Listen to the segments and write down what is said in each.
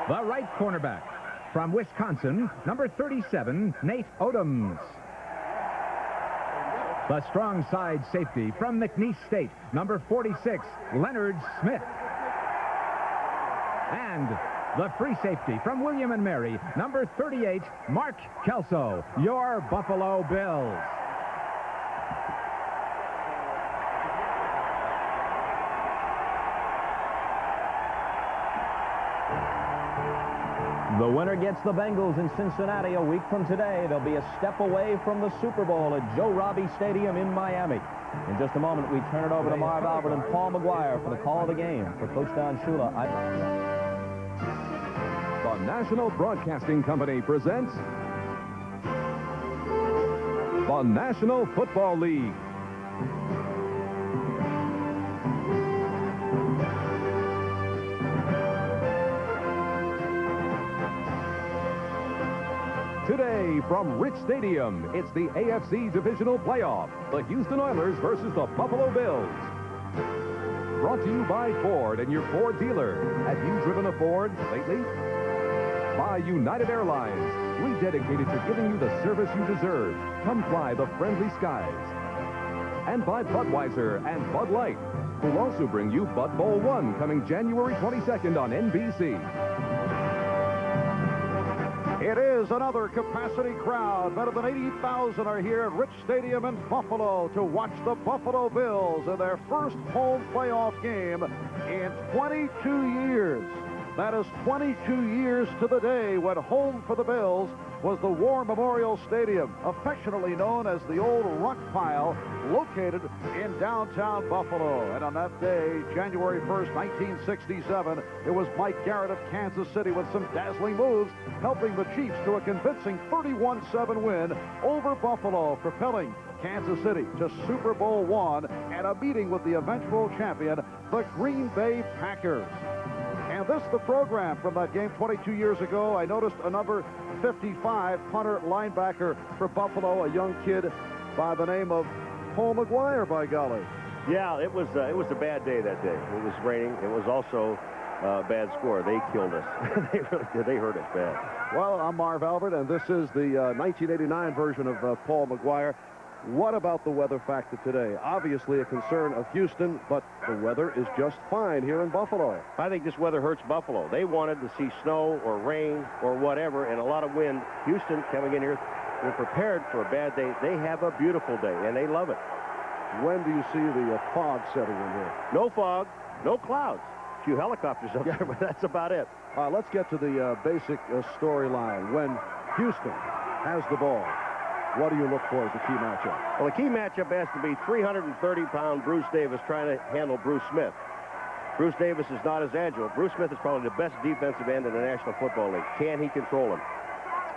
The right cornerback from Wisconsin, number 37, Nate Odoms. The strong side safety from McNeese State, number 46, Leonard Smith. And the free safety from William & Mary, number 38, Mark Kelso, your Buffalo Bills. The winner gets the Bengals in Cincinnati a week from today. They'll be a step away from the Super Bowl at Joe Robbie Stadium in Miami. In just a moment, we turn it over to Marv Albert and Paul McGuire for the call of the game. For Coach Don Shula, The National Broadcasting Company presents the National Football League. Today from Rich Stadium, it's the AFC Divisional Playoff, the Houston Oilers versus the Buffalo Bills. Brought to you by Ford and your Ford dealer. Have you driven a Ford lately? By United Airlines, rededicated to giving you the service you deserve. Come fly the friendly skies. And by Budweiser and Bud Light, who'll also bring you Bud Bowl 1 coming January 22nd on NBC. It is another capacity crowd. Better than 80,000 are here at Rich Stadium in Buffalo to watch the Buffalo Bills in their first home playoff game in 22 years. That is 22 years to the day when home for the Bills was the War Memorial Stadium, affectionately known as the Old Rock Pile, located in downtown Buffalo. And on that day, January 1st, 1967, it was Mike Garrett of Kansas City with some dazzling moves, helping the Chiefs to a convincing 31-7 win over Buffalo, propelling Kansas City to Super Bowl I and a meeting with the eventual champion, the Green Bay Packers. And this is the program from that game 22 years ago. I noticed a number 55 punter linebacker for Buffalo, a young kid by the name of Paul McGuire, by golly. Yeah, it was a bad day that day. It was raining. It was also a bad score. They killed us. They really did. They hurt us bad. Well, I'm Marv Albert, and this is the 1989 version of Paul McGuire. What about the weather factor today? Obviously a concern of Houston, but the weather is just fine here in Buffalo. I think this weather hurts Buffalo. They wanted to see snow or rain or whatever and a lot of wind. Houston coming in here, they're prepared for a bad day. They have a beautiful day, and they love it. When do you see the fog setting in here? No fog, no clouds. A few helicopters up there, but that's about it. Let's get to the basic storyline. When Houston has the ball, what do you look for as the key matchup? Well, the key matchup has to be 330-pound Bruce Davis trying to handle Bruce Smith. Bruce Davis is not as agile. Bruce Smith is probably the best defensive end in the National Football League. Can he control him?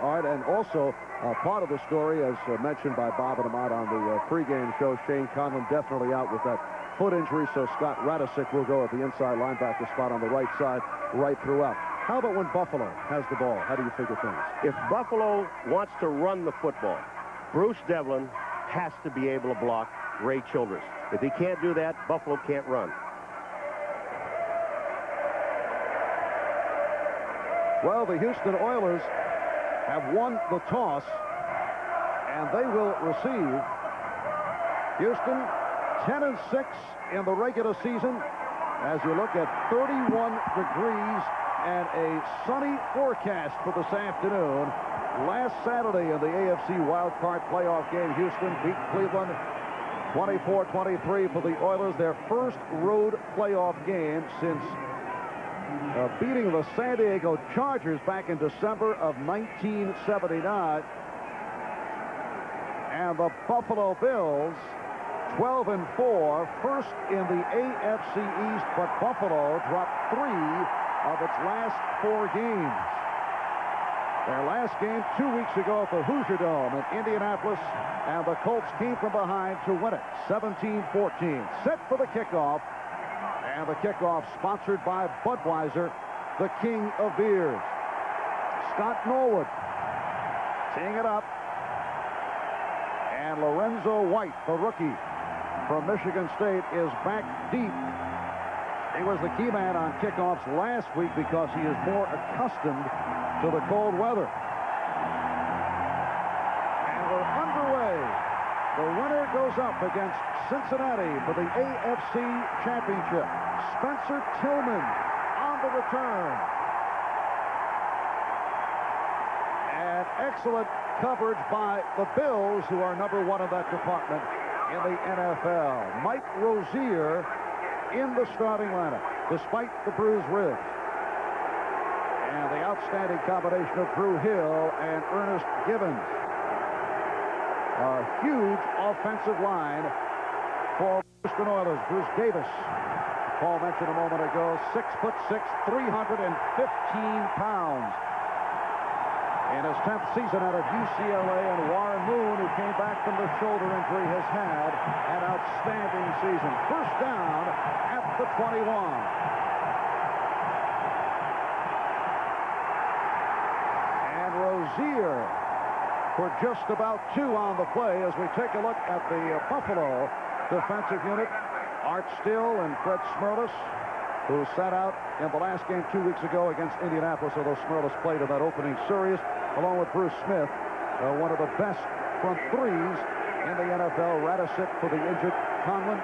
All right, and also part of the story, as mentioned by Bob and Ahmad on the pregame show, Shane Conlon definitely out with that foot injury, so Scott Radisick will go at the inside linebacker spot on the right side right throughout. How about when Buffalo has the ball? How do you figure things? If Buffalo wants to run the football, Bruce Devlin has to be able to block Ray Childress. If he can't do that, Buffalo can't run. Well, the Houston Oilers have won the toss, and they will receive. Houston 10-6 in the regular season as you look at 31 degrees and a sunny forecast for this afternoon. Last Saturday in the AFC Wild Card playoff game, Houston beat Cleveland 24-23 for the Oilers, their first road playoff game since beating the San Diego Chargers back in December of 1979. And the Buffalo Bills 12-4, first in the AFC East, but Buffalo dropped 3 of its last 4 games. Their last game 2 weeks ago at the Hoosier Dome in Indianapolis, and the Colts came from behind to win it 17-14. Set for the kickoff, and the kickoff sponsored by Budweiser, the king of beers. Scott Norwood teeing it up, and Lorenzo White, the rookie from Michigan State, is back deep He was the key man on kickoffs last week because he is more accustomed to the cold weather. And we're underway. The winner goes up against Cincinnati for the AFC Championship. Spencer Tillman on the return. And excellent coverage by the Bills, who are number one in that department in the NFL. Mike Rozier in the starting lineup, despite the bruised ribs. And the outstanding combination of Drew Hill and Ernest Givens. A huge offensive line for Houston Oilers. Bruce Davis, Paul mentioned a moment ago, 6'6", 315 pounds. In his 10th season out of UCLA, and Warren Moon, who came back from the shoulder injury, has had an outstanding season. First down at the 21. And Rozier for just about 2 on the play as we take a look at the Buffalo defensive unit. Art Still and Fred Smerlis, who sat out in the last game 2 weeks ago against Indianapolis, although Smerlis played in that opening series, along with Bruce Smith, one of the best front threes in the NFL. Radisic for the injured Conlon.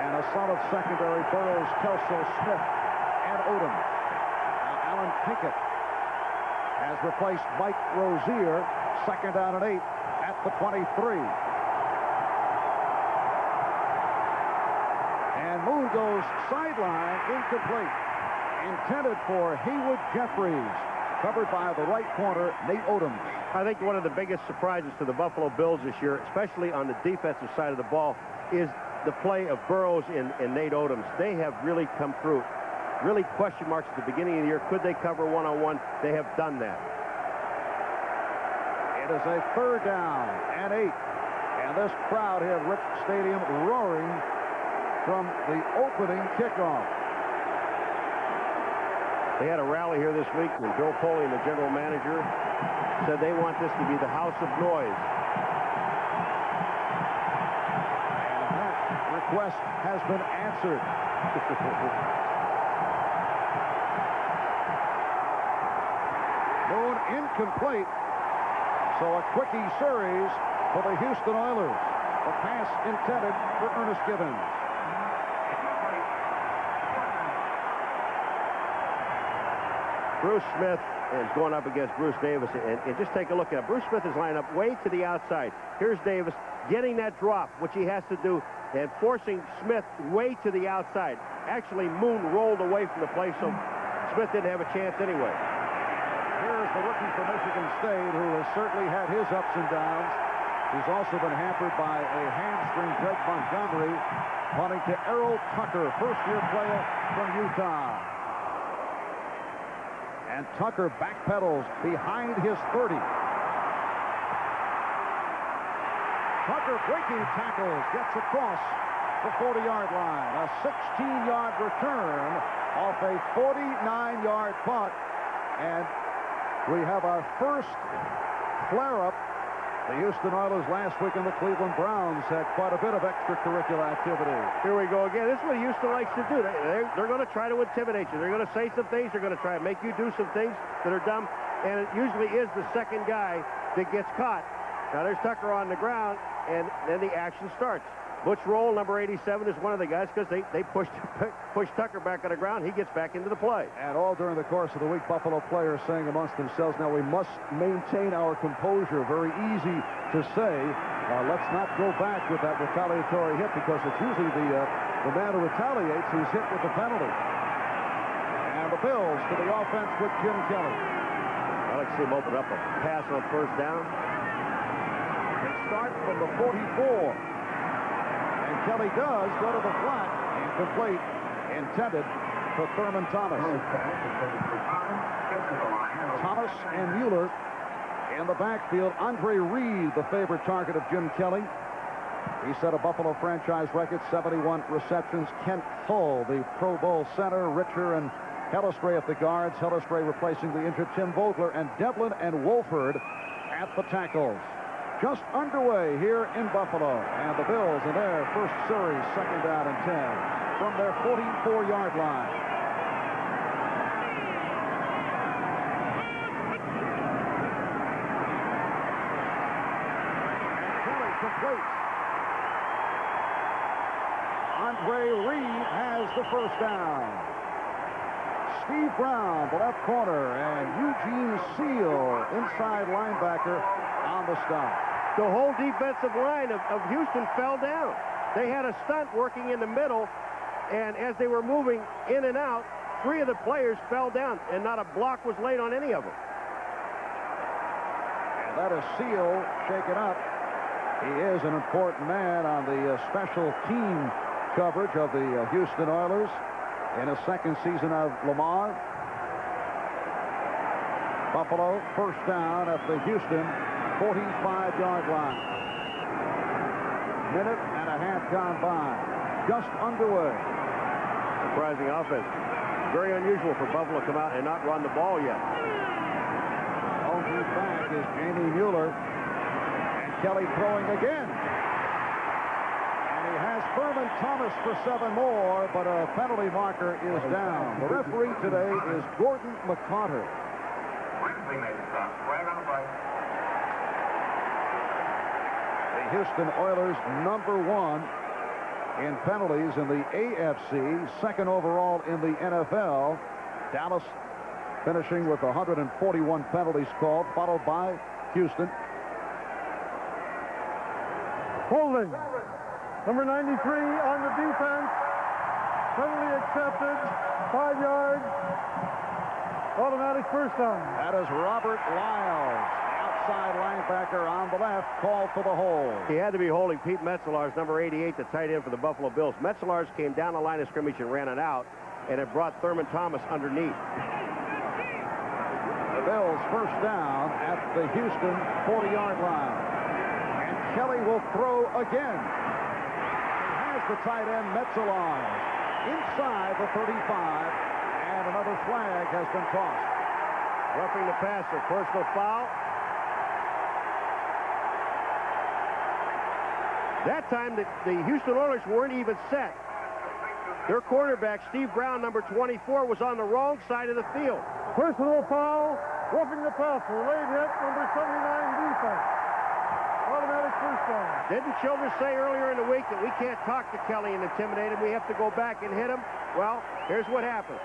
And a solid secondary, Burrows, Kelso, Smith, and Odom. Now Alan Pinkett has replaced Mike Rozier. Second down and 8 at the 23. And Moon goes sideline, incomplete. Intended for Haywood Jeffries, covered by the right corner, Nate Odom. I think one of the biggest surprises to the Buffalo Bills this year, especially on the defensive side of the ball, is the play of Burrows and Nate Odom. They have really come through. Really question marks at the beginning of the year. Could they cover one-on-one? They have done that. It is a third down and 8. And this crowd here at Rich Stadium roaring from the opening kickoff. They had a rally here this week when Bill Polian, the general manager, said they want this to be the house of noise. And that request has been answered. Moon incomplete. So a quickie series for the Houston Oilers. A pass intended for Ernest Givens. Bruce Smith is going up against Bruce Davis, and just take a look at it. Bruce Smith is lined up way to the outside. Here's Davis getting that drop, which he has to do, and forcing Smith way to the outside. Actually, Moon rolled away from the play, so Smith didn't have a chance anyway. Here's the rookie from Michigan State, who has certainly had his ups and downs. He's also been hampered by a hamstring. Greg Montgomery punting to Errol Tucker, first-year player from Utah. And Tucker backpedals behind his 30. Tucker breaking tackles, gets across the 40-yard line. A 16-yard return off a 49-yard punt. And we have our first flare-up. The Houston Oilers last week and the Cleveland Browns had quite a bit of extracurricular activity. Here we go again. This is what Houston likes to do. They're going to try to intimidate you. They're going to say some things. They're going to try to make you do some things that are dumb. And it usually is the second guy that gets caught. Now there's Tucker on the ground, and then the action starts. Butch Roll, number 87, is one of the guys because they push Tucker back on the ground. He gets back into the play. And all during the course of the week, Buffalo players saying amongst themselves, now we must maintain our composure. Very easy to say, let's not go back with that retaliatory hit, because it's usually the man who retaliates who's hit with the penalty. And the Bills to the offense with Jim Kelly. I like to see him open up a pass on first down. They start from the 44. And Kelly does go to the flat. Incomplete. Intended for Thurman Thomas. Thomas and Mueller in the backfield. Andre Reed, the favorite target of Jim Kelly. He set a Buffalo franchise record, 71 receptions. Kent Hull, the Pro Bowl center. Richer and Hellestray at the guards. Hellestray replacing the injured Tim Vogler. And Devlin and Wolford at the tackles. just underway here in Buffalo. And the Bills in their first series, 2nd down and 10 from their 44-yard line. And Kelly completes. Andre Reed has the first down. Steve Brown, the left corner, and Eugene Seal, inside linebacker, on the stop. The whole defensive line of Houston fell down. They had a stunt working in the middle, and as they were moving in and out, 3 of the players fell down, and not a block was laid on any of them. And that is Seal shaken up. He is an important man on the special team coverage of the Houston Oilers in his 2nd season of Lamar. Buffalo first down at the Houston 45-yard line. Minute and a half gone by. Just underway. Surprising offense. Very unusual for Buffalo to come out and not run the ball yet. On his back is Jamie Mueller. And Kelly throwing again. Has Furman Thomas for 7 more, but a penalty marker is down. The referee today is Gordon McCarter. The Houston Oilers #1 in penalties in the AFC, 2nd overall in the NFL. Dallas finishing with 141 penalties called, followed by Houston. Holding. Number 93 on the defense. Penalty accepted. 5 yards. Automatic first down. That is Robert Lyles, outside linebacker on the left, called for the hold. He had to be holding Pete Metzelaars, number 88, the tight end for the Buffalo Bills. Metzelaars came down the line of scrimmage and ran it out, and it brought Thurman Thomas underneath. The Bills first down at the Houston 40-yard line. And Kelly will throw again. The tight end Metzelaars inside the 35, and another flag has been tossed. Roughing the passer, personal foul. That time the Houston Oilers weren't even set. Their cornerback, Steve Brown, number 24, was on the wrong side of the field. Personal foul, roughing the passer, late hit, number 79 defense. Automatic first down. Didn't Childress say earlier in the week that we can't talk to Kelly and intimidate him? We have to go back and hit him? Well, here's what happened.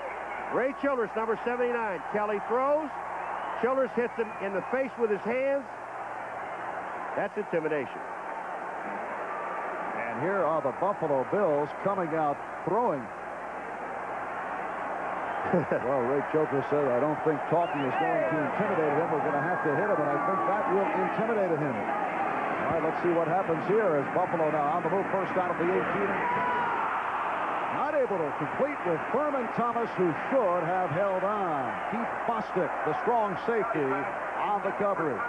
Ray Childress, number 79. Kelly throws. Childress hits him in the face with his hands. That's intimidation. And here are the Buffalo Bills coming out throwing. Well, Ray Childress said, I don't think talking is going to intimidate him. We're going to have to hit him, and I think that will intimidate him. All right, let's see what happens here as Buffalo now on the move, first down at the 18. Not able to complete with Furman Thomas, who should have held on. Keith Bostic, the strong safety, on the coverage.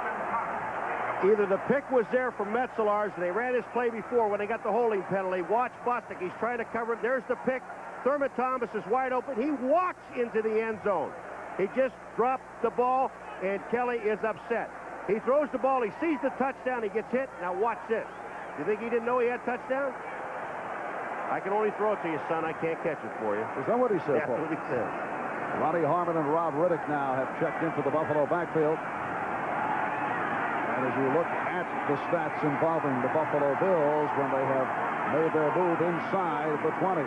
Either the pick was there for Metzelaars, and they ran his play before when they got the holding penalty. Watch Bostic. He's trying to cover it. There's the pick. Thurman Thomas is wide open. He walks into the end zone. He just dropped the ball, and Kelly is upset. He throws the ball. He sees the touchdown. He gets hit. Now watch this. You think he didn't know he had touchdown? I can only throw it to you, son. I can't catch it for you. Is that what he said, That's Paul? what he said. Ronnie Harmon and Rob Riddick now have checked into the Buffalo backfield. And as you look at the stats involving the Buffalo Bills when they have made their move inside the 20.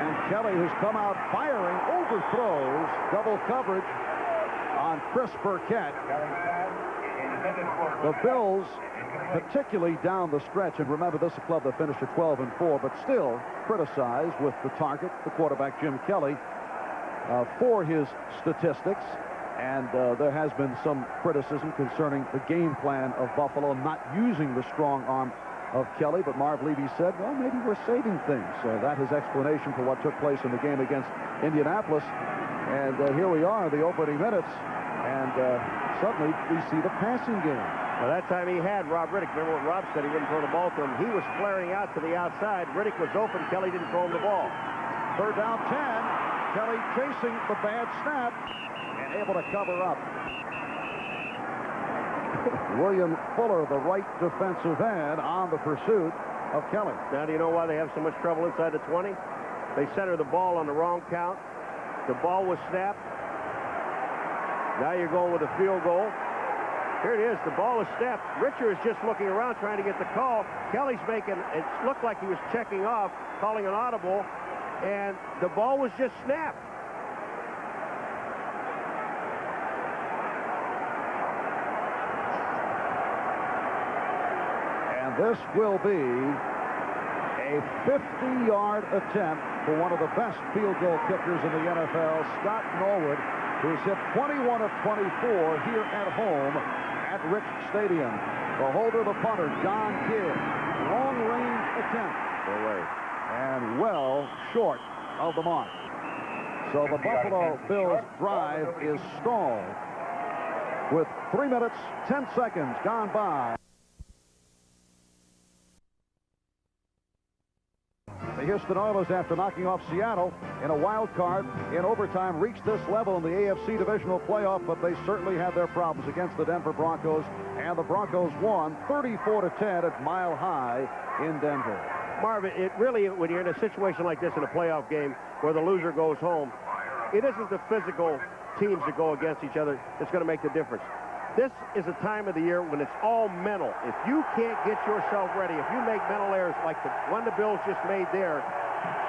And Kelly, who's come out firing, overthrows double coverage on Chris Burkett. The Bills, particularly down the stretch, and remember this is a club that finished at 12-4, but still criticized with the target, the quarterback Jim Kelly, for his statistics. And there has been some criticism concerning the game plan of Buffalo not using the strong arm of Kelly, but Marv Levy said, well, maybe we're saving things. So that is explanation for what took place in the game against Indianapolis. And here we are, the opening minutes, and suddenly we see the passing game. Well, that time he had Rob Riddick. Remember what Rob said? He wouldn't throw the ball to him. He was flaring out to the outside. Riddick was open. Kelly didn't throw him the ball. Third down 10. Kelly chasing the bad snap and able to cover up. William Fuller, the right defensive end, on the pursuit of Kelly. Now, do you know why they have so much trouble inside the 20? They center the ball on the wrong count. The ball was snapped. Now you're going with a field goal. Here it is. The ball is snapped. Richard is just looking around trying to get the call. Kelly's making, it looked like he was checking off, calling an audible, and the ball was just snapped. And this will be a 50-yard attempt for one of the best field goal kickers in the NFL, Scott Norwood, who's hit 21 of 24 here at home at Rich Stadium. The holder, the punter, John Kidd. Long-range attempt. And well short of the mark. So the Buffalo Bills drive is stalled with 3 minutes, 10 seconds gone by. The Houston Oilers, after knocking off Seattle in a wild card in overtime, reached this level in the AFC Divisional playoff, but they certainly had their problems against the Denver Broncos, and the Broncos won 34-10 at Mile High in Denver. Marvin, it really, when you're in a situation like this in a playoff game where the loser goes home, it isn't the physical teams that go against each other that's going to make the difference. This is a time of the year when it's all mental. If you can't get yourself ready, if you make mental errors like the one the Bills just made there,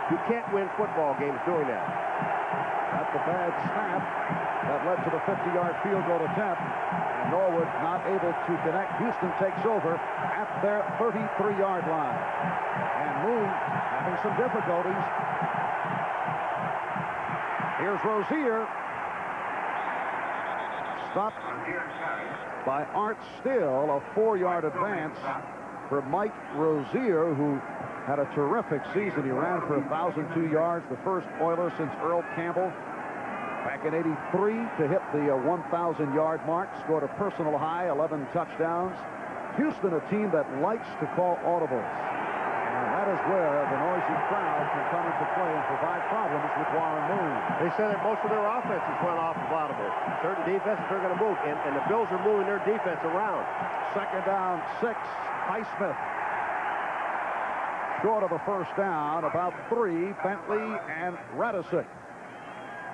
you can't win football games doing that. That's the bad snap that led to the 50-yard field goal attempt. And Norwood not able to connect. Houston takes over at their 33-yard line. And Moon having some difficulties. Here's Rozier. Stopped by Art Still, a 4-yard advance for Mike Rozier, who had a terrific season. He ran for 1,002 yards, the first Oiler since Earl Campbell back in '83 to hit the 1,000-yard mark, scored a personal high, 11 touchdowns. Houston, a team that likes to call audibles. And that is where the noisy crowd can come into play and provide problems with Warren Moon. They said that most of their offenses run off of audibles. Certain defenses are going to move, and the Bills are moving their defense around. Second down, 6. Highsmith short of a first down, about 3. Bentley and Radisic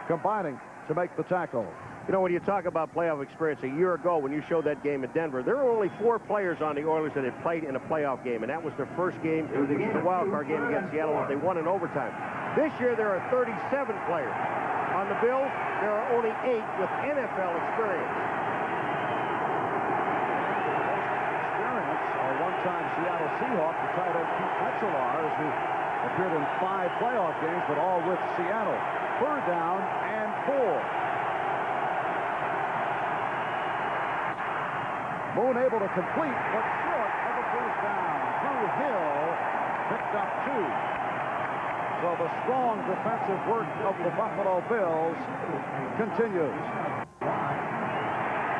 combining to make the tackle. You know, when you talk about playoff experience, a year ago when you showed that game in Denver, there were only 4 players on the Oilers that had played in a playoff game, and that was their first game. It was the wild card game against Seattle that they won in overtime. This year, there are 37 players. On the Bills, there are only 8 with NFL experience. A one-time Seattle Seahawk, the tight end Pete Metzelar, who appeared in 5 playoff games, but all with Seattle. Third down and 4. Moon able to complete, but short of a first down. Drew Hill picked up 2. So the strong defensive work of the Buffalo Bills continues.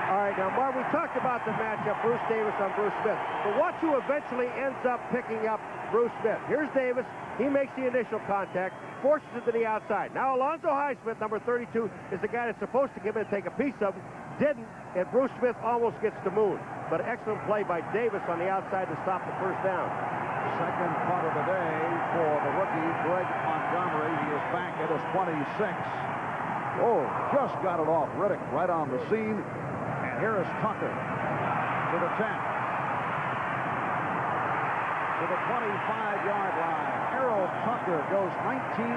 All right, now, Marv, we talked about the matchup, Bruce Davis on Bruce Smith. But watch who eventually ends up picking up Bruce Smith. Here's Davis. He makes the initial contact, forces it to the outside. Now, Alonzo Highsmith, number 32, is the guy that's supposed to give it and take a piece of it. Didn't, and Bruce Smith almost gets to Moon. But excellent play by Davis on the outside to stop the first down. Second punt of the day for the rookie, Greg Montgomery. He is back at his 26. Oh, just got it off. Riddick right on the scene. And here is Tucker to the 10. To the 25-yard line. Harold Tucker goes 19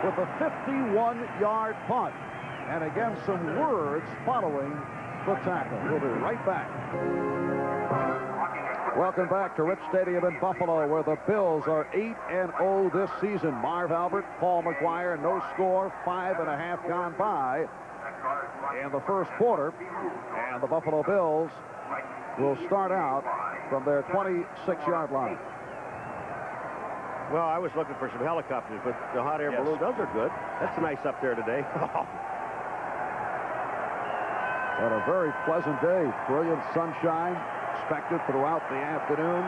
with a 51-yard punt. And again, some words following the tackle. We'll be right back. Welcome back to Rich Stadium in Buffalo, where the Bills are 8-0 this season. Marv Albert, Paul McGuire, no score, 5.5 gone by in the first quarter. And the Buffalo Bills will start out from their 26-yard line. Well, I was looking for some helicopters, but the hot air balloon, those are good. That's nice up there today. And a very pleasant day. Brilliant sunshine expected throughout the afternoon.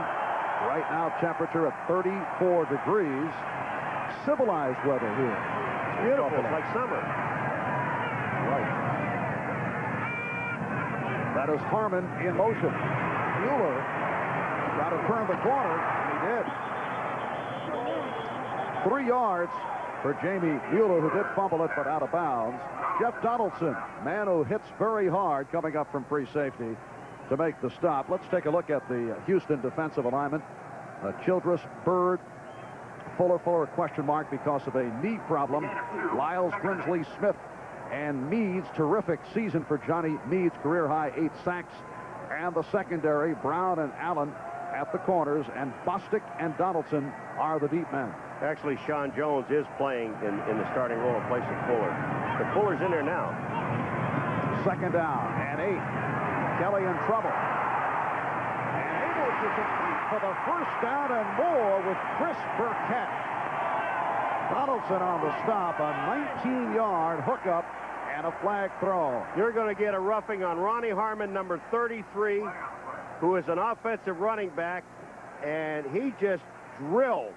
Right now, temperature at 34 degrees. Civilized weather here. It's beautiful. It's like summer. Right. That is Harmon in motion. Mueller got to turn the corner, and he did. 3 yards for Jamie Mueller, who did fumble it, but out of bounds. Jeff Donaldson, man who hits very hard coming up from free safety to make the stop. Let's take a look at the Houston defensive alignment. Childress, Bird, Fuller, question mark because of a knee problem. Lyles, Grimsley, Smith, and Meads. Terrific season for Johnny Meads, career high 8 sacks. And the secondary, Brown and Allen at the corners, and Bostic and Donaldson are the deep men. Actually, Sean Jones is playing in the starting role in place of Fuller. But Fuller's in there now. 2nd down and 8. Kelly in trouble. And able to compete for the 1st down and more with Chris Burkett. Donaldson on the stop, a 19-yard hookup and a flag throw. You're going to get a roughing on Ronnie Harmon, number 33, who is an offensive running back, and he just drilled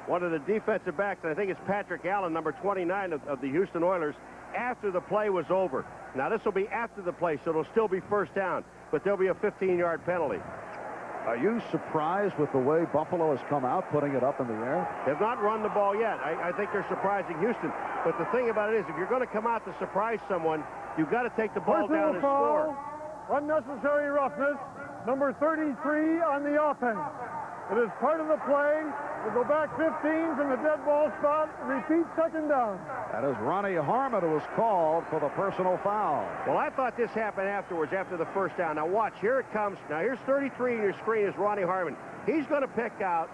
one of the defensive backs, and I think it's Patrick Allen, number 29 of the Houston Oilers, after the play was over. Now, this will be after the play, so it'll still be 1st down, but there'll be a 15-yard penalty. Are you surprised with the way Buffalo has come out, putting it up in the air? They've not run the ball yet. I think they're surprising Houston. But the thing about it is, if you're going to come out to surprise someone, you've got to take the ball down and score. Unnecessary roughness. Number 33 on the offense. It is part of the play. We go back 15 from the dead ball spot. Repeat 2nd down. That is Ronnie Harmon, who was called for the personal foul. Well, I thought this happened afterwards, after the 1st down. Now watch, here it comes. Now here's 33 in your screen is Ronnie Harmon. He's going to pick out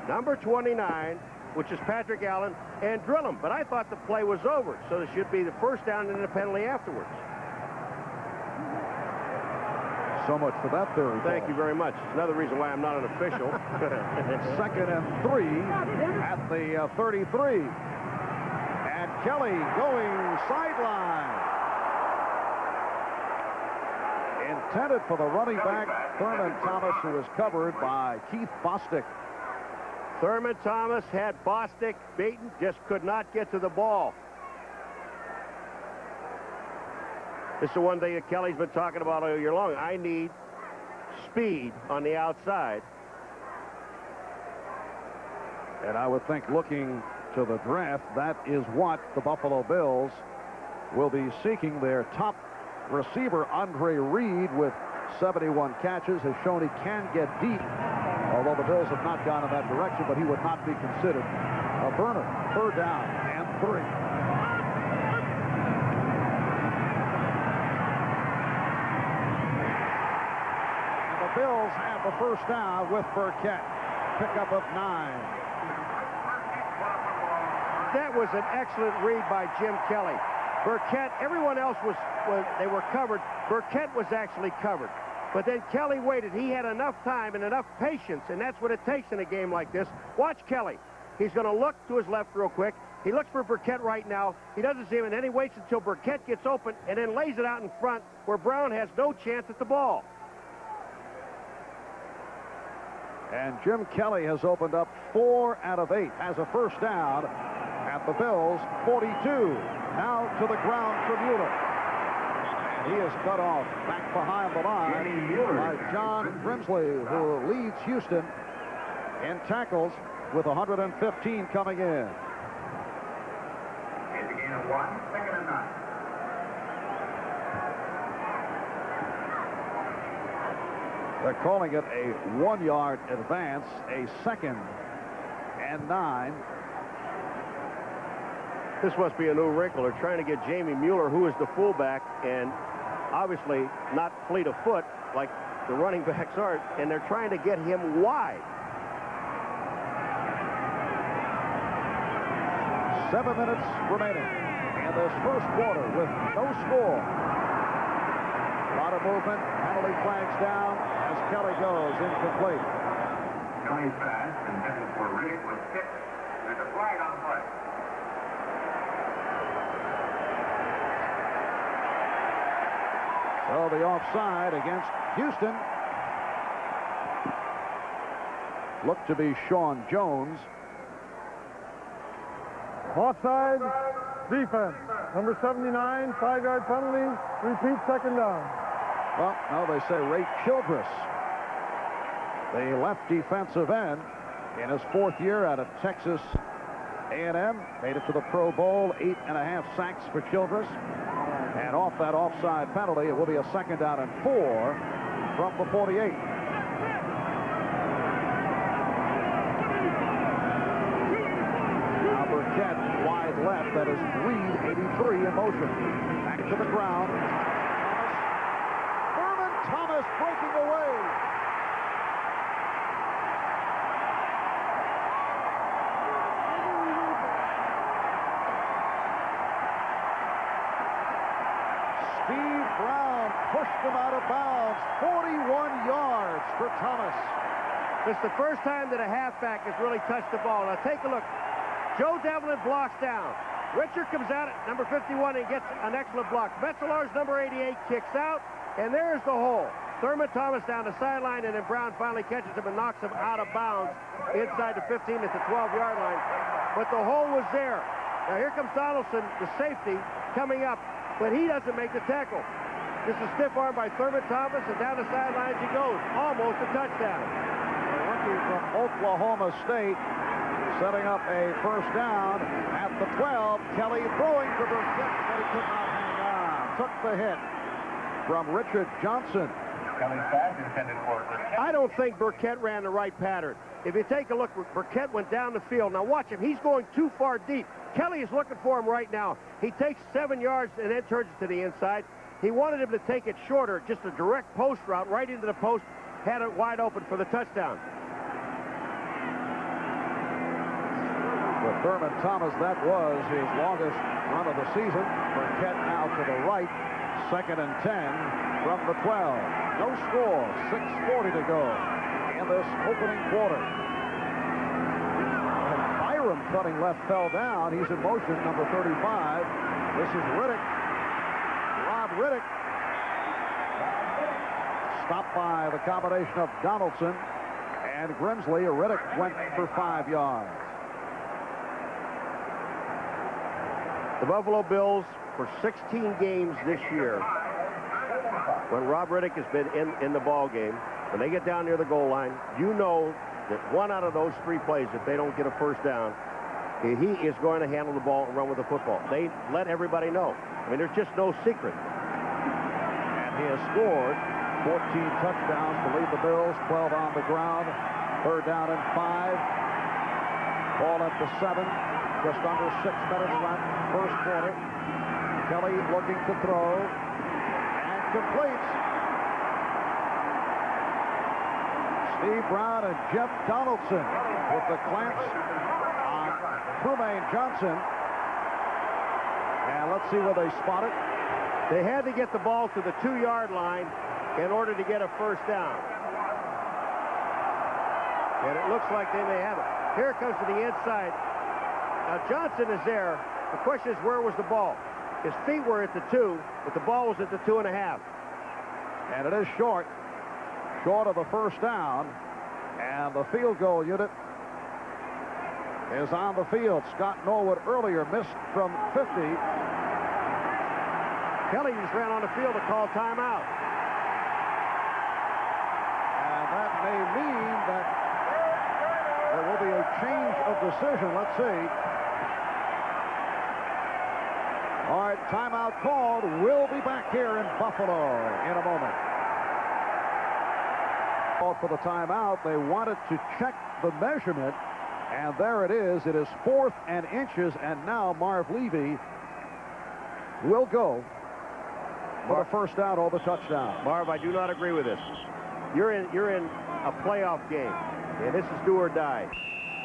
number 29, which is Patrick Allen, and drill him. But I thought the play was over, so it should be the 1st down and a penalty afterwards. So much for that theory. Thank you very much. Another reason why I'm not an official. 2nd and 3 at the 33. And Kelly going sideline. Intended for the running back, Thurman Thomas, who is covered by Keith Bostic. Thurman Thomas had Bostic beaten, just could not get to the ball. This is the one thing that Kelly's been talking about all year long. I need speed on the outside. And I would think, looking to the draft, that is what the Buffalo Bills will be seeking. Their top receiver, Andre Reed, with 71 catches, has shown he can get deep, although the Bills have not gone in that direction, but he would not be considered a burner. 3rd down and 3. Bills have the 1st down with Burkett. Pickup of 9. That was an excellent read by Jim Kelly. Burkett, everyone else they were covered. Burkett was actually covered. But then Kelly waited. He had enough time and enough patience, and that's what it takes in a game like this. Watch Kelly. He's going to look to his left real quick. He looks for Burkett right now. He doesn't see him, and then he waits until Burkett gets open and then lays it out in front where Brown has no chance at the ball. And Jim Kelly has opened up 4 out of 8, has a 1st down at the Bills' 42. Now to the ground for Mueller. And he is cut off back behind the line by John Grimsley, who leads Houston in tackles with 115 coming in. It's a gain of 1, 2nd and 9. They're calling it a 1-yard advance, a 2nd and 9. This must be a new wrinkle. They're trying to get Jamie Mueller, who is the fullback, and obviously not fleet of foot like the running backs are, and they're trying to get him wide. 7 minutes remaining in this 1st quarter with no score. A lot of movement. Penalty flags down as Kelly goes incomplete. Kelly's pass intended for Rick was tipped. There's a flag on play. So the offside against Houston looked to be Sean Jones. Offside defense. Number 79, 5-yard penalty. Repeat 2nd down. Well, now they say Ray Childress, the left defensive end, in his 4th year out of Texas A&M, made it to the Pro Bowl, 8.5 sacks for Childress. And off that offside penalty, it will be a 2nd down and 4 from the 48. Now Burkett wide left, that is Reed, 83 in motion. Back to the ground. Thomas breaking away. Steve Brown pushed him out of bounds. 41 yards for Thomas. This is the first time that a halfback has really touched the ball. Now take a look. Joe Devlin blocks down. Richard comes out at number 51 and gets an excellent block. Metzelar's number 88 kicks out. And there's the hole. Thurman Thomas down the sideline, and then Brown finally catches him and knocks him out of bounds inside the 15 at the 12-yard line. But the hole was there. Now here comes Donaldson, the safety, coming up, but he doesn't make the tackle. This is stiff arm by Thurman Thomas, and down the sidelines he goes. Almost a touchdown. A rookie from Oklahoma State setting up a 1st down at the 12. Kelly throwing to Burkett, but he could not hang on. Took the hit from Richard Johnson. I don't think Burkett ran the right pattern. If you take a look, Burkett went down the field. Now watch him. He's going too far deep. Kelly is looking for him right now. He takes 7 yards and then turns it to the inside. He wanted him to take it shorter, just a direct post route right into the post, had it wide open for the touchdown. For Thurman Thomas, that was his longest run of the season. Burkett now to the right. 2nd and 10 from the 12. No score. 6:40 to go in this opening quarter. And Byram cutting left fell down. He's in motion, number 35. This is Riddick. Rob Riddick. Stopped by the combination of Donaldson and Grimsley. Riddick went for 5 yards. The Buffalo Bills, for 16 games this year, when Rob Riddick has been in the ball game, when they get down near the goal line, you know that 1 out of those 3 plays, if they don't get a 1st down, he is going to handle the ball and run with the football. They let everybody know. I mean, there's just no secret. And he has scored 14 touchdowns to lead the Bills, 12 on the ground. 3rd down and 5. Ball at the 7. Just under 6 minutes left, 1st quarter. Kelly looking to throw and completes. Steve Brown and Jeff Donaldson with the clamps on Trumaine Johnson. And let's see where they spot it. They had to get the ball to the 2-yard line in order to get a 1st down. And it looks like they may have it. Here it comes to the inside. Now Johnson is there. The question is, where was the ball? His feet were at the 2, but the ball was at the 2.5. And it is short of the 1st down. And the field goal unit is on the field. Scott Norwood earlier missed from 50. Kelly just ran on the field to call timeout. And that may mean that there will be a change of decision. Let's see. All right, timeout called. We'll be back here in Buffalo in a moment. Called for the timeout. They wanted to check the measurement, and there it is. It is 4th and inches, and now Marv Levy will go for the 1st down or the touchdown. Marv, I do not agree with this. You're in a playoff game, and this is do or die.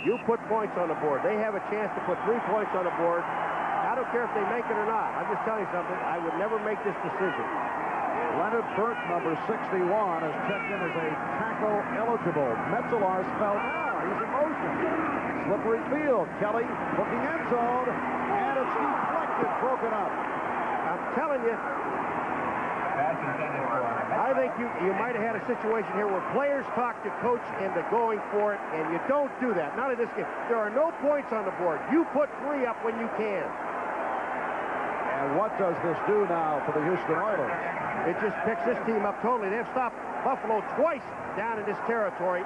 You put points on the board. They have a chance to put 3 points on the board. I don't care if they make it or not. I'm just telling you something. I would never make this decision. Leonard Burt, number 61, is checked in as a tackle eligible. Metzelar's fell down. He's in motion. Slippery field. Kelly looking end zone, and it's deflected, broken up. I'm telling you, I think you might have had a situation here where players talk to coach into going for it, and you don't do that. Not in this game. There are no points on the board. You put 3 up when you can. And And what does this do now for the Houston Oilers? It just picks this team up totally. They've stopped Buffalo twice down in this territory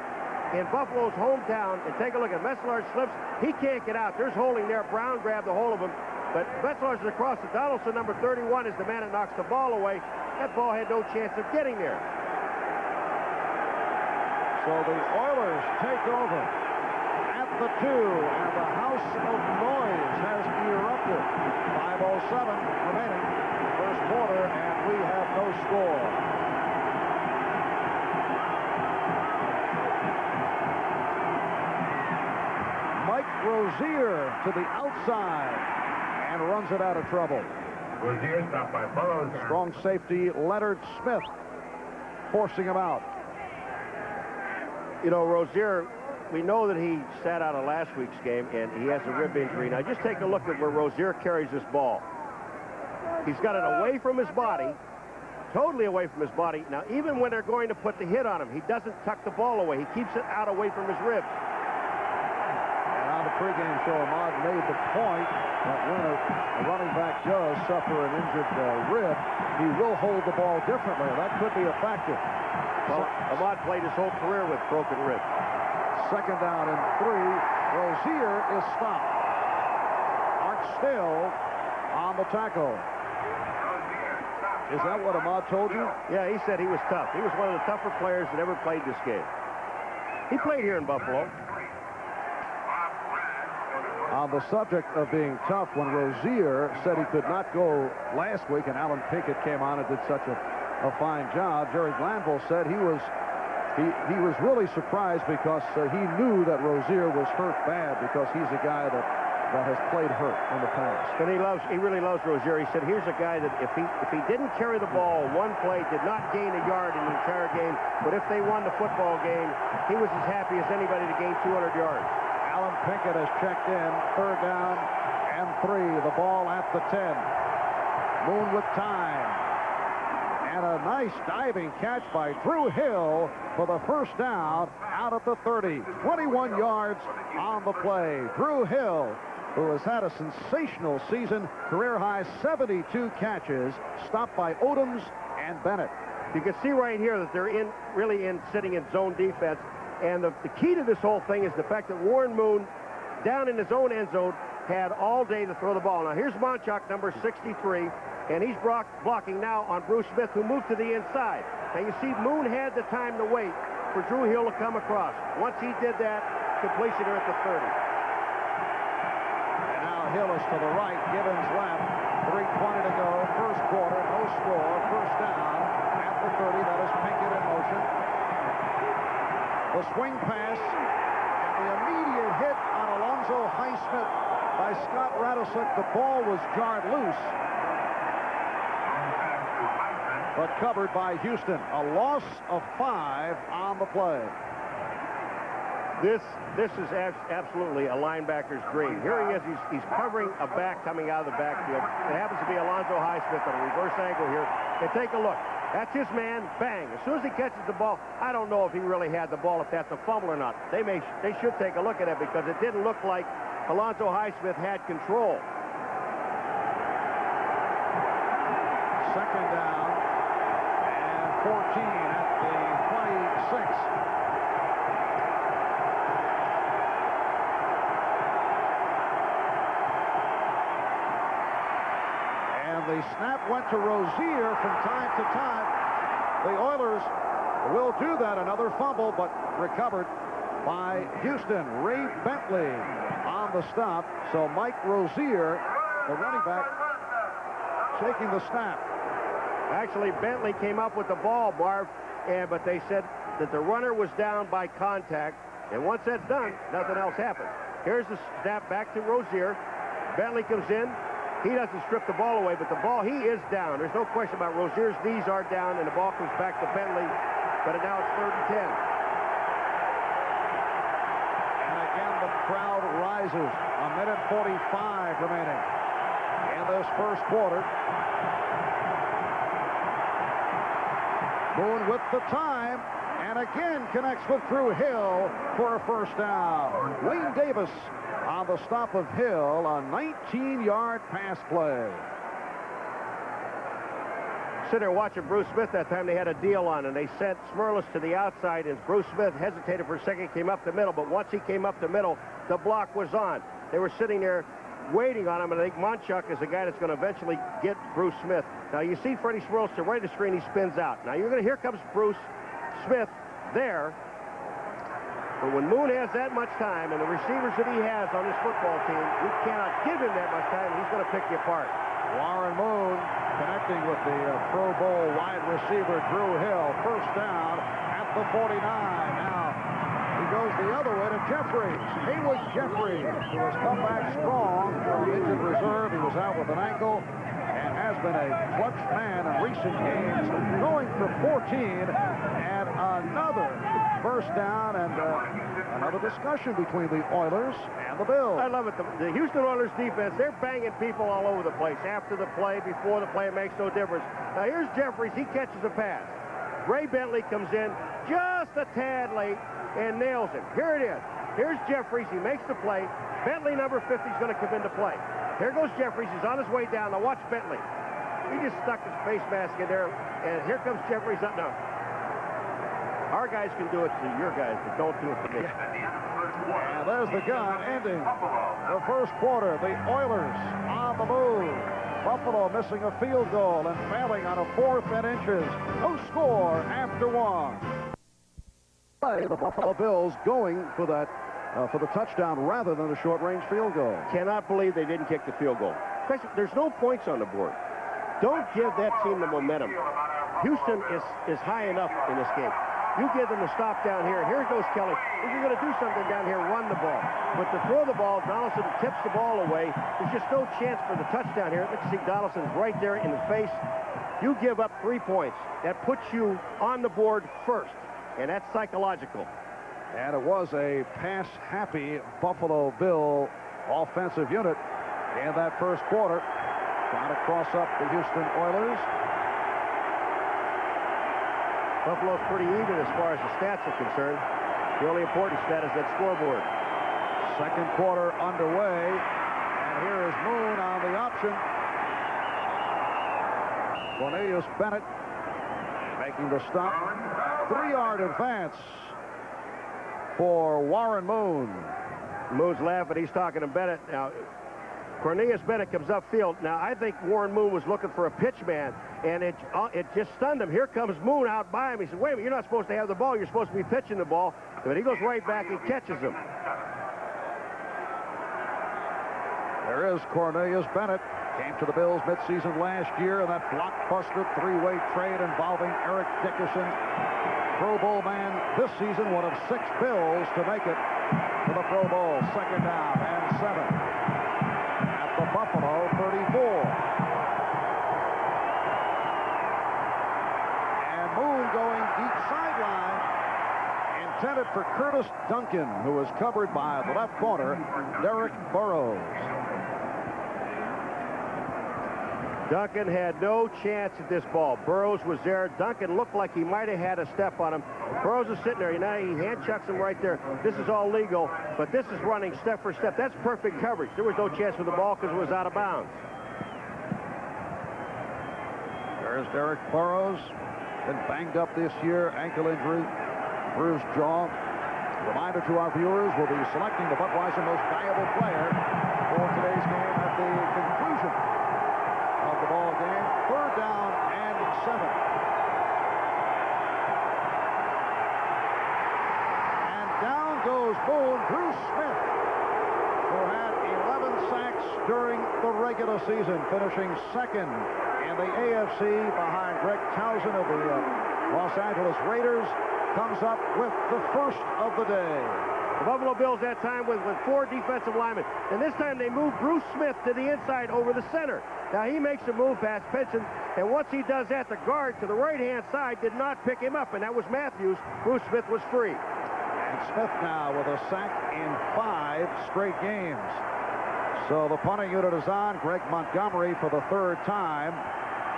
in Buffalo's hometown. And take a look at Metzelaar slips. He can't get out. There's holding there. Brown grabbed a hold of him. But Metzelaar's across it. Donaldson, number 31, is the man that knocks the ball away. That ball had no chance of getting there. So the Oilers take over at the 2, and the house of noise has erupted. 5:07 remaining, first quarter, and we have no score. Mike Rozier to the outside and runs it out of trouble. Rozier stopped by Burroughs. Strong safety Leonard Smith forcing him out. You know, Rozier, we know that he sat out of last week's game, and he has a rib injury. Now, just take a look at where Rozier carries this ball. He's got it away from his body, totally away from his body. Now, even when they're going to put the hit on him, he doesn't tuck the ball away. He keeps it out away from his ribs. And on the pregame show, Ahmad made the point that when a running back does suffer an injured rib, he will hold the ball differently. That could be a factor. Well, Ahmad played his whole career with broken ribs. Second down and 3. Rozier is stopped. Art Still on the tackle. Is that what Ahmad told you? Yeah, he said he was tough. He was one of the tougher players that ever played this game. He played here in Buffalo. On the subject of being tough, when Rozier said he could not go last week and Alan Pinkett came on and did such a fine job, Jerry Glanville said he was really surprised because he knew that Rozier was hurt bad because he's a guy that has played hurt in the past. And he really loves Rozier. He said, here's a guy that if he didn't carry the ball one play, did not gain a yard in the entire game, but if they won the football game, he was as happy as anybody to gain 200 yards. Alan Pinkett has checked in. Third down and 3. The ball at the 10. Moon with time. And a nice diving catch by Drew Hill for the first down out of the 30. 21 yards on the play. Drew Hill, who has had a sensational season, career-high 72 catches, stopped by Odoms and Bennett. You can see right here that they're sitting in zone defense. And the key to this whole thing is the fact that Warren Moon, down in his own end zone, had all day to throw the ball. Now, here's Monchok, number 63, and he's blocking now on Bruce Smith, who moved to the inside. Now, you see, Moon had the time to wait for Drew Hill to come across. Once he did that, completion at the 30. And now Hill is to the right, Gibbons left. 3:20 to go, first quarter, no score, first down at the 30. That is Pinkett in motion. The swing pass and the immediate hit on Alonzo Highsmith by Scott Radisick. The ball was jarred loose, but covered by Houston. A loss of 5 on the play. This is absolutely a linebacker's dream. Here he is. He's covering a back coming out of the backfield. It happens to be Alonzo Highsmith on a reverse angle here. And take a look. That's his man. Bang. As soon as he catches the ball, I don't know if he really had the ball, if that's a fumble or not. They should take a look at it because it didn't look like Alonzo Highsmith had control. Second down and 14 at the 26. The snap went to Rozier from time to time. The Oilers will do that. Another fumble, but recovered by Houston. Ray Bentley on the stop. So Mike Rozier, the running back, taking the snap. Actually, Bentley came up with the ball, Marv, but they said that the runner was down by contact. And once that's done, nothing else happens. Here's the snap back to Rozier. Bentley comes in. He doesn't strip the ball away, but the ball, he is down. There's no question about it. Rozier's knees are down, and the ball comes back to Bentley, but now it's 3rd and 10. And again, the crowd rises. A minute 45 remaining in this first quarter. Moon with the time, and again connects with Drew Hill for a first down. Wayne Davis on the stop of Hill, a 19-yard pass play. sitting there watching Bruce Smith that time. They had a deal on, and they sent Smirlis to the outside, and Bruce Smith hesitated for a second, came up the middle, but once he came up the middle, the block was on. They were sitting there waiting on him, and I think Monchuk is the guy that's going to eventually get Bruce Smith. Now, you see Freddie Smirlis to right of the screen, he spins out. Now, here comes Bruce Smith there. But when Moon has that much time, and the receivers that he has on this football team, you cannot give him that much time, and he's going to pick you apart. Warren Moon connecting with the Pro Bowl wide receiver Drew Hill. First down at the 49. Now he goes the other way to Jeffries. Haywood Jeffries, who has come back strong from the injured reserve. He was out with an ankle and has been a clutch man in recent games, going for 14 and another first down, and another discussion between the Oilers and the Bills. I love it. The Houston Oilers defense, they're banging people all over the place. After the play, before the play, it makes no difference. Now here's Jeffries. He catches a pass. Ray Bentley comes in just a tad late and nails him. Here it is. Here's Jeffries. He makes the play. Bentley, number 50, is going to come into play. Here goes Jeffries. He's on his way down. Now watch Bentley. He just stuck his face mask in there, and here comes Jeffries up now. Our guys can do it to your guys, but don't do it to me. And there's the gun ending the first quarter. The Oilers on the move. Buffalo missing a field goal and failing on a 4th and inches. No score after 1. The Buffalo Bills going for that for the touchdown rather than a short-range field goal. Cannot believe they didn't kick the field goal. There's no points on the board. Don't give that team the momentum. Houston is high enough in this game. You give them a stop down here. Here goes Kelly. If you're going to do something down here, run the ball. But to throw the ball, Donaldson tips the ball away. There's just no chance for the touchdown here. Let's see, Donaldson's right there in the face. You give up 3 points. That puts you on the board first, and that's psychological. And it was a pass-happy Buffalo Bill offensive unit in that first quarter. Trying to cross up the Houston Oilers. Buffalo's pretty even as far as the stats are concerned. The only important stat is that scoreboard. Second quarter underway, and here is Moon on the option. Cornelius Bennett making the stop. 3-yard advance for Warren Moon. Moon's laughing. He's talking to Bennett. Now, Cornelius Bennett comes upfield. Now, I think Warren Moon was looking for a pitch man, and it just stunned him. Here comes Moon out by him. He said, wait a minute, you're not supposed to have the ball. You're supposed to be pitching the ball. But he goes right back and catches him. There is Cornelius Bennett. Came to the Bills midseason last year in that blockbuster 3-way trade involving Eric Dickerson. Pro Bowl man this season, one of 6 Bills to make it to the Pro Bowl. Second down and 7 at the Buffalo 34. And Moon going deep sideline, intended for Curtis Duncan, who was covered by the left corner, Derek Burrows. Duncan had no chance at this ball. Burrows was there. Duncan looked like he might have had a step on him. Burrows is sitting there. You know, he hand chucks him right there. This is all legal, but this is running step for step. That's perfect coverage. There was no chance for the ball because it was out of bounds. There's Derek Burrows. Been banged up this year. Ankle injury. Bruised jaw. Reminder to our viewers, we'll be selecting the Budweiser most valuable player for today's game at the conclusion of the ball game. 3rd down and 7. And down goes Moon. Bruce Smith, who had 11 sacks during the regular season, finishing 2nd in the AFC behind Greg Towson of the Los Angeles Raiders, comes up with the first of the day. The Buffalo Bills that time with 4 defensive linemen. And this time they move Bruce Smith to the inside over the center. Now he makes a move past Pinson, and once he does that, the guard to the right-hand side did not pick him up, and that was Matthews. Bruce Smith was free. And Smith now with a sack in 5 straight games. So the punting unit is on. Greg Montgomery for the 3rd time.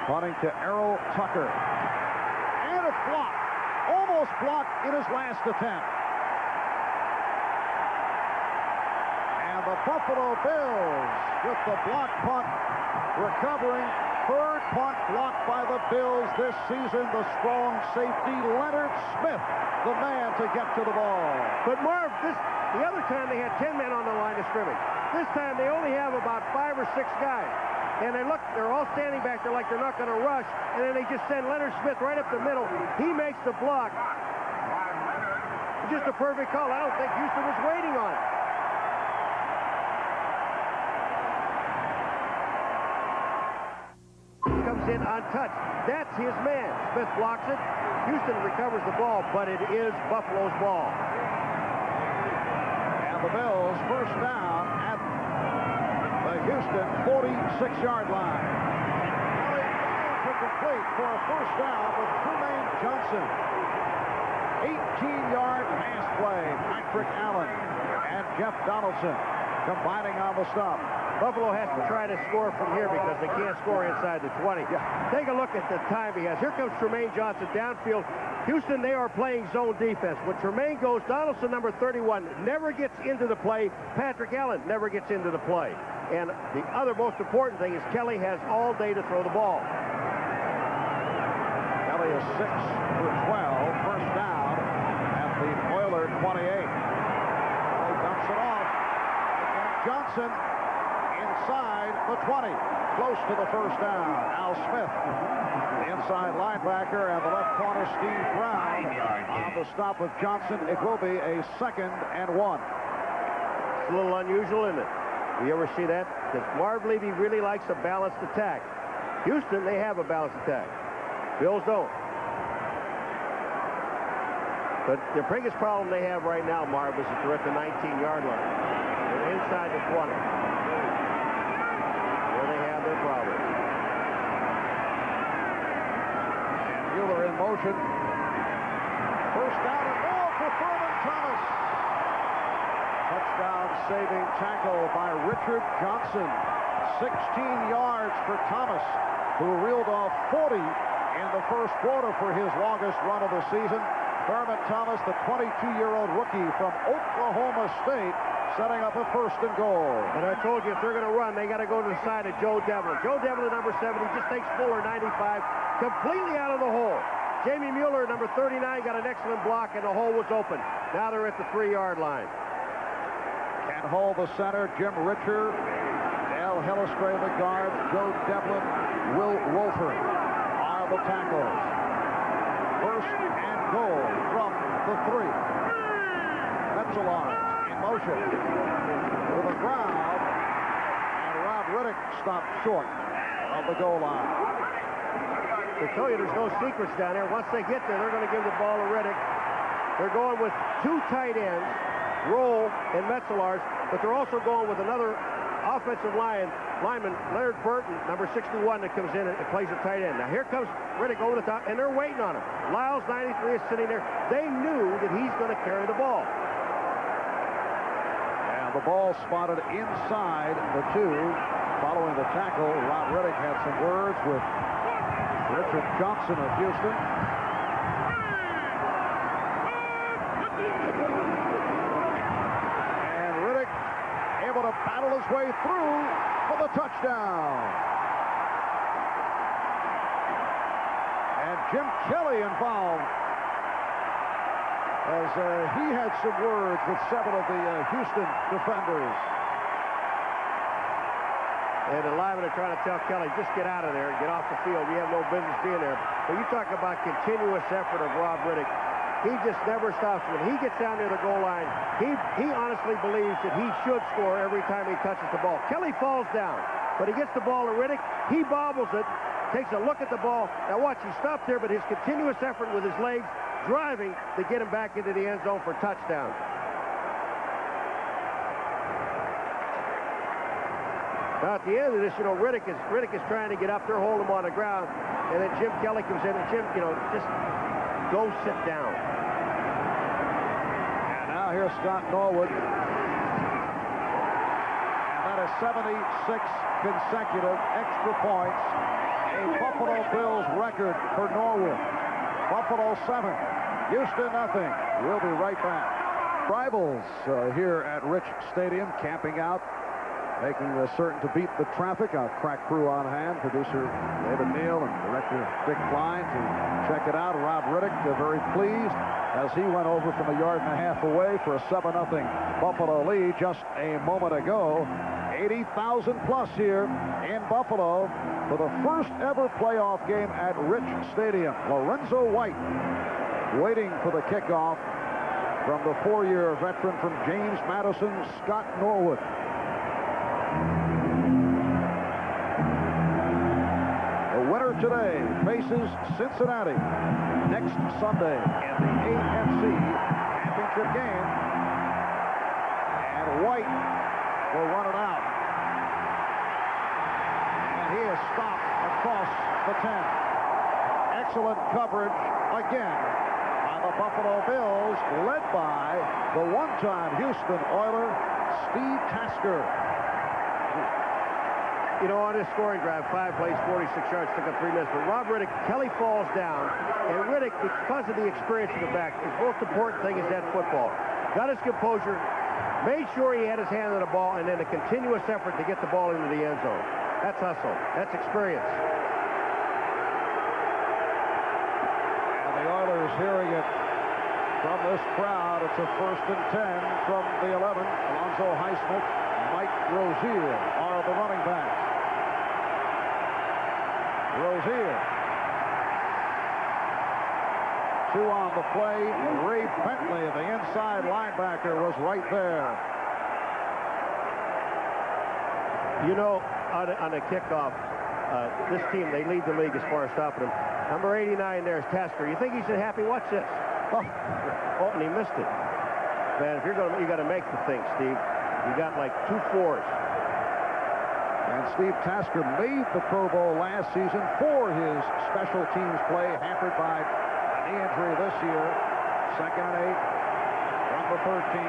Punting to Errol Tucker. And it's blocked. Almost blocked in his last attempt. And the Buffalo Bills with the block punt recovering third punt blocked by the Bills this season. The strong safety, Leonard Smith, the man to get to the ball. But Marv, the other time they had 10 men on the line of scrimmage. This time they only have about 5 or 6 guys. And they're all standing back there like they're not going to rush. And then they just send Leonard Smith right up the middle. He makes the block. Just a perfect call. I don't think Houston was waiting on it. Comes in untouched. That's his man. Smith blocks it. Houston recovers the ball, but it is Buffalo's ball. And the Bills first down at the Houston 46-yard line. Kelly to complete for a first down with Tremaine Johnson. 18-yard pass play. Patrick Allen and Jeff Donaldson combining on the stop. Buffalo has to try to score from here because they can't score inside the 20. Take a look at the time he has. Here comes Tremaine Johnson downfield. Houston, they are playing zone defense. When Tremaine goes, Donaldson, number 31, never gets into the play. Patrick Allen never gets into the play. And the other most important thing is Kelly has all day to throw the ball. Kelly is 6 for 12. First down at the Oiler 28. Kelly dumps it off. Johnson inside the 20. Close to the first down. Al Smith, the inside linebacker, and the left corner, Steve Brown, on the stop with Johnson. It will be a 2nd and 1. It's a little unusual, isn't it? You ever see that? Because Marv Levy really likes a balanced attack. Houston, they have a balanced attack. Bills don't. But the biggest problem they have right now, Marv, is that they're at the 19-yard line. They're inside the 20. Where they have their problem. Mueller in motion. First down and more for Thurman Thomas. Touchdown saving tackle by Richard Johnson. 16 yards for Thomas, who reeled off 40 in the first quarter for his longest run of the season. Thurman Thomas, the 22-year-old rookie from Oklahoma State, setting up a 1st and goal. And I told you, if they're going to run, they got to go to the side of Joe Devlin. Joe Devlin, number 70, just takes Fuller, 95, completely out of the hole. Jamie Mueller, number 39, got an excellent block, and the hole was open. Now they're at the 3-yard line. Can't hold the center. Jim Richer, Al Hillestray, the guard, Joe Devlin, Will Wolford are the tackles. 1st and goal from the 3. Metzelar in motion to the ground, and Rob Riddick stopped short of the goal line. They tell you there's no secrets down there. Once they get there, they're going to give the ball to Riddick. They're going with 2 tight ends, Roll and Metzelars, but they're also going with another offensive lineman, Leonard Burton, number 61, that comes in and plays a tight end. Now here comes Riddick over the top, and they're waiting on him. Lyles, 93, is sitting there. They knew that he's going to carry the ball. And the ball spotted inside the 2. Following the tackle, Rob Riddick had some words with Richard Johnson of Houston. And Riddick able to battle his way through for the touchdown. And Jim Kelly involved, as he had some words with several of the Houston defenders. And the linemen are trying to tell Kelly, just get out of there and get off the field. You have no business being there. But you talk about continuous effort of Rob Riddick. He just never stops. When he gets down near the goal line, he honestly believes that he should score every time he touches the ball. Kelly falls down, but he gets the ball to Riddick. He bobbles it, takes a look at the ball. Now watch, he stopped there, but his continuous effort with his legs driving to get him back into the end zone for touchdown. Now at the end of this, Riddick is trying to get up there, hold him on the ground, and then Jim Kelly comes in, and Jim, just go sit down. And now here's Scott Norwood. And that is 76 consecutive extra points. A Buffalo Bills record for Norwood. Buffalo 7, Houston nothing. We'll be right back. Rivals here at Rich Stadium camping out making certain to beat the traffic. Our crack crew on hand, producer David Neal and director Dick Klein to check it out. Rob Riddick very pleased as he went over from 1.5 yards away for a 7-0 Buffalo lead just a moment ago. 80,000 plus here in Buffalo for the first ever playoff game at Rich Stadium. Lorenzo White waiting for the kickoff from the 4-year veteran from James Madison, Scott Norwood. The winner today faces Cincinnati next Sunday in the AFC Championship game. And White will run it out. And he is stopped across the 10. Excellent coverage again by the Buffalo Bills, led by the one-time Houston Oiler, Steve Tasker. You know, on his scoring drive, 5 plays, 46 yards, took up 3 minutes. But Rob Riddick, Kelly falls down, and Riddick, because of the experience in the back, his most important thing is that football. Got his composure, made sure he had his hand on the ball, and then a continuous effort to get the ball into the end zone. That's hustle. That's experience. And the Oilers hearing it from this crowd. It's a 1st and 10 from the 11. Alonzo Highsmith, Mike Rozier are the running backs. Rozier. 2 on the play. Ray Bentley, the inside linebacker, was right there. You know, on a kickoff, this team, they lead the league as far as stopping them. Number 89 there is Tasker. You think he's happy? Watch this. Oh, and he missed it. Man, if you're going to, you got to make the thing, Steve. You got like 2 4s. And Steve Tasker made the Pro Bowl last season for his special teams play, hampered by a knee injury this year. 2nd and 8 from the 13.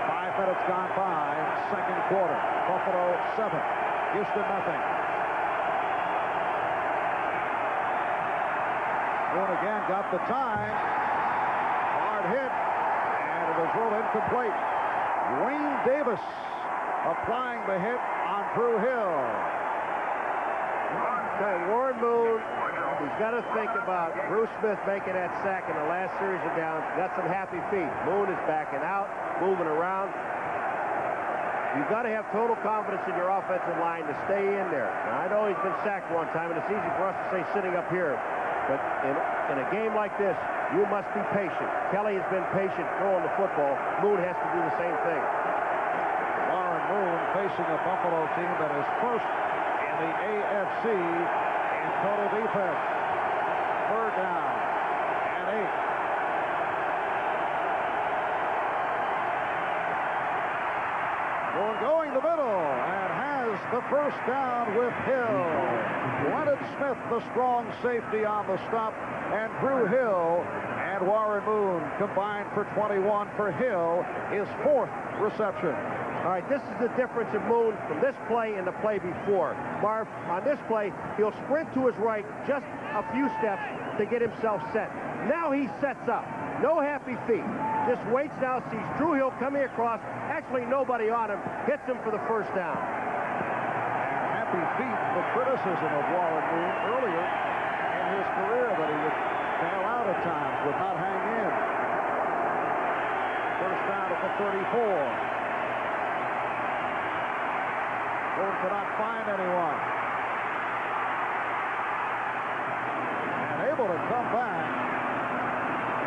5 minutes gone by. 2nd quarter. Buffalo 7. Houston nothing. Boone again got the time. Hard hit. And it was ruled incomplete. Wayne Davis applying the hit on Drew Hill. Okay, Warren Moon, he's got to think about Bruce Smith making that sack in the last series of downs. Got some happy feet. Moon is backing out, moving around. You've got to have total confidence in your offensive line to stay in there. Now, I know he's been sacked one time, and it's easy for us to say sitting up here. But in a game like this, you must be patient. Kelly has been patient throwing the football. Moon has to do the same thing. Warren Moon facing a Buffalo team that is first in the AFC in total defense. 3rd down and 8. Moon going the middle and has the 1st down with Hill. Leonard Smith, the strong safety on the stop, and Drew Hill and Warren Moon combined for 21 for Hill, his 4th reception. All right, this is the difference of Moon from this play and the play before. Marv, on this play, he'll sprint to his right just a few steps to get himself set. Now he sets up. No happy feet. Just waits now, sees Drew Hill coming across. Actually, nobody on him. Hits him for the 1st down. Happy feet, the criticism of Warren Moon earlier in his career that he would bail out at times, would not hang in. 1st down at the 34. Moon could not find anyone. And able to come back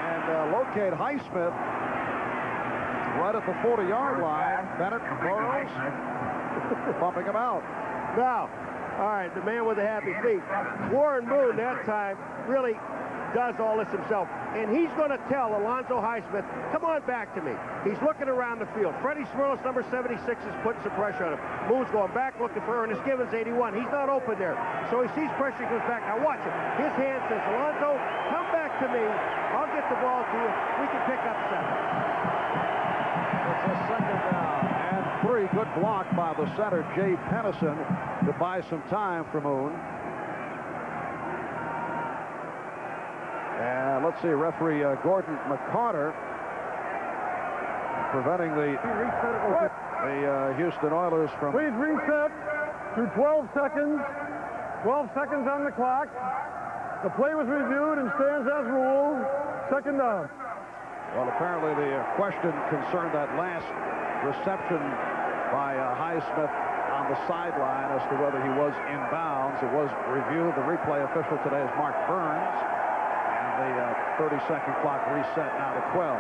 and locate Highsmith right at the 40-yard line. Bennett Burrows bumping him out. Now, all right, the man with the happy feet. Warren Moon that time really does all this himself. And he's going to tell Alonzo Highsmith, come on back to me. He's looking around the field. Freddie Smirlos, number 76, is putting some pressure on him. Moon's going back looking for Ernest Givens, 81. He's not open there. So he sees pressure, he goes back. Now watch it. His hand says, Alonzo, come back to me. I'll get the ball to you. We can pick up 7. It's a 2nd down and 3. Good block by the center, Jay Pennison, to buy some time for Moon. And let's see, referee Gordon McCarter preventing the... The Houston Oilers from... Please reset to 12 seconds. 12 seconds on the clock. The play was reviewed and stands as ruled. Second down. Well, apparently the question concerned that last reception by Highsmith on the sideline as to whether he was in bounds. It was reviewed. The replay official today is Mark Burns. And the 30-second clock reset now to 12.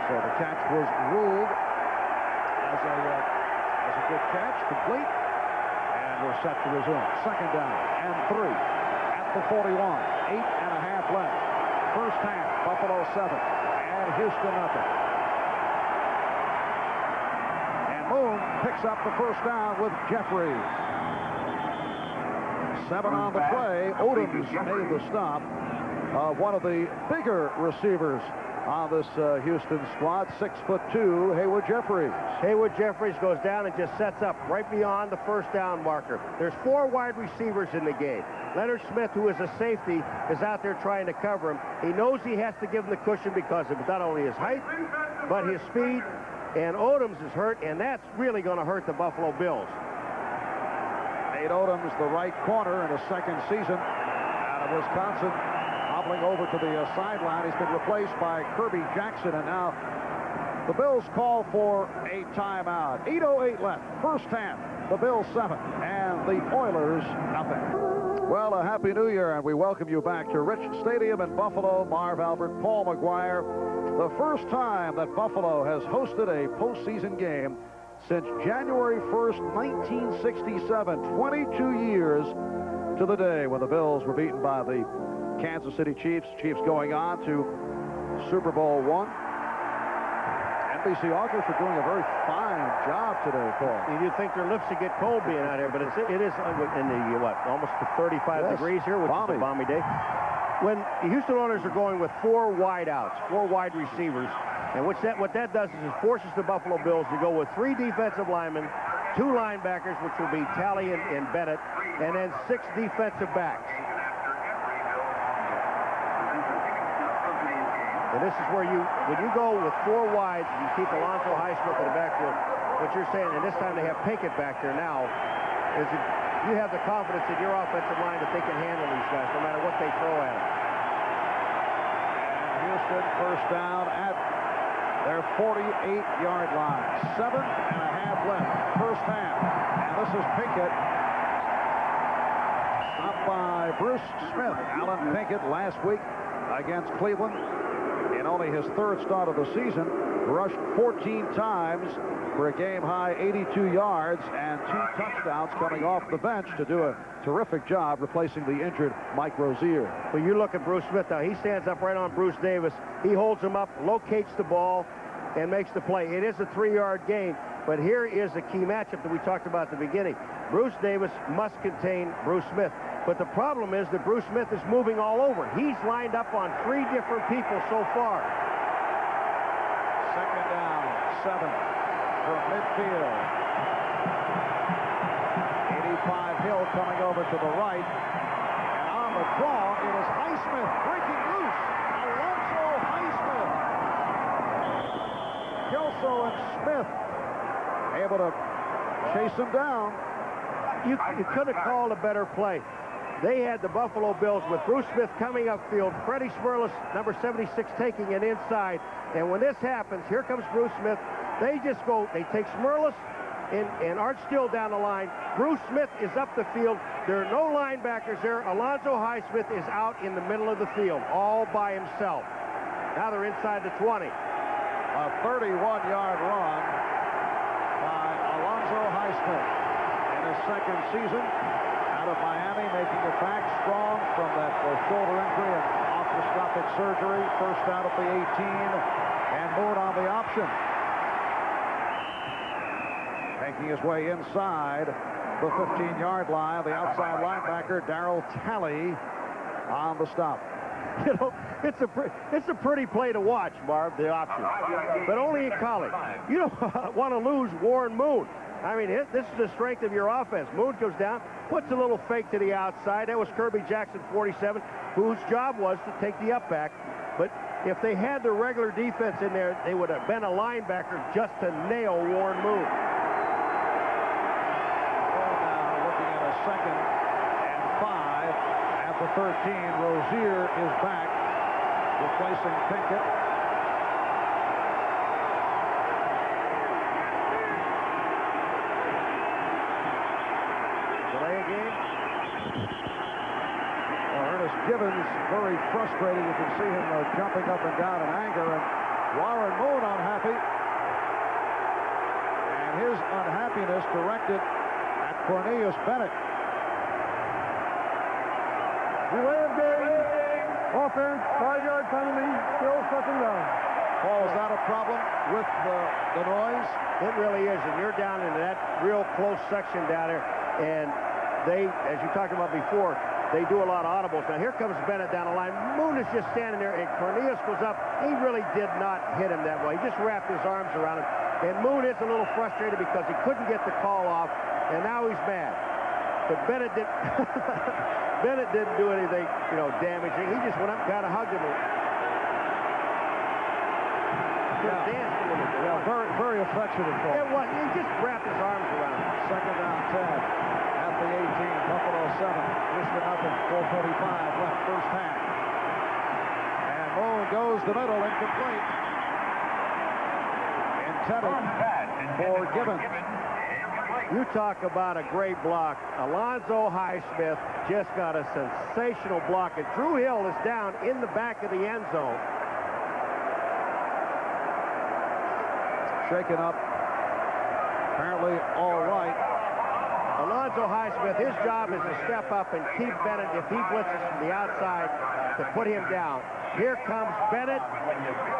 So the catch was ruled as a good catch, complete. And we're set to resume. Second down and 3 at the 41. 8.5 left. First half, Buffalo 7 and Houston nothing. And Moon picks up the first down with Jeffries. 7 on the play. Odoms made the stop. One of the bigger receivers on this Houston squad, 6'2", Haywood Jeffries. Haywood Jeffries goes down and just sets up right beyond the first down marker. There's 4 wide receivers in the game. Leonard Smith, who is a safety, is out there trying to cover him. He knows he has to give him the cushion because of not only his height, but his speed. And Odoms is hurt, and that's really going to hurt the Buffalo Bills. Nate Odoms, the right corner in his second season out of Wisconsin, hobbling over to the sideline. He's been replaced by Kirby Jackson, and now the Bills call for a timeout. 8:08 left, first half. The Bills 7 and the Oilers nothing. Well, a Happy New Year, and we welcome you back to Rich Stadium in Buffalo. Marv Albert, Paul McGuire. The first time that Buffalo has hosted a postseason game since January 1st, 1967. 22 years to the day when the Bills were beaten by the Kansas City Chiefs. Chiefs going on to Super Bowl I. NBC August are doing a very fine job today, Paul. You'd think their lips would get cold being out here, but it is in the, almost 35 degrees here, which is a balmy day. When the Houston Oilers are going with 4 wideouts, 4 wide receivers, and what that does is it forces the Buffalo Bills to go with 3 defensive linemen, 2 linebackers, which will be Talley and Bennett, and then 6 defensive backs. And this is where when you go with 4 wides, you keep Alonzo Highsmith in the backfield. What you're saying, and this time they have Pinkett back there now, is that you have the confidence in your offensive line that they can handle these guys no matter what they throw at them. And Houston first down at their 48-yard line. 7.5 left, first half. And this is Pinkett. Stopped by Bruce Smith. Alan Pinkett last week against Cleveland. In only his 3rd start of the season, rushed 14 times for a game-high 82 yards and 2 touchdowns coming off the bench to do a terrific job replacing the injured Mike Rozier. Well, you look at Bruce Smith now. He stands up right on Bruce Davis. He holds him up, locates the ball, and makes the play. It is a 3-yard gain, but here is a key matchup that we talked about at the beginning. Bruce Davis must contain Bruce Smith. But the problem is that Bruce Smith is moving all over. He's lined up on 3 different people so far. Second down, 7 from midfield. 85 Hill coming over to the right. And on the draw, it is Highsmith breaking loose. Alonzo Highsmith. Kelso and Smith able to chase him down. You could have called a better play. They had the Buffalo Bills with Bruce Smith coming upfield, Freddie Smerlas, number 76, taking it inside. And when this happens, here comes Bruce Smith. They just go, they take Smerlas and Art Still down the line. Bruce Smith is up the field. There are no linebackers there. Alonzo Highsmith is out in the middle of the field, all by himself. Now they're inside the 20. A 31-yard run by Alonzo Highsmith in his 2nd season out of Miami, making it back strong from that shoulder injury and arthroscopic surgery. First out at the 18, and Moon on the option. Making his way inside the 15-yard line, the outside linebacker, Darryl Talley, on the stop. You know, it's a pretty play to watch, Marv, the option. But only in college. You don't want to lose Warren Moon. I mean, this is the strength of your offense. Moon goes down, puts a little fake to the outside. That was Kirby Jackson, 47, whose job was to take the up back. But if they had the regular defense in there, they would have been a linebacker just to nail Warren Moon. Now looking at a 2nd and 5 at the 13. Rozier is back, replacing Pinkett. Delay a game. Ernest Gibbons very frustrated. You can see him jumping up and down in anger, and Warren Moon unhappy. And his unhappiness directed at Cornelius Bennett. Delay of game. Offense, 5-yard penalty, still 2nd down. Paul, is that a problem with the noise? It really is, and you're down into that real close section down there, and they, as you talked about before, they do a lot of audibles. Now here comes Bennett down the line. Moon is just standing there, and Cornelius goes up. He really did not hit him that way. He just wrapped his arms around him, and Moon is a little frustrated because he couldn't get the call off, and now he's mad. But Bennett did. Bennett didn't do anything, damaging. He just went up and kind of hugged him. Danced a little bit. Yeah, very, very affectionate call. It was. He just wrapped his arms around him. 2nd down 10 at the 18. Buffalo 7. Houston nothing. 4:45 left, first half. And Moon goes the middle, incomplete. Intended for Gibbons. You talk about a great block. Alonzo Highsmith just got a sensational block. And Drew Hill is down in the back of the end zone. Shaken up. Apparently all right. Alonzo Highsmith, his job is to step up and keep Bennett, if he blitzes from the outside, to put him down. Here comes Bennett.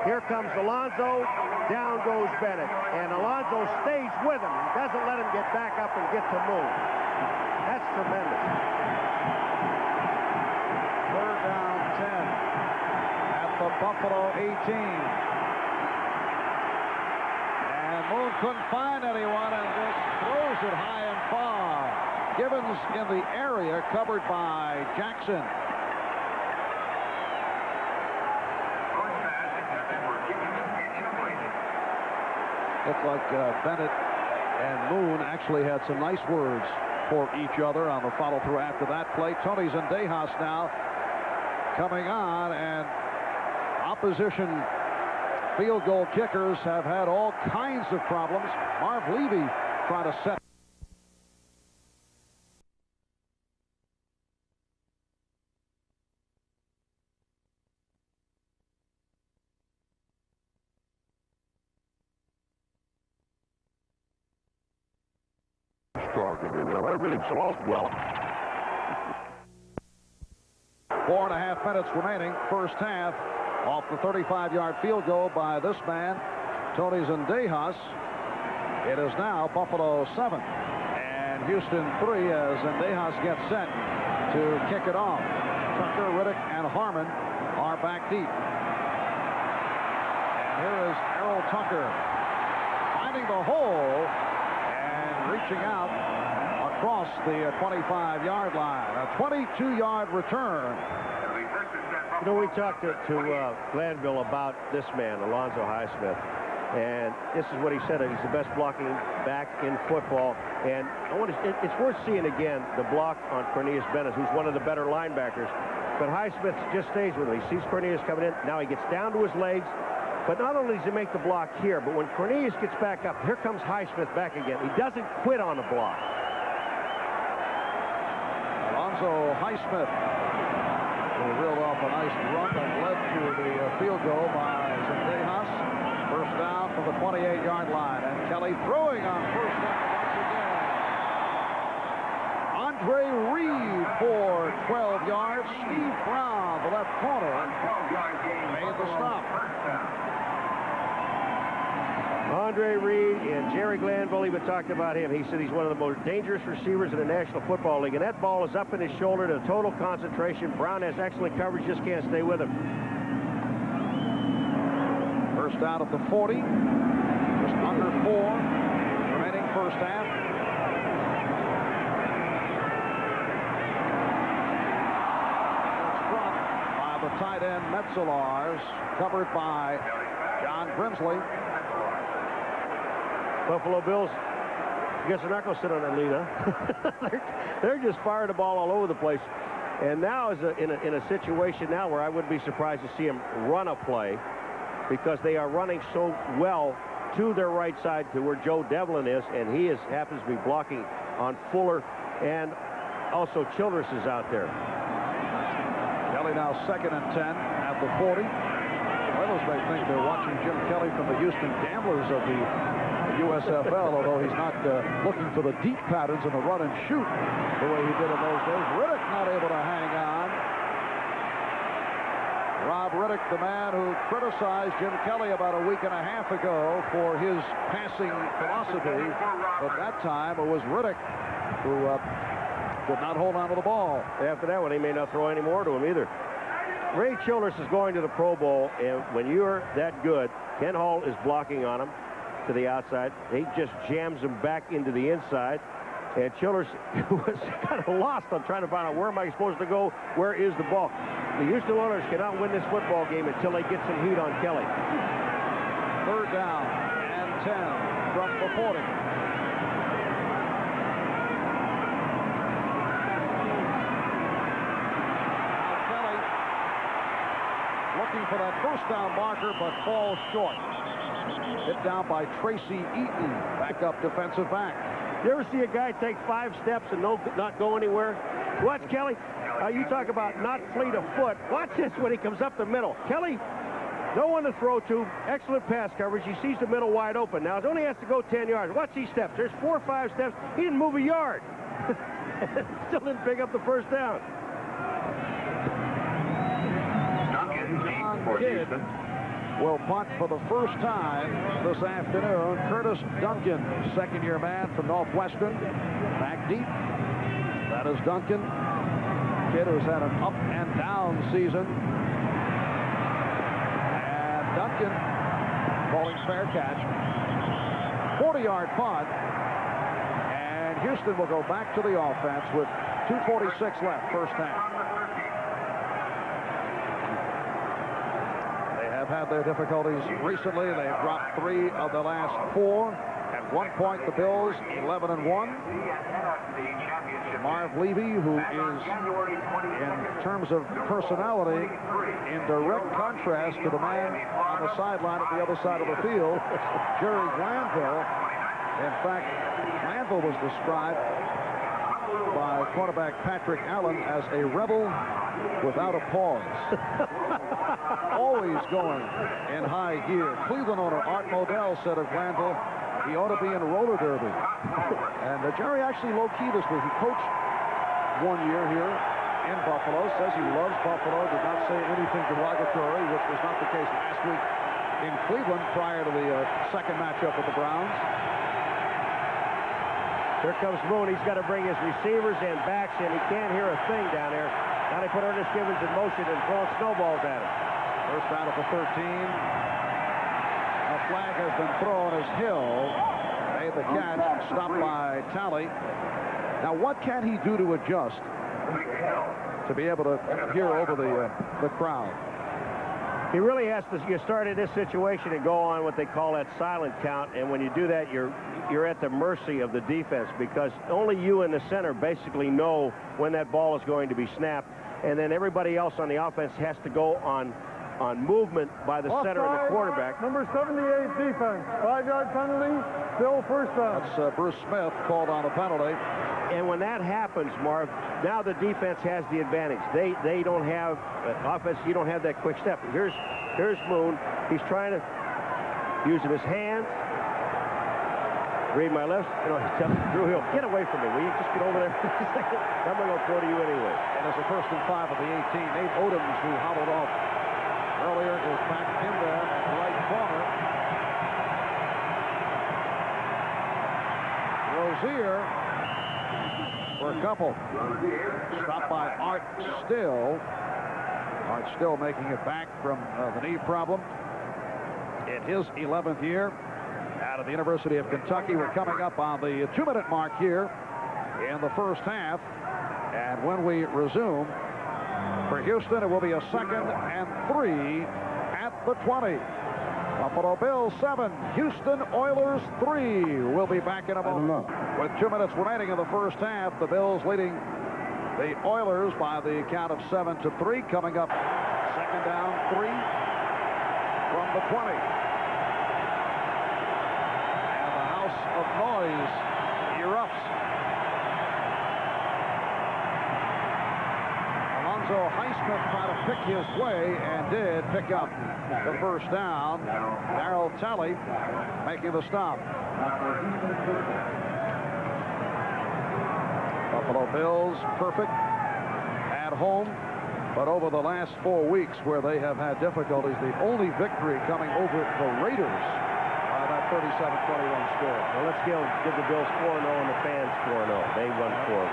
Here comes Alonzo. Down goes Bennett. And Alonzo stays with him. He doesn't let him get back up and get to move. That's tremendous. 3rd down 10 at the Buffalo 18. And Moon couldn't find anyone and just throws it high and far. Gibbons in the area, covered by Jackson. Looked like Bennett and Moon actually had some nice words for each other on the follow-through after that play. Tony Zendejas now coming on, and opposition field goal kickers have had all kinds of problems. Marv Levy trying to set. Well. 4.5 minutes remaining, first half, off the 35-yard field goal by this man, Tony Zendejas. It is now Buffalo 7 and Houston 3 as Zendejas gets set to kick it off. Tucker, Riddick, and Harmon are back deep. And here is Errol Tucker finding the hole and reaching out across the 25-yard line. A 22-yard return. We talked to Glanville about this man, Alonzo Highsmith, and this is what he said. He's the best blocking back in football, and it's worth seeing again the block on Cornelius Bennett, who's one of the better linebackers. But Highsmith just stays with him. He sees Cornelius coming in. Now he gets down to his legs. But not only does he make the block here, but when Cornelius gets back up, here comes Highsmith back again. He doesn't quit on the block. Alonzo Highsmith reeled off a nice run that led to the field goal by Zendejas. First down from the 28-yard line. And Kelly throwing on first down once again. Andre Reed for 12 yards. Steve Brown, the left corner, made the stop. Andre Reed and Jerry Glanville even talked about him. He said he's one of the most dangerous receivers in the National Football League. And that ball is up in his shoulder to total concentration. Brown has excellent coverage, just can't stay with him. First down at the 40. Just under 4 remaining first half. It's dropped by the the tight end, Metzelaars, covered by John Grimsley. Buffalo Bills, I guess they're not going to sit on that lead, huh? they're just firing the ball all over the place. And now is in a situation now where I wouldn't be surprised to see him run a play, because they are running so well to their right side to where Joe Devlin is, and he happens to be blocking on Fuller, and also Childress is out there. Kelly now 2nd and 10 at the 40. Others may think they're watching Jim Kelly from the Houston Gamblers of the USFL, although he's not looking for the deep patterns in the run and shoot the way he did in those days. Riddick not able to hang on. Rob Riddick, the man who criticized Jim Kelly about a week and a half ago for his passing philosophy, but that time it was Riddick who did not hold on to the ball. After that one, he may not throw any more to him either. Ray Childress is going to the Pro Bowl, and when you're that good, Ken Hall is blocking on him to the outside. He just jams him back into the inside, and Childress was kind of lost on trying to find out, where am I supposed to go? Where is the ball? The Houston Oilers cannot win this football game until they get some heat on Kelly. 3rd down and 10 from the 40. Looking for that first down marker, but falls short. Hit down by Tracy Eaton, backup defensive back. You ever see a guy take 5 steps and not go anywhere? Watch Kelly. You talk about not fleet of foot. Watch this when he comes up the middle. Kelly, no one to throw to. Excellent pass coverage. He sees the middle wide open. Now, it only has to go 10 yards. Watch these steps. There's 4 or 5 steps. He didn't move a yard. Still didn't pick up the first down. Kidd will punt for the first time this afternoon. Curtis Duncan, 2nd-year man from Northwestern, back deep. That is Duncan. Kidd who's had an up and down season. And Duncan calling fair catch. 40-yard punt. And Houston will go back to the offense with 2:46 left, first half. Had their difficulties recently. They've dropped 3 of the last 4. At one point, the Bills 11-1. Marv Levy, who is, in terms of personality, in direct contrast to the man on the sideline at the other side of the field, Jerry Glanville. In fact, Glanville was described by quarterback Patrick Allen as a rebel without a pause. Always going in high gear. Cleveland owner Art Modell said of Glanville, he ought to be in a roller derby. And Jerry actually low-key this week. He coached 1 year here in Buffalo, says he loves Buffalo, did not say anything derogatory, which was not the case last week in Cleveland prior to the second matchup with the Browns. Here comes Moon. He's got to bring his receivers and backs in. He can't hear a thing down there. Now they put Ernest Gibbons in motion and throw snowballs at him. First down at the 13. A flag has been thrown as Hill made the catch, stopped by Talley. Now, what can he do to adjust to be able to hear over the crowd? He really has to start in this situation and go on what they call that silent count. And when you do that, you're at the mercy of the defense, because only you in the center basically know when that ball is going to be snapped. And then everybody else on the offense has to go on movement by the center and the quarterback. Number 78 defense. 5-yard penalty. Still first down. That's Bruce Smith called on the penalty. And when that happens, Marv, now the defense has the advantage. They don't have offense. You don't have that quick step. Here's Moon. He's trying to using his hands. Read my lips. Drew Hill, get away from me. Will you just get over there? I'm going to throw to you anyway. And it's a 1st and 5 at the 18. Nate Odoms, who hobbled off earlier, goes back in there, right corner. Rozier for a couple. Stopped by Art Still. Art Still making it back from the knee problem in his 11th year out of the University of Kentucky. We're coming up on the 2-minute mark here in the first half. And when we resume, For Houston, it will be a 2nd and 3 at the 20. Buffalo Bills 7, Houston Oilers 3. We'll be back in a moment. With 2 minutes remaining in the first half, the Bills leading the Oilers by the count of 7-3. Coming up, 2nd down, 3 from the 20. And the house of noise erupts. Alonzo Highsmith tried to pick his way and did pick up the first down. Darryl Talley making the stop. Buffalo Bills perfect at home, but over the last 4 weeks where they have had difficulties, the only victory coming over the Raiders by that 37-21 score. Well, let's give the Bills 4-0 and the fans 4-0. They won 4.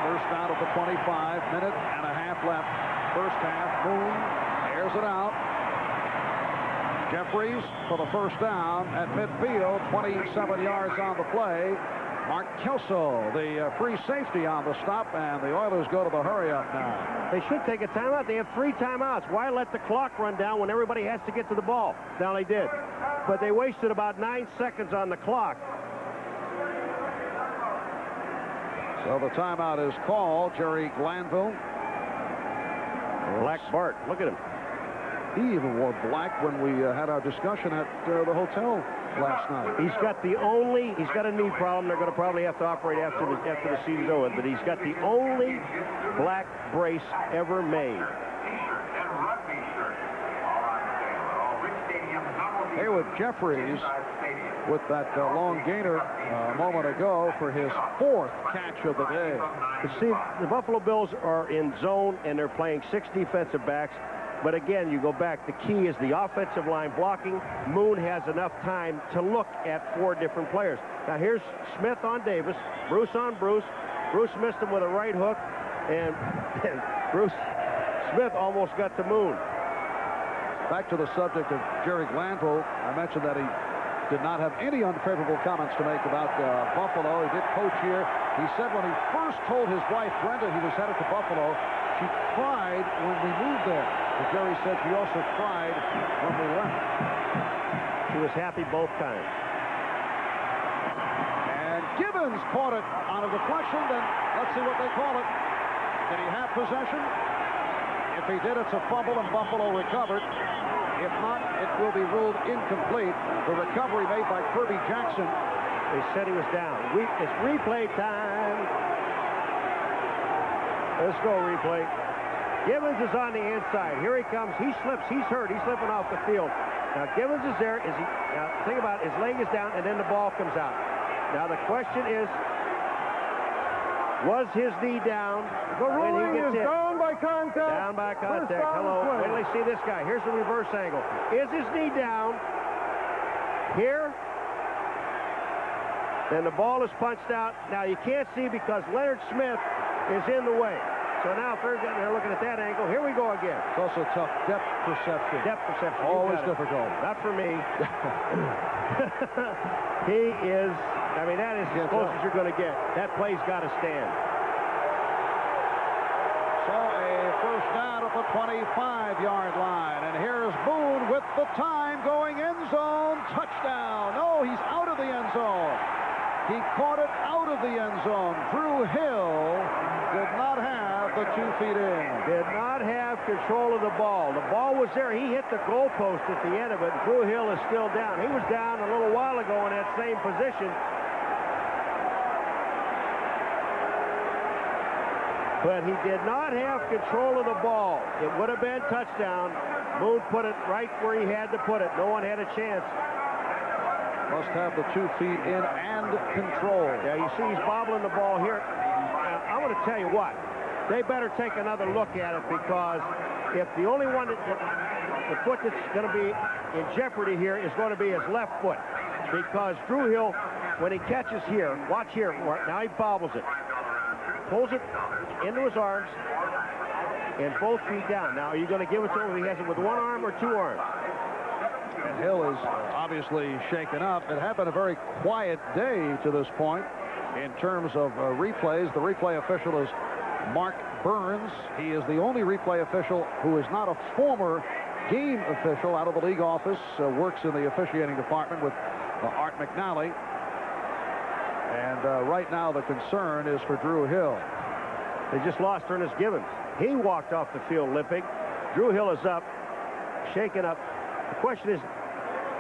First down at the 25, minute and a half left. First half, Moon airs it out. Jeffries for the first down at midfield, 27 yards on the play. Mark Kelso, the free safety on the stop, and the Oilers go to the hurry-up now. They should take a timeout. They have 3 timeouts. Why let the clock run down when everybody has to get to the ball? Now they did. But they wasted about 9 seconds on the clock. So the timeout is called. Jerry Glanville. Black Bart, look at him. He even wore black when we had our discussion at the hotel last night. He's got a knee problem. They're going to probably have to operate after the season's over, but he's got the only black brace ever made. Haywood Jeffries with that long gainer a moment ago for his 4th catch of the day. You see, the Buffalo Bills are in zone, and they're playing 6 defensive backs. But again, you go back, the key is the offensive line blocking. Moon has enough time to look at 4 different players. Now here's Smith on Davis, Bruce on Bruce. Bruce missed him with a right hook, and Bruce Smith almost got to Moon. Back to the subject of Jerry Glanville, I mentioned that he did not have any unfavorable comments to make about Buffalo. He did coach here. He said when he first told his wife, Brenda, he was headed to Buffalo, she cried when we moved there. But Jerry said she also cried when we left. She was happy both times. And Gibbons caught it on a deflection. Then let's see what they call it. Did he have possession? If he did, it's a fumble, and Buffalo recovered. If not, it will be ruled incomplete. The recovery made by Kirby Jackson. They said he was down. It's replay time. Let's go, replay. Gibbons is on the inside. Here he comes. He slips. He's hurt. He's slipping off the field. Now, Gibbons is there. Now, think about it. His leg is down, and then the ball comes out. Now, the question is, was his knee down? The ruling is down by contact. Down by contact. Hello. Wait till they see this guy. Here's the reverse angle. Is his knee down? Here. Then the ball is punched out. Now you can't see because Leonard Smith is in the way. So now if they're looking at that angle, here we go again. It's also tough depth perception. Depth perception. Always difficult. Not for me. He is. I mean, that is as close as you're going to get. That play's got to stand. So a first down at the 25-yard line. And here's Boone with the time going end zone. Touchdown. No, he's out of the end zone. He caught it out of the end zone. Drew Hill did not have the 2 feet in. Did not have control of the ball. The ball was there. He hit the goalpost at the end of it. Drew Hill is still down. He was down a little while ago in that same position. But he did not have control of the ball. It would have been touchdown. Moon put it right where he had to put it. No one had a chance. Must have the 2 feet in and control. Yeah, you see he's bobbling the ball here. I'm going to tell you what. They better take another look at it, because if the only one the foot that's going to be in jeopardy here is going to be his left foot. Because Drew Hill, when he catches here, watch here, now he bobbles it. Pulls it into his arms and both feet down. Now, are you going to give it to him if he has it with 1 arm or 2 arms? And Hill is obviously shaken up. It had been a very quiet day to this point in terms of replays. The replay official has Mark Burns. He is the only replay official who is not a former game official out of the league office, works in the officiating department with Art McNally. And right now the concern is for Drew Hill. They just lost Ernest Givens. He walked off the field limping. Drew Hill is up, shaken up. The question is,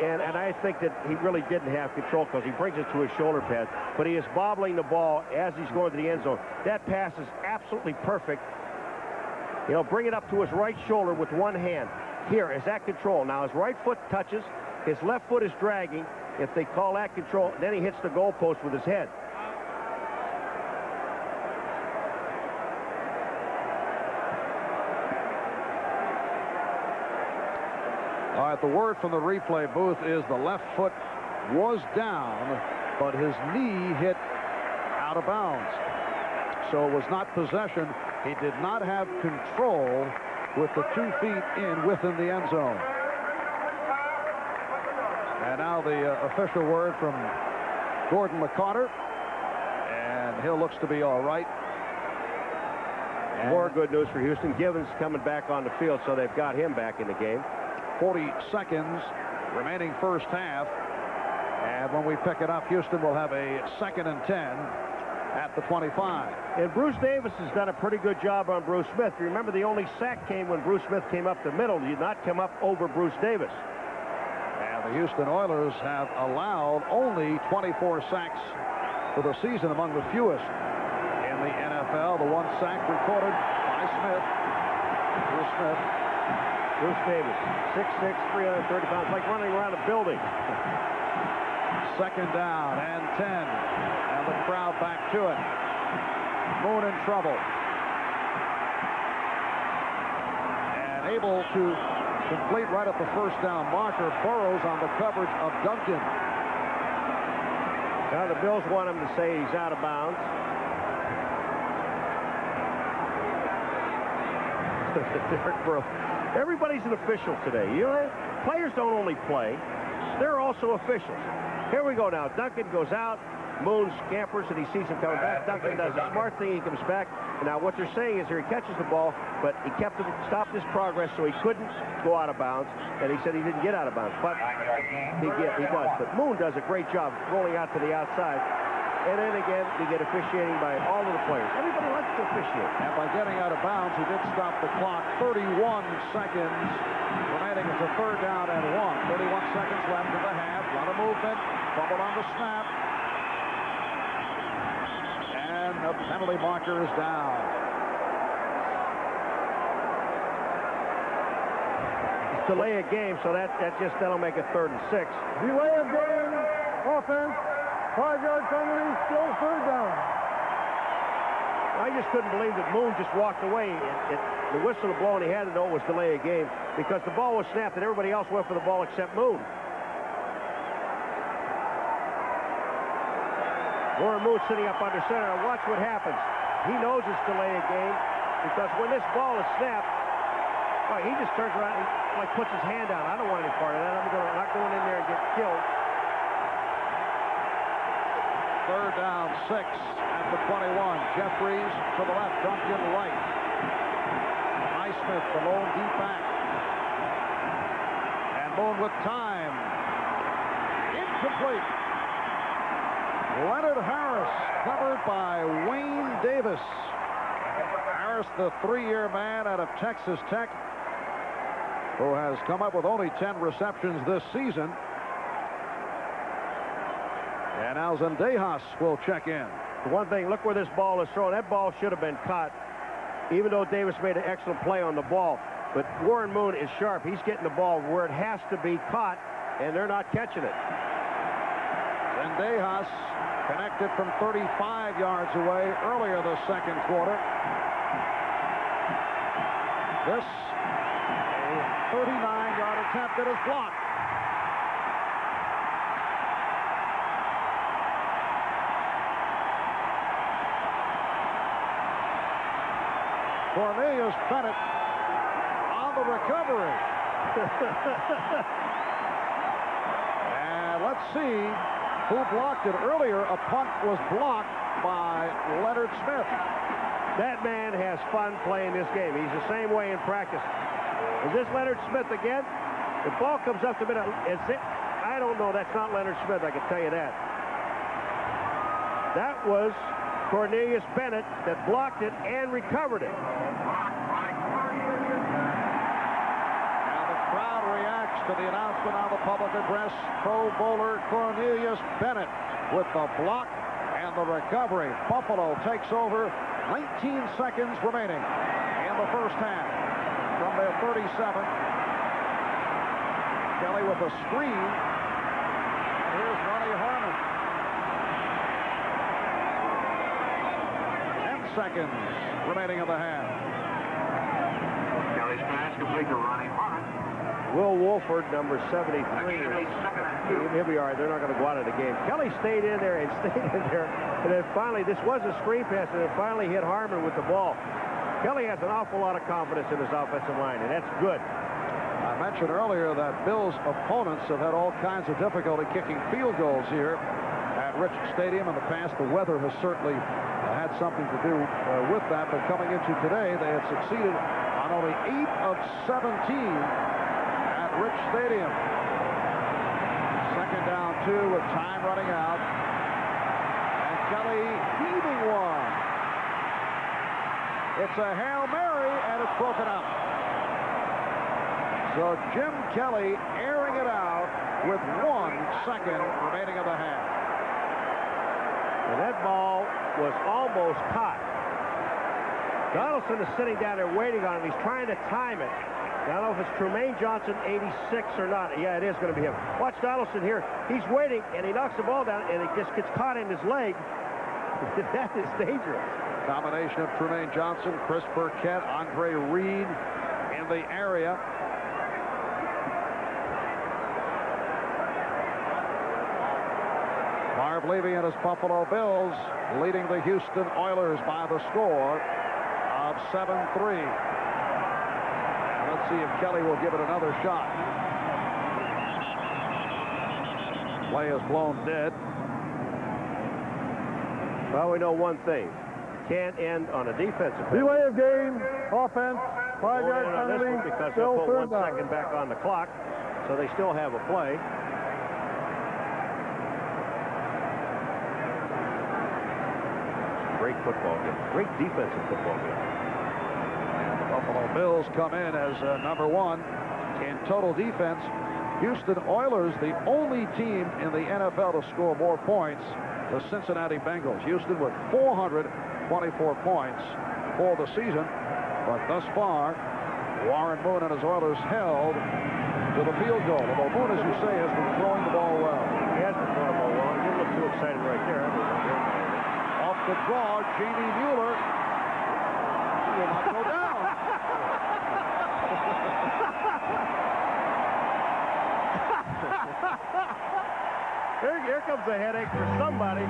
and I think that he really didn't have control because he brings it to his shoulder pad, but he is bobbling the ball as he's going to the end zone. That pass is absolutely perfect. You know, bring it up to his right shoulder with one hand. Here is that control. Now his right foot touches, his left foot is dragging. If they call that control, then he hits the goalpost with his head. All right, the word from the replay booth is the left foot was down, but his knee hit out of bounds. So it was not possession. He did not have control with the 2 feet in within the end zone. And now the official word from Gordon McCarter. And Hill looks to be all right. And more good news for Houston. Givens coming back on the field, so they've got him back in the game. 40 seconds remaining first half. And when we pick it up, Houston will have a 2nd and 10 at the 25. And Bruce Davis has done a pretty good job on Bruce Smith. Remember, the only sack came when Bruce Smith came up the middle. He did not come up over Bruce Davis. And the Houston Oilers have allowed only 24 sacks for the season, among the fewest in the NFL. The 1 sack recorded by Smith. Bruce Smith. Bruce Davis, 6'6", 330 pounds, like running around a building. 2nd down and 10. And the crowd back to it. Moon in trouble. And able to complete right at the 1st down marker. Burrows on the coverage of Duncan. Now the Bills want him to say he's out of bounds. Derek Burrow. Everybody's an official today. You know, players don't only play, they're also officials. Here we go now. Duncan goes out. Moon scampers and he sees him coming back. Duncan does a smart thing. He comes back. And now what they're saying is here he catches the ball, but he stopped his progress so he couldn't go out of bounds. And he said he didn't get out of bounds, but he does. But Moon does a great job rolling out to the outside. And then again, we get officiating by all of the players. Everybody likes to officiate. And by getting out of bounds, he did stop the clock. 31 seconds remaining. It's a 3rd down and 1. 31 seconds left in the half. A lot of movement. Fumbled on the snap. And the penalty marker is down. It's delay a game, so that'll make it 3rd and 6. Delay of game, offense, 5-yard penalty, still 3rd down. I just couldn't believe that Moon just walked away. The whistle to blow, and he had to know it was delay a game because the ball was snapped and everybody else went for the ball except Moon. Warren Moon sitting up under center. Now watch what happens. He knows it's delay a game because when this ball is snapped, well, he just turns around and like puts his hand out. I don't want any part of that. I'm not going in there and get killed. 3rd down, 6 at the 21. Jeffries to the left, Duncan right. Highsmith, the lone deep back. And Moon with time. Incomplete. Leonard Harris covered by Wayne Davis. Harris, the 3-year man out of Texas Tech, who has come up with only 10 receptions this season. And now Zendejas will check in. The one thing, look where this ball is thrown. That ball should have been caught, even though Davis made an excellent play on the ball. But Warren Moon is sharp. He's getting the ball where it has to be caught, and they're not catching it. Zendejas connected from 35 yards away earlier the 2nd quarter. This, a 39-yard attempt that is blocked. Cornelius Bennett on the recovery. And let's see who blocked it. Earlier, a punt was blocked by Leonard Smith. That man has fun playing this game. He's the same way in practice. Is this Leonard Smith again? The ball comes up to mid. I don't know. That's not Leonard Smith. I can tell you that. That was Cornelius Bennett that blocked it and recovered it. Now the crowd reacts to the announcement on the public address. Pro Bowler Cornelius Bennett with the block and the recovery. Buffalo takes over. 19 seconds remaining in the first half from their 37. Kelly with a screen. And here's Ronnie Harmon. 10 seconds remaining in the half. Kelly's pass complete to Ronnie Harmon. Will Wolford, number 73. He'll be all right. They're not going to go out of the game. Kelly stayed in there and stayed in there. And then finally, this was a screen pass, and it finally hit Harmon with the ball. Kelly has an awful lot of confidence in his offensive line, and that's good. I mentioned earlier that Bill's opponents have had all kinds of difficulty kicking field goals here at Rich Stadium in the past. The weather has certainly had something to do with that, but coming into today, they have succeeded on only 8 of 17 at Rich Stadium. Second down 2 with time running out. And Kelly heaving one. It's a Hail Mary, and it's broken up. So Jim Kelly airing it out with 1 second remaining in the half. And that ball was almost caught. Donaldson is sitting down there waiting on him. He's trying to time it. I don't know if it's Trumaine Johnson, 86 or not. Yeah, it is going to be him. Watch Donaldson here. He's waiting, and he knocks the ball down, and it just gets caught in his leg. That is dangerous. Combination of Trumaine Johnson, Chris Burkett, Andre Reed in the area. Marv Levy and his Buffalo Bills leading the Houston Oilers by the score of 7-3. Let's see if Kelly will give it another shot. Play is blown dead. Well, we know one thing. Can't end on a defensive penalty. Delay of game, offense, 5-yard penalty, because still they'll put 1 third down. second back on the clock, so they still have a play. Great football game. Great defensive football game. And the Buffalo Bills come in as number 1 in total defense. Houston Oilers, the only team in the NFL to score more points, the Cincinnati Bengals. Houston with 424 points for the season. But thus far, Warren Moon and his Oilers held to the field goal. Although Moon, as you say, has been throwing the ball well. He has been throwing the ball well. He didn't look too excited right there. Off the draw, Jamie Mueller. He will not go down. Here comes a headache for somebody.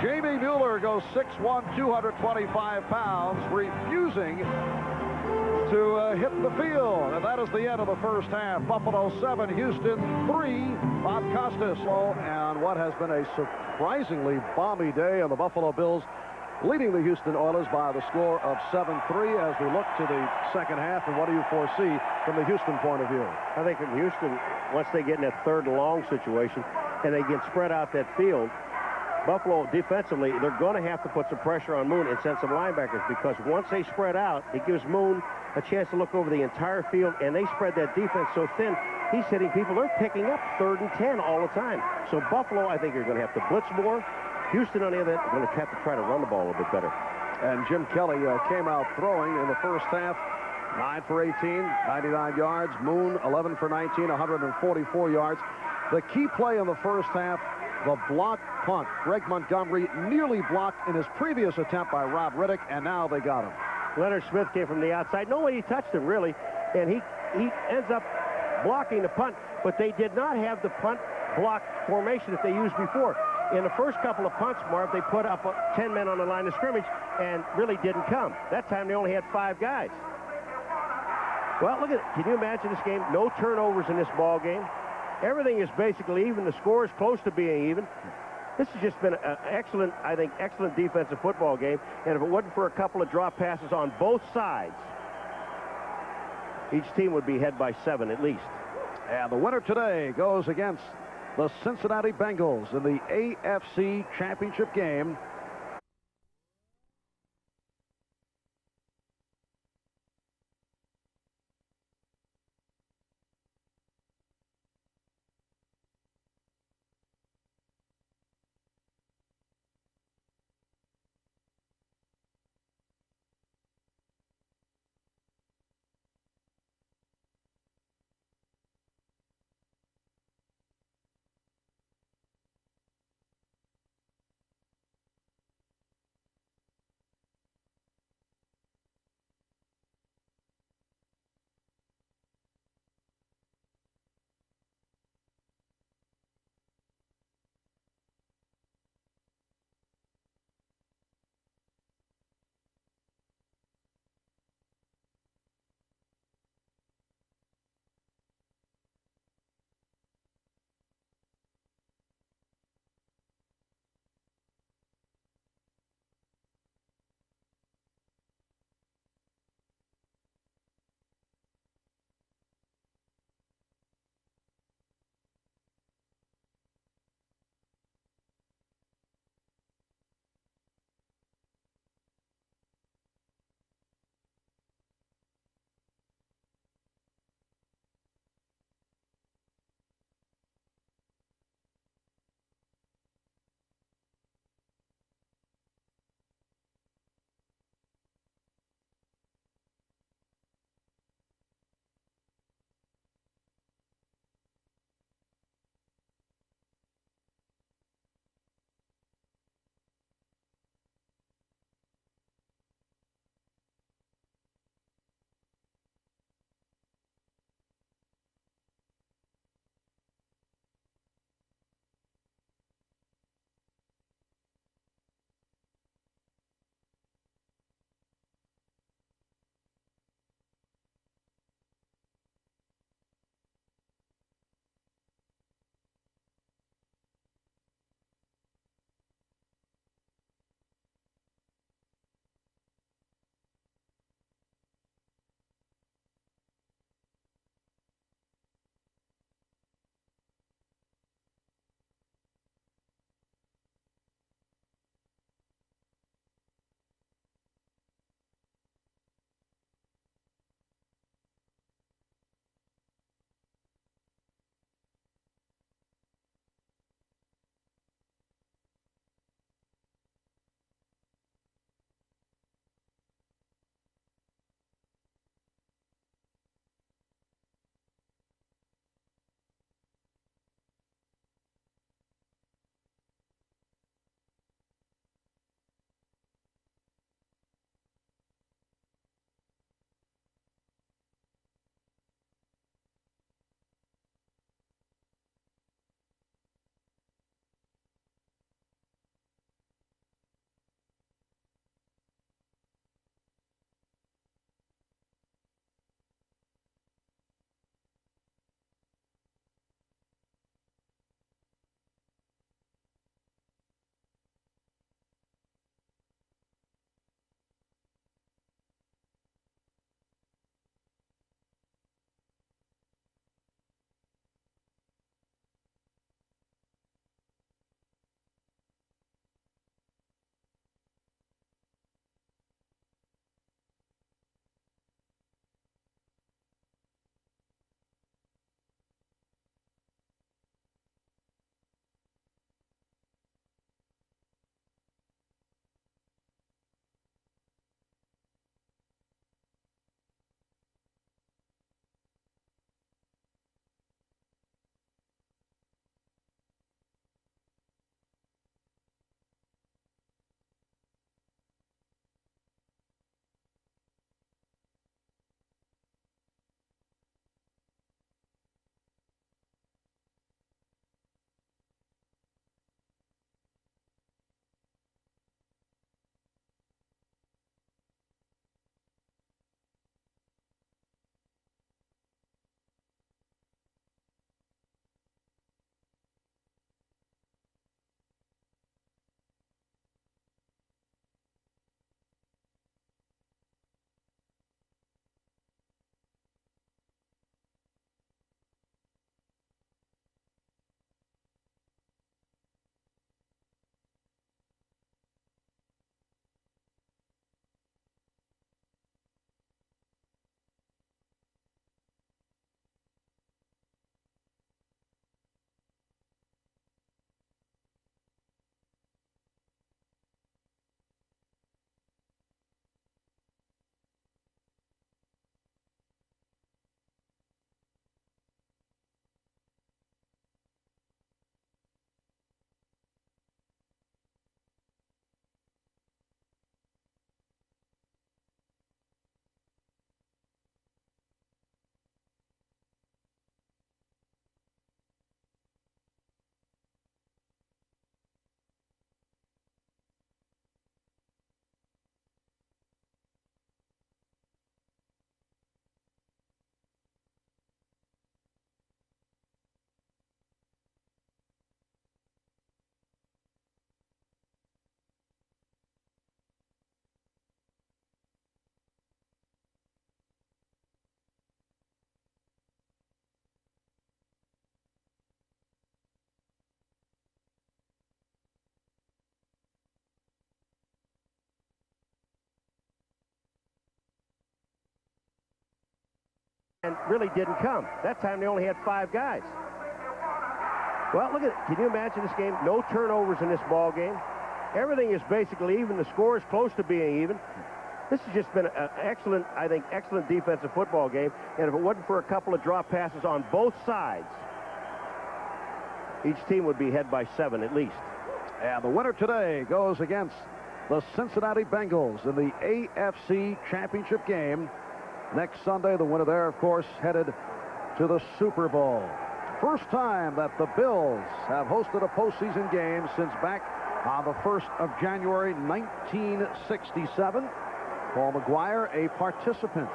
Jamie Mueller goes 6'1", 225 pounds, refusing to hit the field. And that is the end of the first half. Buffalo 7, Houston 3. Bob Costas. And what has been a surprisingly balmy day, and the Buffalo Bills leading the Houston Oilers by the score of 7-3 as we look to the second half. And what do you foresee from the Houston point of view? I think from Houston, once they get in that third and long situation and they get spread out that field, Buffalo defensively, they're going to have to put some pressure on Moon and send some linebackers, because once they spread out, it gives Moon a chance to look over the entire field, and they spread that defense so thin, he's hitting people. They're picking up 3rd and 10 all the time. So Buffalo, I think, are going to have to blitz more. Houston, on the other hand, are going to have to try to run the ball a little bit better. And Jim Kelly came out throwing in the first half. 9 for 18, 99 yards. Moon, 11 for 19, 144 yards. The key play in the first half, the block punt. Greg Montgomery nearly blocked in his previous attempt by Rob Riddick, and now they got him. Leonard Smith came from the outside. Nobody touched him, really. And he ends up blocking the punt, but they did not have the punt block formation that they used before. In the first couple of punts, Marv, they put up 10 men on the line of scrimmage and really didn't come. That time they only had 5 guys. Well, look at it. Can you imagine this game? No turnovers in this ball game. Everything is basically even. The score is close to being even. This has just been an excellent, I think, excellent defensive football game. And if it wasn't for a couple of drop passes on both sides, each team would be ahead by 7 at least. And the winner today goes against the Cincinnati Bengals in the AFC Championship game. and really didn't come. That time they only had 5 guys. Well, look at it. Can you imagine this game? No turnovers in this ball game. Everything is basically even. The score is close to being even. This has just been an excellent, I think, excellent defensive football game. And if it wasn't for a couple of drop passes on both sides, each team would be ahead by 7 at least. And the winner today goes against the Cincinnati Bengals in the AFC Championship game. Next Sunday, the winner there, of course, headed to the Super Bowl. First time that the Bills have hosted a postseason game since back on the 1st of January, 1967. Paul McGuire, a participant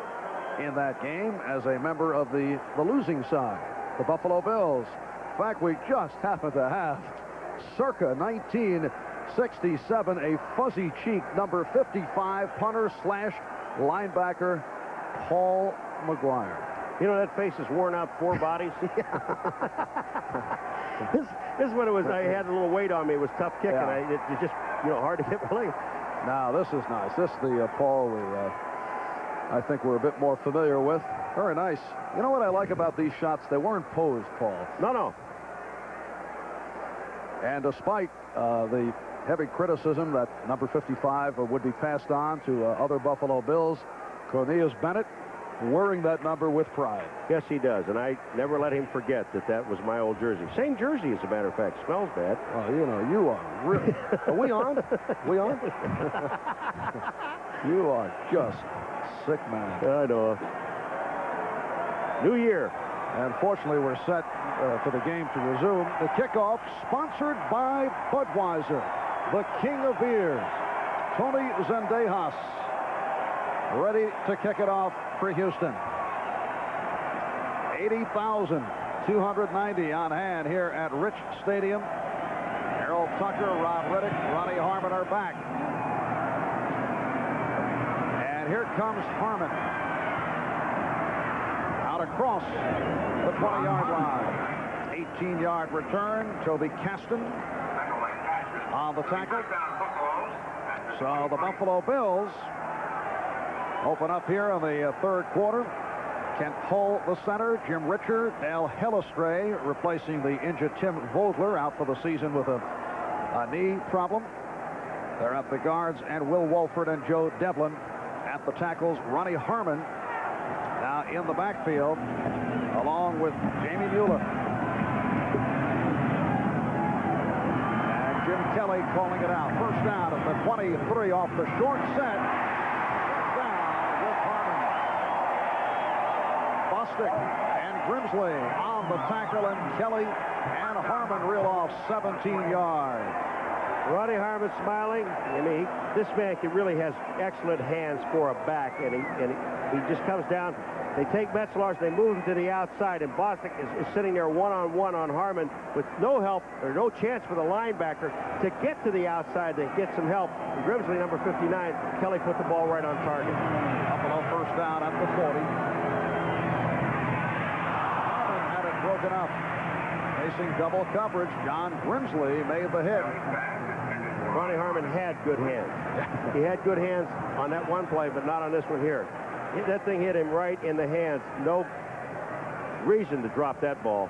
in that game as a member of the losing side, the Buffalo Bills. In fact, we just happen to have, circa 1967, a fuzzy-cheeked number 55 punter slash linebacker, Paul McGuire. You know, that face is worn out 4 bodies. This is what it was. I had a little weight on me. It was tough kicking. Yeah. It was just, you know, hard to hit my leg. Now, this is nice. This is the Paul I think we're a bit more familiar with. Very nice. You know what I like about these shots? They weren't posed, Paul. No. And despite the heavy criticism that number 55 would be passed on to other Buffalo Bills, Cornelius Bennett wearing that number with pride. Yes, he does, and I never let him forget that was my old jersey. Same jersey, as a matter of fact. Smells bad. Oh, you know, you are really... Are we on? We on? You are just sick, man. I know. New year. And fortunately, we're set for the game to resume. The kickoff sponsored by Budweiser, the king of beers. Tony Zendejas ready to kick it off for Houston. 80,290 on hand here at Rich Stadium. Harold Tucker, Rob Riddick, Ronnie Harmon are back. And here comes Harmon. Out across the 20-yard line. 18-yard return. Toby Caston on the tackle. So the Buffalo Bills open up here in the third quarter. Kent Hull, the center. Jim Richer, Al Hellestray replacing the injured Tim Vogler, out for the season with a knee problem. They're at the guards, and Will Wolford and Joe Devlin at the tackles. Ronnie Harmon now in the backfield, along with Jamie Mueller. And Jim Kelly calling it out. First down at the 23 off the short set. And Grimsley on the tackle, and Kelly and Harmon reel off 17 yards. Ronnie Harmon smiling. I mean, this man really has excellent hands for a back, and he just comes down. They take Metzelaars, they move him to the outside, and Bostic is sitting there one-on-one on Harmon with no help or no chance for the linebacker to get to the outside to get some help. And Grimsley, number 59, Kelly put the ball right on target. Buffalo first down at the 40. Broken up. Facing double coverage, John Grimsley made the hit. Ronnie Harmon had good hands. He had good hands on that one play, but not on this one here. That thing hit him right in the hands. No reason to drop that ball.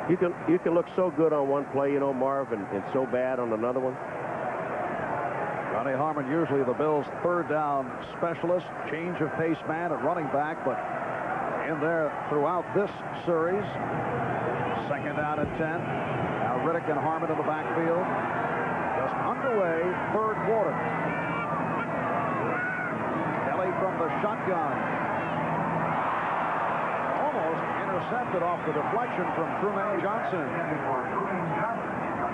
You can look so good on one play, you know, Marv, and so bad on another one. Ronnie Harmon, usually the Bills' third down specialist, change of pace man at running back, but in there throughout this series. Second down at 10. Now Riddick and Harmon in the backfield. Just underway, third quarter. Kelly from the shotgun. Almost intercepted off the deflection from Trumaine Johnson.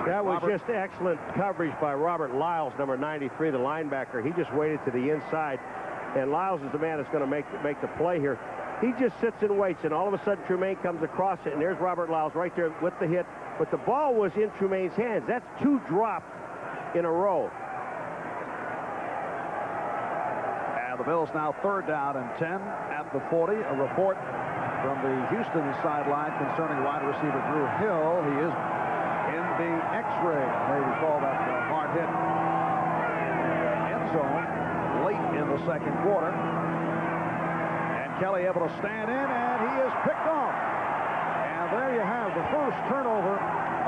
That was just excellent coverage by Robert Lyles, number 93, the linebacker. He just waited to the inside, and Lyles is the man that's going to make the play here. He just sits and waits, and all of a sudden Trumaine comes across it, and there's Robert Lyles right there with the hit. But the ball was in Trumaine's hands. That's 2 drops in a row. And the Bills now third down and 10 at the 40. A report from the Houston sideline concerning wide receiver Drew Hill. He is in the X-ray. Maybe call that hard hit. zone late in the second quarter. And Kelly able to stand in, and he is picked off. And there you have the first turnover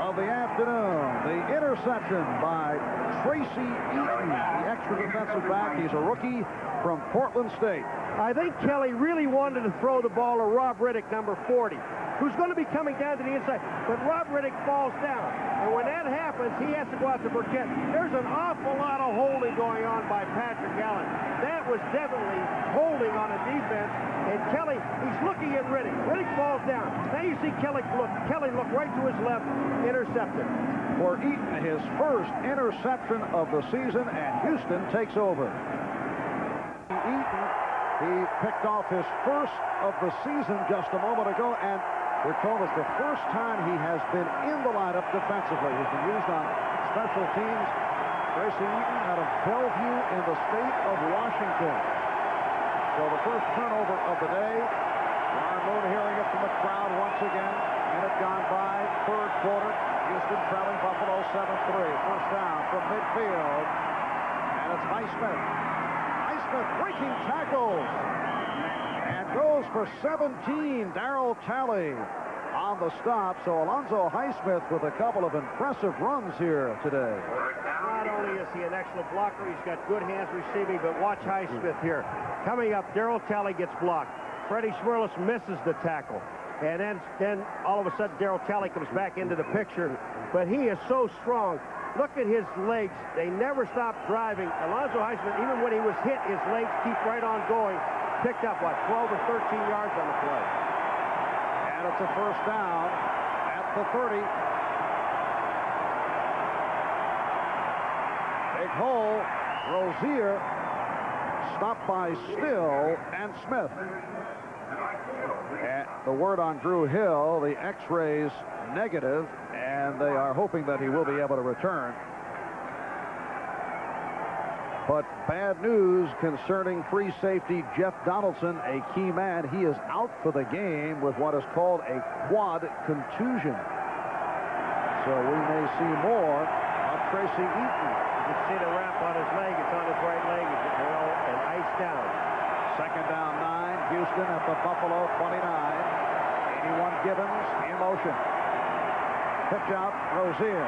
of the afternoon. The interception by Tracy Eaton, the extra defensive back. He's a rookie from Portland State. I think Kelly really wanted to throw the ball to Rob Riddick, number 40, who's going to be coming down to the inside. But Rob Riddick falls down. And when that happens, he has to go out to Burkett. There's an awful lot of holding going on by Patrick Allen. That was definitely holding on a defense. And Kelly, he's looking at Riddick. Riddick falls down. Now you see Kelly look right to his left, intercepted. For Eaton, his first interception of the season, and Houston takes over. Eaton, he picked off his first of the season just a moment ago, and we're told it's the first time he has been in the lineup defensively. He's been used on special teams. Tracy Eaton out of Bellevue in the state of Washington. So the first turnover of the day. Ron Moon hearing it from the crowd once again. Minute gone by, third quarter. Houston trailing Buffalo 7-3. First down from midfield. And it's Highsmith. Highsmith breaking tackles. And goes for 17. Darryl Talley on the stop. So Alonzo Highsmith with a couple of impressive runs here today. Not only is he an excellent blocker, he's got good hands receiving, but watch Highsmith here. Coming up, Darryl Talley gets blocked. Freddie Smirlis misses the tackle. And then all of a sudden, Darryl Talley comes back into the picture. But he is so strong. Look at his legs. They never stop driving. Alonzo Highsmith, even when he was hit, his legs keep right on going. Picked up, what, 12 or 13 yards on the play. And it's a first down at the 30. Big hole. Rozier stopped by Still and Smith. And the word on Drew Hill, the x-rays negative, and they are hoping that he will be able to return. But bad news concerning free safety Jeff Donaldson, a key man. He is out for the game with what is called a quad contusion. So we may see more of Tracy Eaton. You can see the wrap on his leg. It's on his right leg. It's and iced down. Second down 9. Houston at the Buffalo 29. 81 Gibbons in motion. Pitch out, Rozier.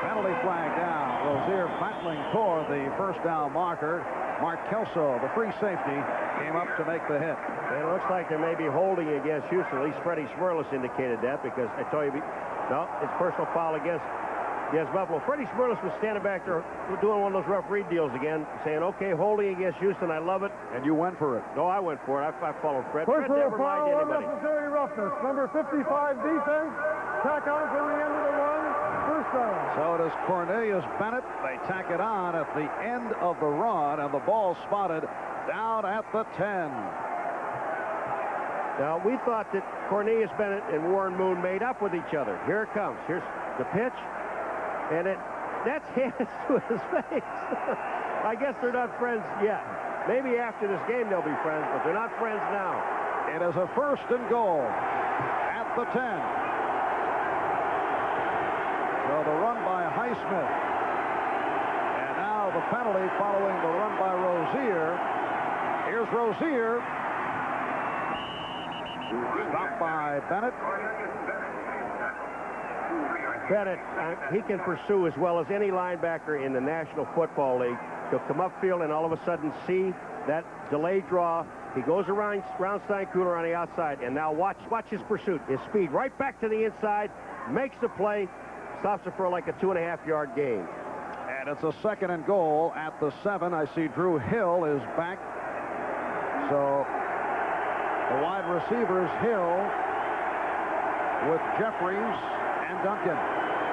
Penalty flag down. Rozier battling toward the first down marker. Mark Kelso, the free safety, came up to make the hit. It looks like there may be holding against Houston. At least Freddie Smirlis indicated that, because I told you, no, it's personal foul against Buffalo. Freddie Smirlis was standing back there doing one of those referee deals again, saying, okay, holding against Houston, I love it. And you went for it. No, I went for it. I followed Fred. Personal Fred never foul, lied to anybody. unnecessary roughness. Number 55 defense. Tack on from the end of the run. First down. So it is Cornelius Bennett. They tack it on at the end of the run, and the ball spotted down at the 10. Now, we thought that Cornelius Bennett and Warren Moon made up with each other. Here it comes. Here's the pitch. And that's hands to his face. I guess they're not friends yet. Maybe after this game they'll be friends, but they're not friends now. It is a first and goal at the 10. So the run by Highsmith. And now the penalty following the run by Rozier. Here's Rozier. Stopped by Bennett. Bennett, he can pursue as well as any linebacker in the National Football League. He'll come upfield and all of a sudden see that delayed draw. He goes around Steinkuhler on the outside, and now watch his pursuit. His speed right back to the inside, makes the play, stops it for like a 2.5-yard gain. And it's a second and goal at the 7. I see Drew Hill is back. So the wide receivers, Hill with Jeffries and Duncan.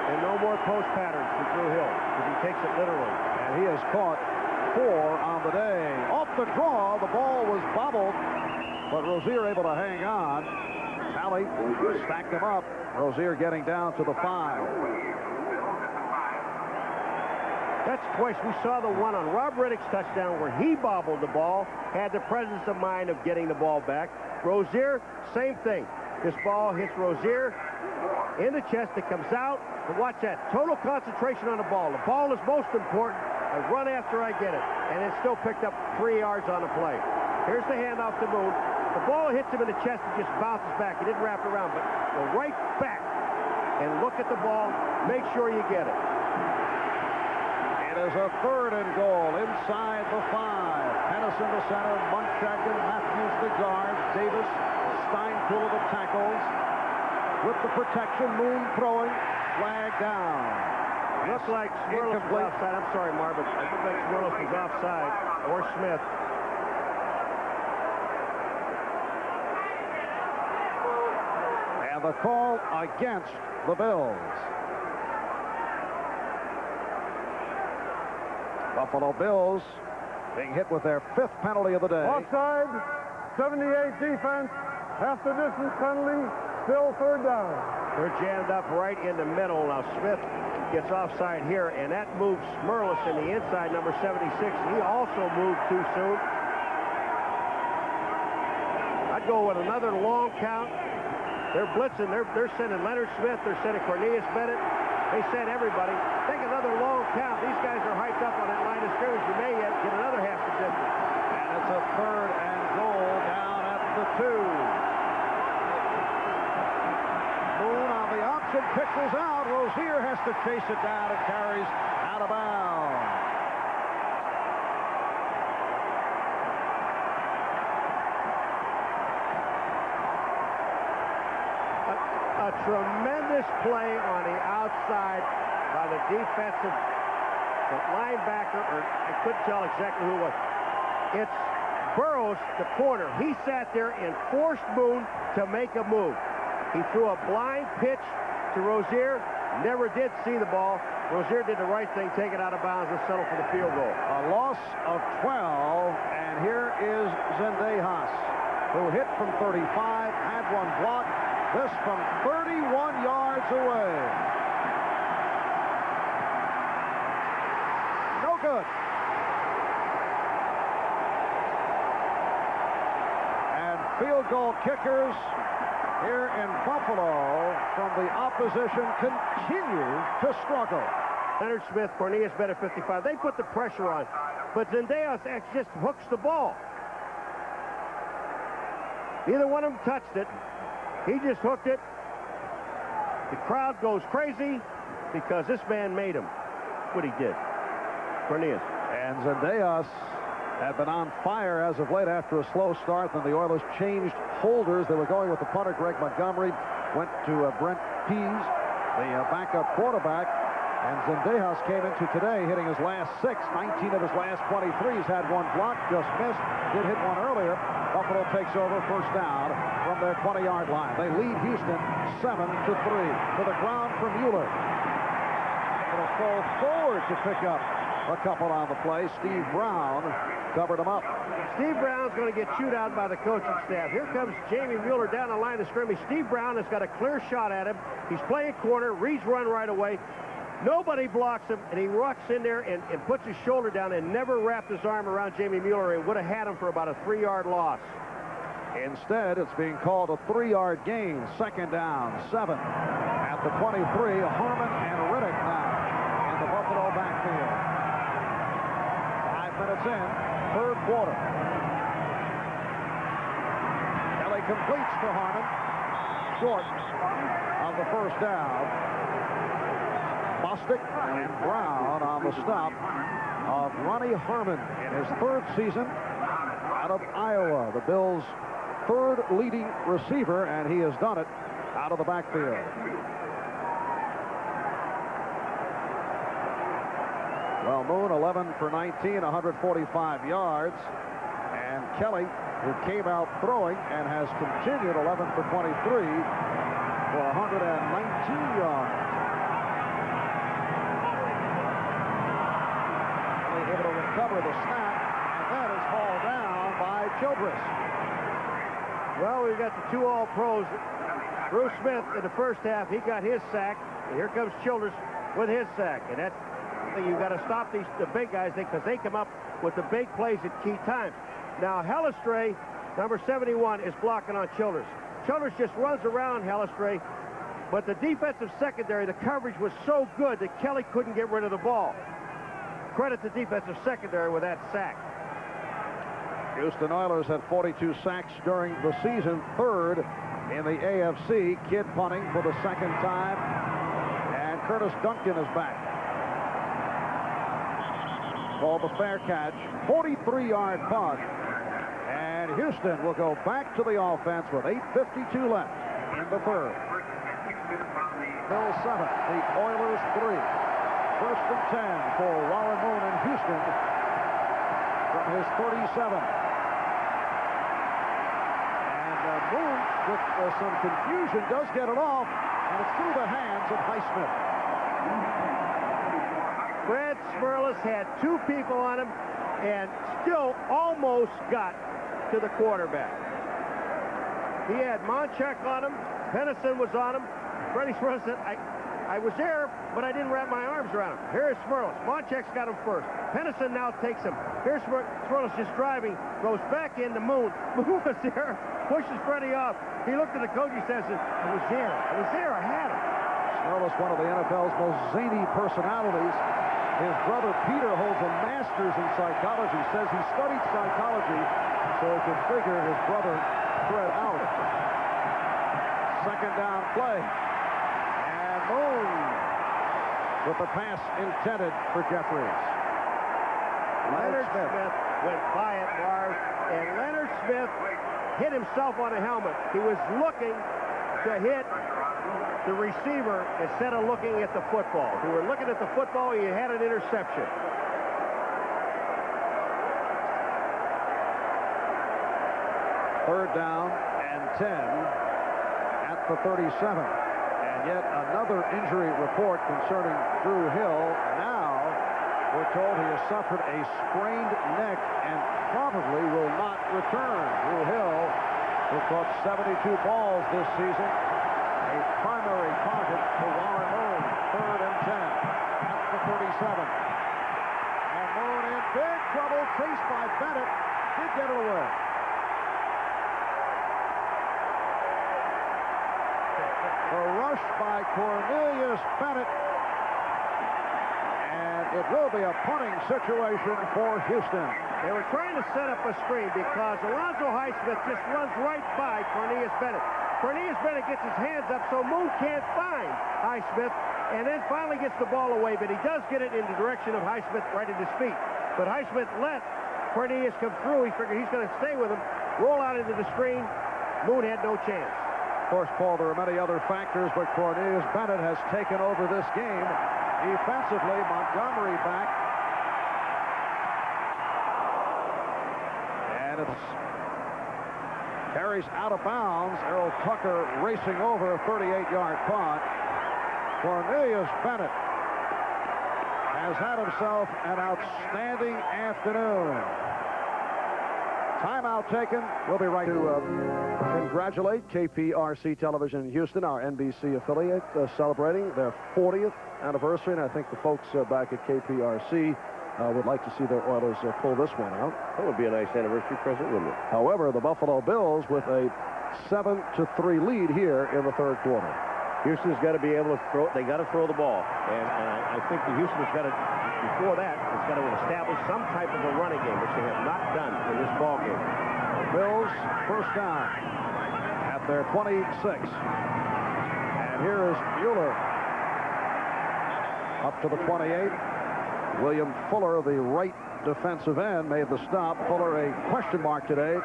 And no more post patterns for Drew Hill, because he takes it literally. And he has caught 4 on the day. Off the draw, the ball was bobbled, but Rozier able to hang on. Talley stacked him up. Rozier getting down to the 5. That's twice. We saw the one on Rob Riddick's touchdown where he bobbled the ball, had the presence of mind of getting the ball back. Rozier, same thing. This ball hits Rozier in the chest. It comes out. And watch that. Total concentration on the ball. The ball is most important. I run after I get it. And it still picked up 3 yards on the play. Here's the handoff to Moon. The ball hits him in the chest and just bounces back. He didn't wrap around, but go right back and look at the ball. Make sure you get it. It is a 3rd and goal inside the 5. Henderson the center, Munchak and Matthews the guards, Davis, Steinkuhl the tackles. With the protection, Moon throwing, flag down. Looks like Smirlis was offside. I'm sorry, Marv, but it looks like Smirlis was offside, or Smith. And the call against the Bills. Buffalo Bills being hit with their 5th penalty of the day. Offside, 78 defense, half the distance penalty, still 3rd down. They're jammed up right in the middle. Now Smith gets offside here, and that moves Smirlis in the inside, number 76. He also moved too soon. I'd go with another long count. They're blitzing. They're sending Leonard Smith. They're sending Cornelius Bennett. They send everybody. Take another long count. These guys are hyped up on that line of scrimmage. You may yet get another half the distance. And it's a 3rd and goal down at the 2. Moon on the option, pixels out. Rozier has to chase it down and carries out of bounds. A tremendous play on the outside by the defensive linebacker, or I couldn't tell exactly who it was. It's Burroughs, the corner. He sat there and forced Moon to make a move. He threw a blind pitch to Rozier, never did see the ball. Rozier did the right thing, take it out of bounds and settle for the field goal. A loss of 12, and here is Zendejas, who hit from 35, had one block. This from 31 yards away. No good. And field goal kickers here in Buffalo from the opposition continue to struggle. Leonard Smith, Cornelius Bennett, 55. They put the pressure on, but Zendejas just hooks the ball. Neither one of them touched it. He just hooked it. The crowd goes crazy because this man made him. That's what he did. Cornelius. And Zendejas had been on fire as of late after a slow start. Then the Oilers changed holders. They were going with the punter, Greg Montgomery. Went to Brent Pease, the backup quarterback. And Zendejas came into today hitting his last 6. 19 of his last 23. He's had one block, just missed. Did hit one earlier. Buffalo takes over, 1st down from their 20-yard line. They lead Houston 7-3. To the ground for Mueller. It'll fall forward to pick up a couple on the play. Steve Brown covered him up. Steve Brown's going to get chewed out by the coaching staff. Here comes Jamie Mueller down the line of scrimmage. Steve Brown has got a clear shot at him. He's playing corner. Reed's run right away. Nobody blocks him, and he rocks in there and puts his shoulder down and never wrapped his arm around Jamie Mueller. It would have had him for about a 3-yard loss. Instead, it's being called a 3-yard gain. 2nd down, 7 at the 23. Harmon and Riddick now in the Buffalo backfield. 5 minutes in, 3rd quarter. Kelly completes to Harmon. Short of the 1st down. Bostic and Brown on the stop of Ronnie Harmon in his 3rd season out of Iowa. The Bills' 3rd leading receiver, and he has done it out of the backfield. Well, Moon 11 for 19, 145 yards. And Kelly, who came out throwing and has continued 11 for 23 for 119 yards. Able to recover the snap, and that is hauled down by Childress. Well, we've got the 2 All-Pros. Bruce Smith in the 1st half, he got his sack, and here comes Childress with his sack. And that's the thing, you've got to stop the big guys because they come up with the big plays at key times. Now, Hellestrae, number 71, is blocking on Childress. Childress just runs around Hellestrae, but the defensive secondary, the coverage was so good that Kelly couldn't get rid of the ball. credit the defensive secondary with that sack. Houston Oilers had 42 sacks during the season, third in the AFC. Kidd punting for the second time, and Curtis Duncan is back. Called the fair catch, 43-yard punt, and Houston will go back to the offense with 8:52 left in the third. Bills 7, the Oilers 3. First and 10 for Warren Moon in Houston from his 37. Moon, with some confusion, does get it off, and it's through the hands of Highsmith. Fred Smirlis had two people on him and still almost got to the quarterback. He had Monchek on him. Pennison was on him. Freddie Smirlis said, I was there, but I didn't wrap my arms around him. Here's Smirlis. Monchek's got him first. Pennison now takes him. Here's Smirlis just driving, goes back into Moon. Moon was there, pushes Freddie off. He looked at the coach, he says, I was there, I had him. Smirlis, one of the NFL's most zany personalities. His brother Peter holds a master's in psychology, says he studied psychology so he could figure his brother Fred out. Second down play. And Moon with the pass intended for Jeffries. Leonard Smith went by it, Marv, and Leonard Smith hit himself on the helmet. He was looking to hit the receiver instead of looking at the football. If you were looking at the football, you had an interception. Third down and 10 at the 37. And yet another injury report concerning Drew Hill. Now we're told he has suffered a sprained neck and probably will not return. Drew Hill, who caught 72 balls this season, a primary target for Warren Moon. Third and 10 at the 37. And Moon in big trouble, chased by Bennett. Did get it away. The rush by Cornelius Bennett. And it will be a punting situation for Houston. They were trying to set up a screen because Alonzo Highsmith just runs right by Cornelius Bennett. Cornelius Bennett gets his hands up so Moon can't find Highsmith, and then finally gets the ball away, but he does get it in the direction of Highsmith right at his feet. But Highsmith let Cornelius come through. He figured he's going to stay with him, roll out into the screen. Moon had no chance. Of course, Paul, there are many other factors, but Cornelius Bennett has taken over this game. Defensively, Montgomery back. And it's carries out of bounds. Errol Tucker racing over a 38-yard punt. Cornelius Bennett has had himself an outstanding afternoon. Timeout taken. We'll be right to congratulate KPRC Television in Houston, our NBC affiliate, celebrating their 40th anniversary, and I think the folks back at KPRC would like to see their Oilers pull this one out. That would be a nice anniversary present, wouldn't it? However, the Buffalo Bills with a 7-3 lead here in the third quarter. Houston's got to be able to throw. They got to throw the ball, and I think the Houston's got to. Before that, it's got to establish some type of a running game, which they have not done in this ball game. Bills first down at their 26. And here is Mueller up to the 28. William Fuller, the right defensive end, made the stop. Fuller a question mark today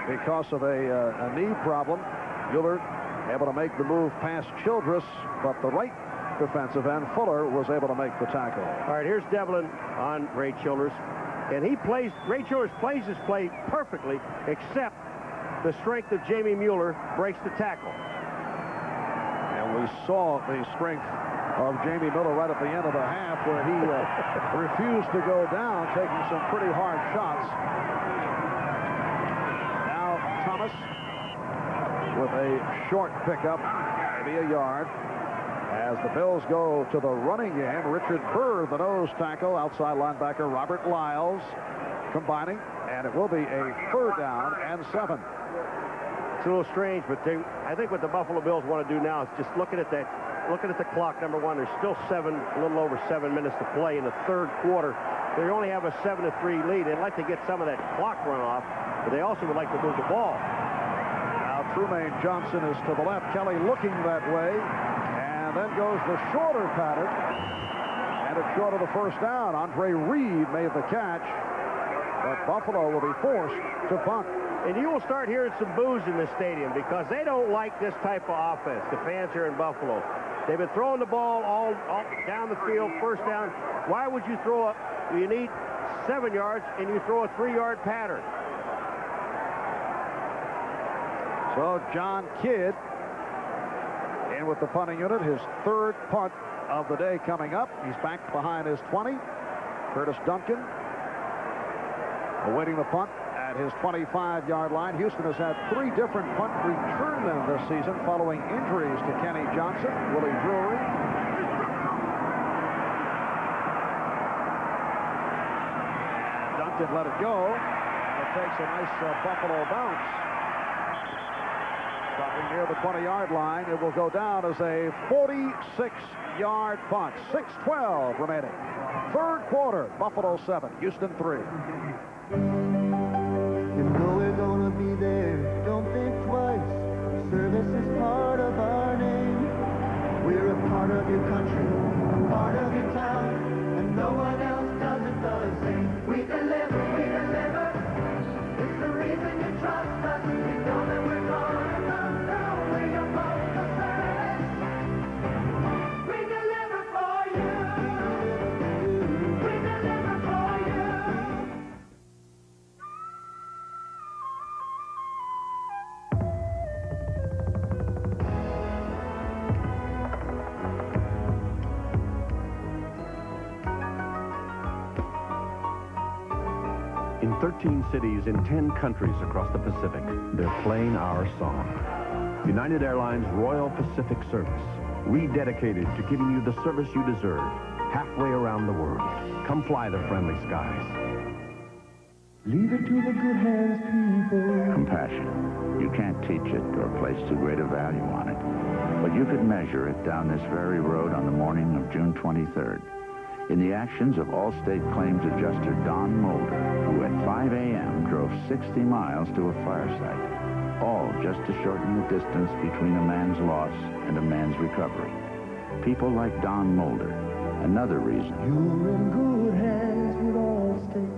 because of a knee problem. Mueller able to make the move past Childress, but the right defensive end, Fuller, was able to make the tackle. All right, here's Devlin on Ray Childress, and Ray Childress plays his play perfectly, except the strength of Jamie Mueller breaks the tackle. And we saw the strength of Jamie Miller right at the end of the half, where he refused to go down, taking some pretty hard shots. Now Thomas with a short pickup, maybe a yard. As the Bills go to the running game, Richard Burr, the nose tackle, outside linebacker Robert Lyles combining, and it will be a third down and 7. It's a little strange, but I think what the Buffalo Bills want to do now is just looking at that looking at the clock, number one, there's still a little over 7 minutes to play in the third quarter. They only have a 7-3 lead. They'd like to get some of that clock run off, but they also would like to move the ball. Now Trumaine Johnson is to the left. Kelly looking that way. And then goes the shorter pattern. And it's short of the first down. Andre Reed made the catch. But Buffalo will be forced to punt. And you will start hearing some boos in this stadium because they don't like this type of offense, the fans here in Buffalo. They've been throwing the ball all down the field, first down. Why would you throw up? You need 7 yards, and you throw a 3-yard pattern. So John Kidd in with the punting unit, his third punt of the day coming up. He's back behind his 20. Curtis Duncan awaiting the punt at his 25-yard line. Houston has had 3 different punt return men this season following injuries to Kenny Johnson, Willie Drury. Duncan let it go. It takes a nice Buffalo bounce. Stopping near the 20-yard line. It will go down as a 46-yard punt. 6:12 remaining. Third quarter, Buffalo 7, Houston 3. You know we're gonna be there, don't think twice. Service is part of our name. We're a part of your country, a part of your town, and no one else does it the same. We deliver, we deliver. It's the reason you trust us. You know that we're gonna come through. We're your postal service. We deliver for you. We deliver for you. In 13 cities in 10 countries across the Pacific, they're playing our song. United Airlines Royal Pacific Service, rededicated to giving you the service you deserve, halfway around the world. Come fly the friendly skies. Leave it to the good hands, people. Compassion. You can't teach it or place too great a value on it. But you could measure it down this very road on the morning of June 23rd. In the actions of Allstate Claims Adjuster Don Mulder, who at 5 a.m. drove 60 miles to a fire site, all just to shorten the distance between a man's loss and a man's recovery. People like Don Mulder, another reason. You're in good hands with Allstate.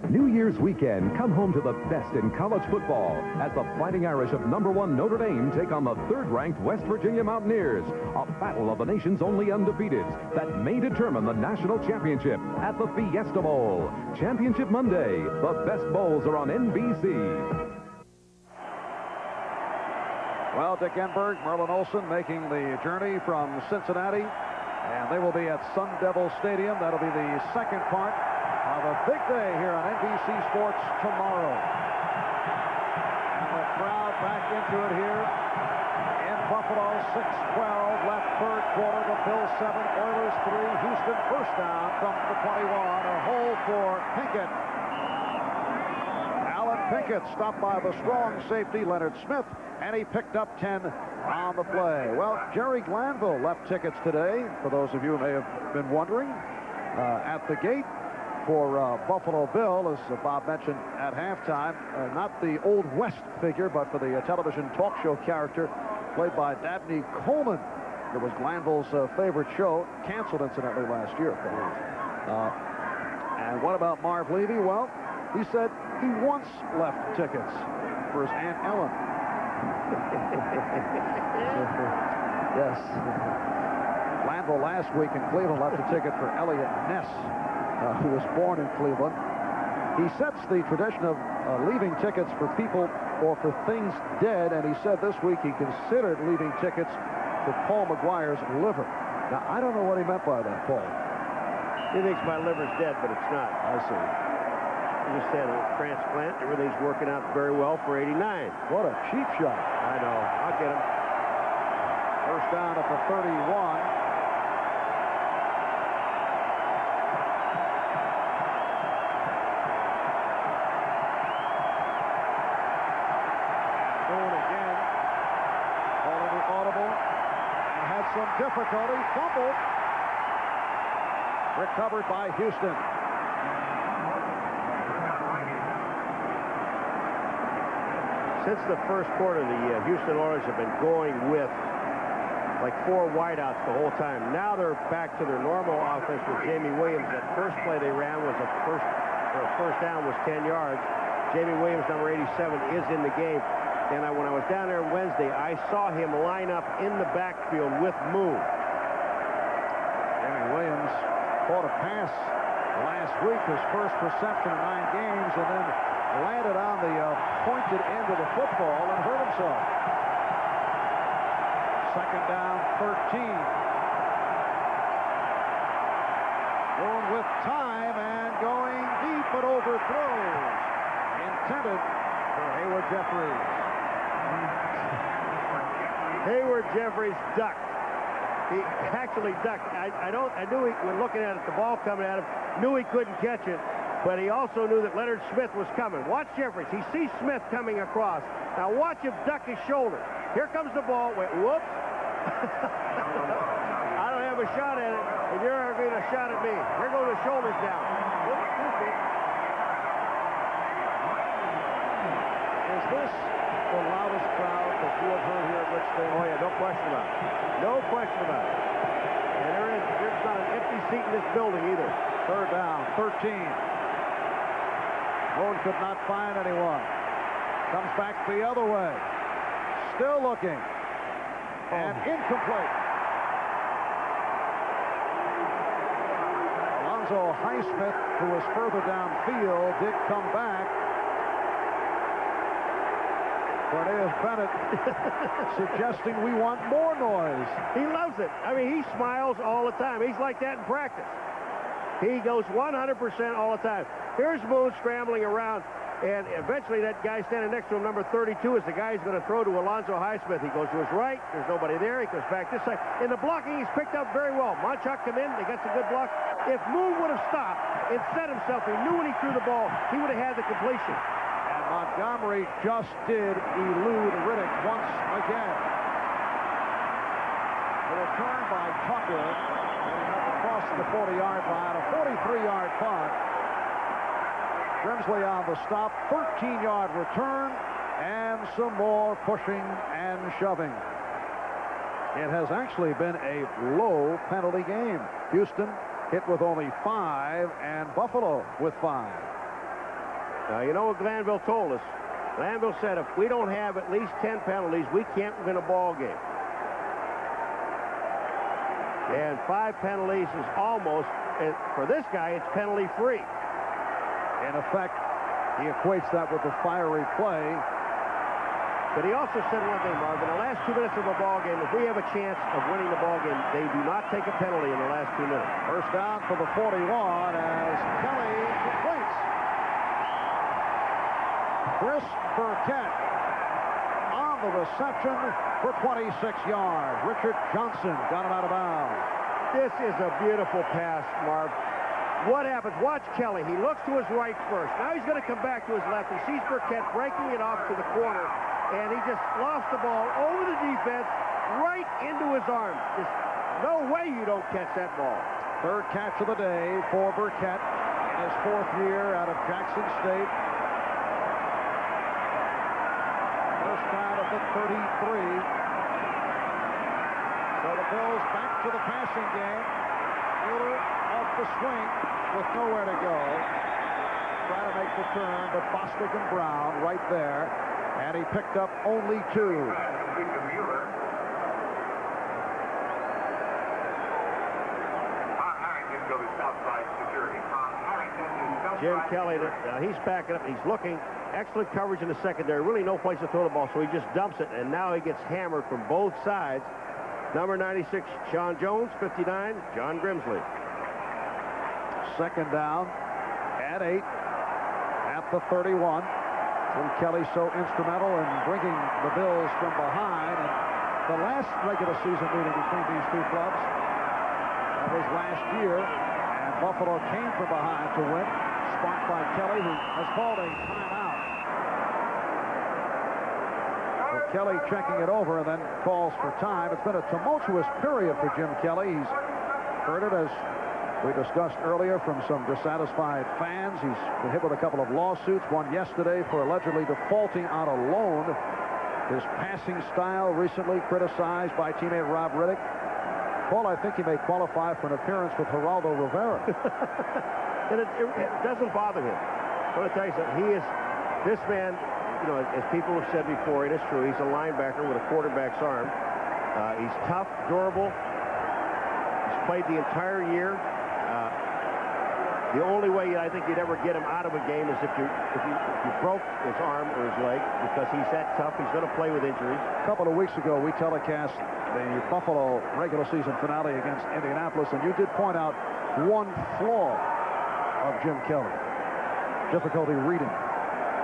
New Year's weekend, come home to the best in college football as the Fighting Irish of #1 Notre Dame take on the third-ranked West Virginia Mountaineers. A battle of the nation's only undefeateds that may determine the national championship at the Fiesta Bowl. Championship Monday. The best bowls are on NBC. Well, Dick Enberg, Merlin Olsen making the journey from Cincinnati, and they will be at Sun Devil Stadium. That'll be the second part of a big day here on NBC Sports tomorrow. And the crowd back into it here in Buffalo. 6:12 left third quarter. The Bills 7, Oilers 3. Houston first down from the 21. A hole for Pinkett. Alan Pinkett stopped by the strong safety Leonard Smith, and he picked up 10 on the play. Well, Jerry Glanville left tickets today, for those of you who may have been wondering, at the gate for Buffalo Bill, as Bob mentioned at halftime. Not the Old West figure, but for the television talk show character played by Dabney Coleman. It was Glanville's favorite show, canceled incidentally last year. And what about Marv Levy? Well, he said he once left tickets for his Aunt Ellen. Yes. Glanville last week in Cleveland left a ticket for Elliot Ness, who was born in Cleveland. He sets the tradition of leaving tickets for people or for things dead, and he said this week he considered leaving tickets for Paul McGuire's liver. Now, I don't know what he meant by that, Paul. He thinks my liver's dead, but it's not. I see. He just had a transplant. Everything's working out very well for 89. What a cheap shot. I know. I'll get him. First down at the 31. audible and had some difficulty. Fumbled. Recovered by Houston. Since the first quarter, the Houston Oilers have been going with like 4 wideouts the whole time. Now they're back to their normal offense with Jamie Williams. That first play they ran was first down was 10 yards. Jamie Williams, number 87, is in the game. And when I was down there Wednesday, I saw him line up in the backfield with Moon. Jamie Williams caught a pass last week, his first reception in 9 games, and then landed on the pointed end of the football and hurt himself. Second down, 13. Going with time and going deep, but overthrows. Intended for Hayward Jeffries. Hayward Jeffries ducked. He actually ducked. I knew when looking at it, the ball coming at him, knew he couldn't catch it, but he also knew that Leonard Smith was coming. Watch Jeffries. He sees Smith coming across. Now watch him duck his shoulder. Here comes the ball. Wait, whoops. I don't have a shot at it, and you're having a shot at me. Here go the shoulders down. Is this the loudest crowd that you have heard here at Rich Stadium? Oh, yeah, no question about it. No question about it. And there's not an empty seat in this building either. Third down, 13. Moon could not find anyone. Comes back the other way. Still looking. And incomplete. Alonzo Highsmith, who was further downfield, did come back. Cornelius Bennett suggesting we want more noise. He loves it. I mean, he smiles all the time. He's like that in practice. He goes 100% all the time. Here's Moon scrambling around, and eventually that guy standing next to him, number 32, is the guy who's going to throw to Alonzo Highsmith. He goes to his right. There's nobody there. He goes back this side. In the blocking, he's picked up very well. Monchuk come in. They got some good block. If Moon would have stopped and set himself, he knew when he threw the ball, he would have had the completion. Montgomery just did elude Riddick once again. A return by Tucker, getting up across the 40-yard line, a 43-yard punt. Grimsley on the stop, 13-yard return, and some more pushing and shoving. It has actually been a low penalty game. Houston hit with only 5, and Buffalo with 5. Now, you know what Glanville told us? Glanville said if we don't have at least 10 penalties, we can't win a ball game. And 5 penalties is almost, for this guy, it's penalty-free. In effect, he equates that with the fiery play. But he also said one thing, Marv. In the last 2 minutes of a ball game, if we have a chance of winning the ball game, they do not take a penalty in the last 2 minutes. First down for the 41 as Kelly completes. Chris Burkett on the reception for 26 yards. Richard Johnson got it out of bounds. This is a beautiful pass, Marv. What happens? Watch Kelly. He looks to his right first. Now he's going to come back to his left. He sees Burkett breaking it off to the corner, and he just lost the ball over the defense right into his arms. There's no way you don't catch that ball. Third catch of the day for Burkett in his 4th year out of Jackson State. First down at the 33. So the Bills back to the passing game. Mueller off the swing with nowhere to go. Trying to make the turn, but Bostic and Brown right there. And he picked up only 2. Jim Kelly, he's backing up. He's looking. Excellent coverage in the secondary. Really no place to throw the ball, so he just dumps it, and now he gets hammered from both sides. Number 96, Sean Jones. 59, John Grimsley. Second down at 8 at the 31. Jim Kelly so instrumental in bringing the Bills from behind. And the last regular season meeting between these two clubs, that was last year, and Buffalo came from behind to win, sparked by Kelly, who has called a timeout. Kelly checking it over and then calls for time. It's been a tumultuous period for Jim Kelly. He's heard it, as we discussed earlier, from some dissatisfied fans. He's been hit with a couple of lawsuits, one yesterday for allegedly defaulting on a loan. His passing style recently criticized by teammate Rob Riddick. Paul, I think he may qualify for an appearance with Geraldo Rivera. And it doesn't bother him. I want to tell you something. This man, you know, as people have said before, and it's true, he's a linebacker with a quarterback's arm. He's tough, durable. He's played the entire year. The only way I think you'd ever get him out of a game is if you broke his arm or his leg, because he's that tough. He's going to play with injuries. A couple of weeks ago, we telecast the Buffalo regular season finale against Indianapolis, and you did point out one flaw of Jim Kelly: difficulty reading.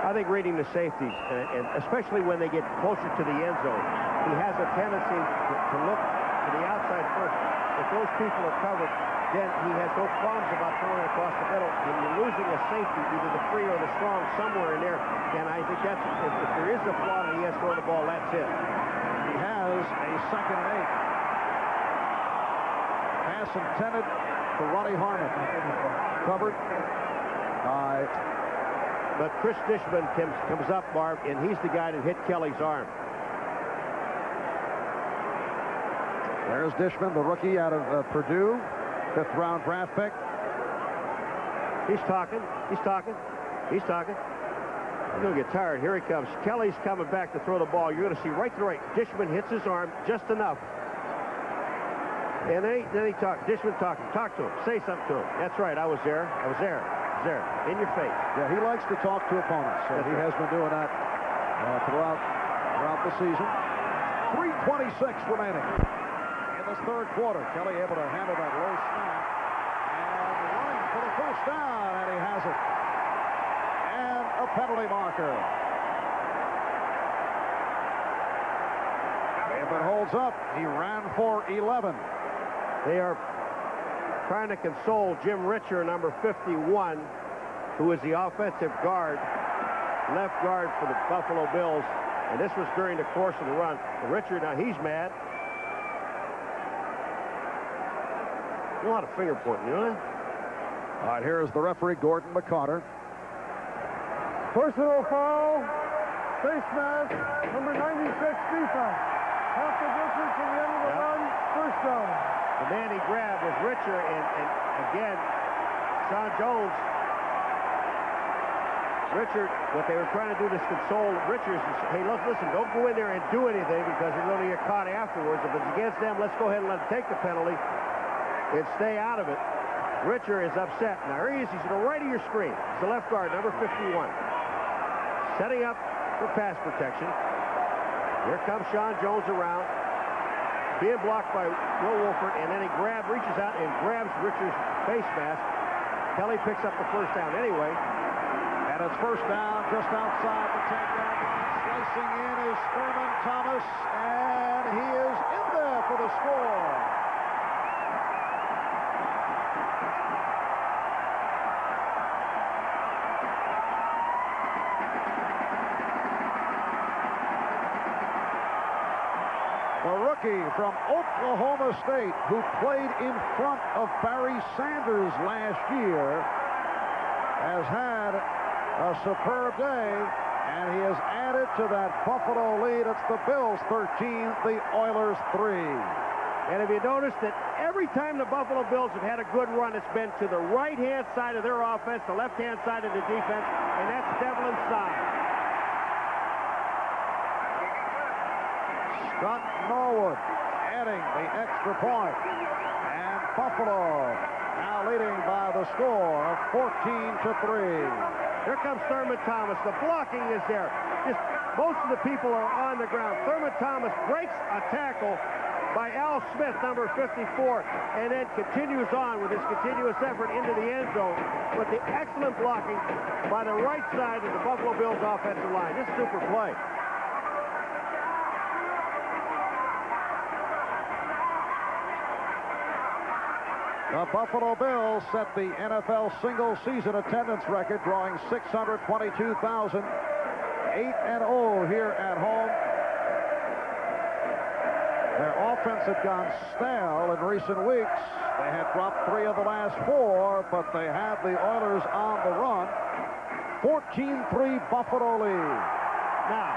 I think reading the safeties, and especially when they get closer to the end zone, he has a tendency to look to the outside first. If those people are covered, then he has no qualms about throwing across the middle. When you're losing a safety, either the free or the strong, somewhere in there, and I think that's, if there is a flaw and he has thrown the ball, that's it. He has a 2nd and 8. Pass intended for Ronnie Harmon. Covered by... But Chris Dishman comes up, Marv, and he's the guy that hit Kelly's arm. There's Dishman, the rookie out of Purdue. 5th-round draft pick. He's talking. He's talking. He's talking. He's going to get tired. Here he comes. Kelly's coming back to throw the ball. You're going to see right to right. Dishman hits his arm just enough. And then he talks. Dishman talking. Talk to him. Say something to him. That's right. I was there. I was there. I was there. In your face. Yeah, he likes to talk to opponents. So he has been doing that throughout the season. 3:26 remaining. This 3rd quarter, Kelly able to handle that low snap and running for the first down, and he has it. And a penalty marker. If it holds up, he ran for 11. They are trying to console Jim Richer, number 51, who is the offensive guard, left guard for the Buffalo Bills. And this was during the course of the run. Richer, now he's mad. A lot of finger pointing, you know that? All right, here is the referee, Gordon McCarter. Personal foul, face mask, number 96 defense. Half the distance from the end of the run, first down. The man he grabbed was Richer, and again, Sean Jones. Richard, what they were trying to do is console Richards. Hey, listen, don't go in there and do anything because you're going to get caught afterwards. If it's against them, let's go ahead and let them take the penalty and stay out of it. Richard is upset. Now, here he is. He's to the right of your screen. He's the left guard, number 51. Setting up for pass protection. Here comes Sean Jones around. Being blocked by Will Wolford, and then he reaches out and grabs Richard's face mask. Kelly picks up the first down anyway. And it's first down just outside the 10-yard line. Slicing in is Thurman Thomas, and he is in there for the score. The rookie from Oklahoma State, who played in front of Barry Sanders last year, has had a superb day, and he has added to that Buffalo lead. It's the Bills 13, the Oilers 3. And if you notice that every time the Buffalo Bills have had a good run, it's been to the right-hand side of their offense, the left-hand side of the defense, and that's Devlin's side. Scott Norwood adding the extra point. And Buffalo now leading by the score of 14-3. Here comes Thurman Thomas. The blocking is there. Just most of the people are on the ground. Thurman Thomas breaks a tackle by Al Smith, number 54, and then continues on with his continuous effort into the end zone with the excellent blocking by the right side of the Buffalo Bills offensive line. This is super play. The Buffalo Bills set the NFL single-season attendance record, drawing 622,000. 8-0 here at home. offense had gone stale in recent weeks. They had dropped 3 of the last 4, but they had the Oilers on the run. 14-3 Buffalo lead. Now,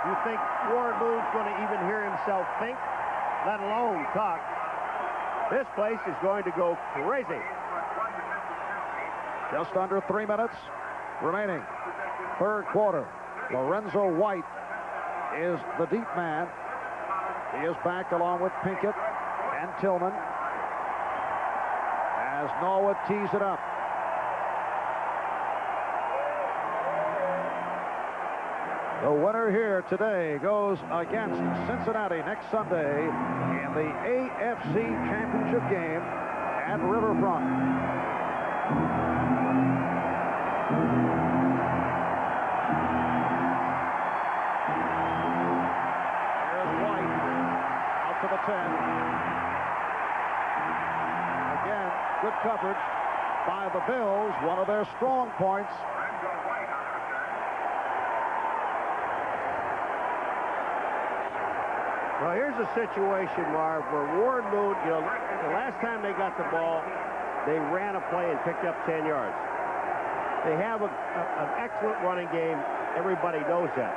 you think Warren Moon's going to even hear himself think, let alone talk? This place is going to go crazy. Just under 3 minutes remaining. Third quarter. Lorenzo White is the deep man. He is back along with Pinkett and Tillman as Norwood tees it up. The winner here today goes against Cincinnati next Sunday in the AFC Championship game at Riverfront. Here's White out to the 10. Again, good coverage by the Bills, one of their strong points. Well, here's a situation, Marv, where Warren Moon, you know, the last time they got the ball, they ran a play and picked up 10 yards. They have an excellent running game. Everybody knows that.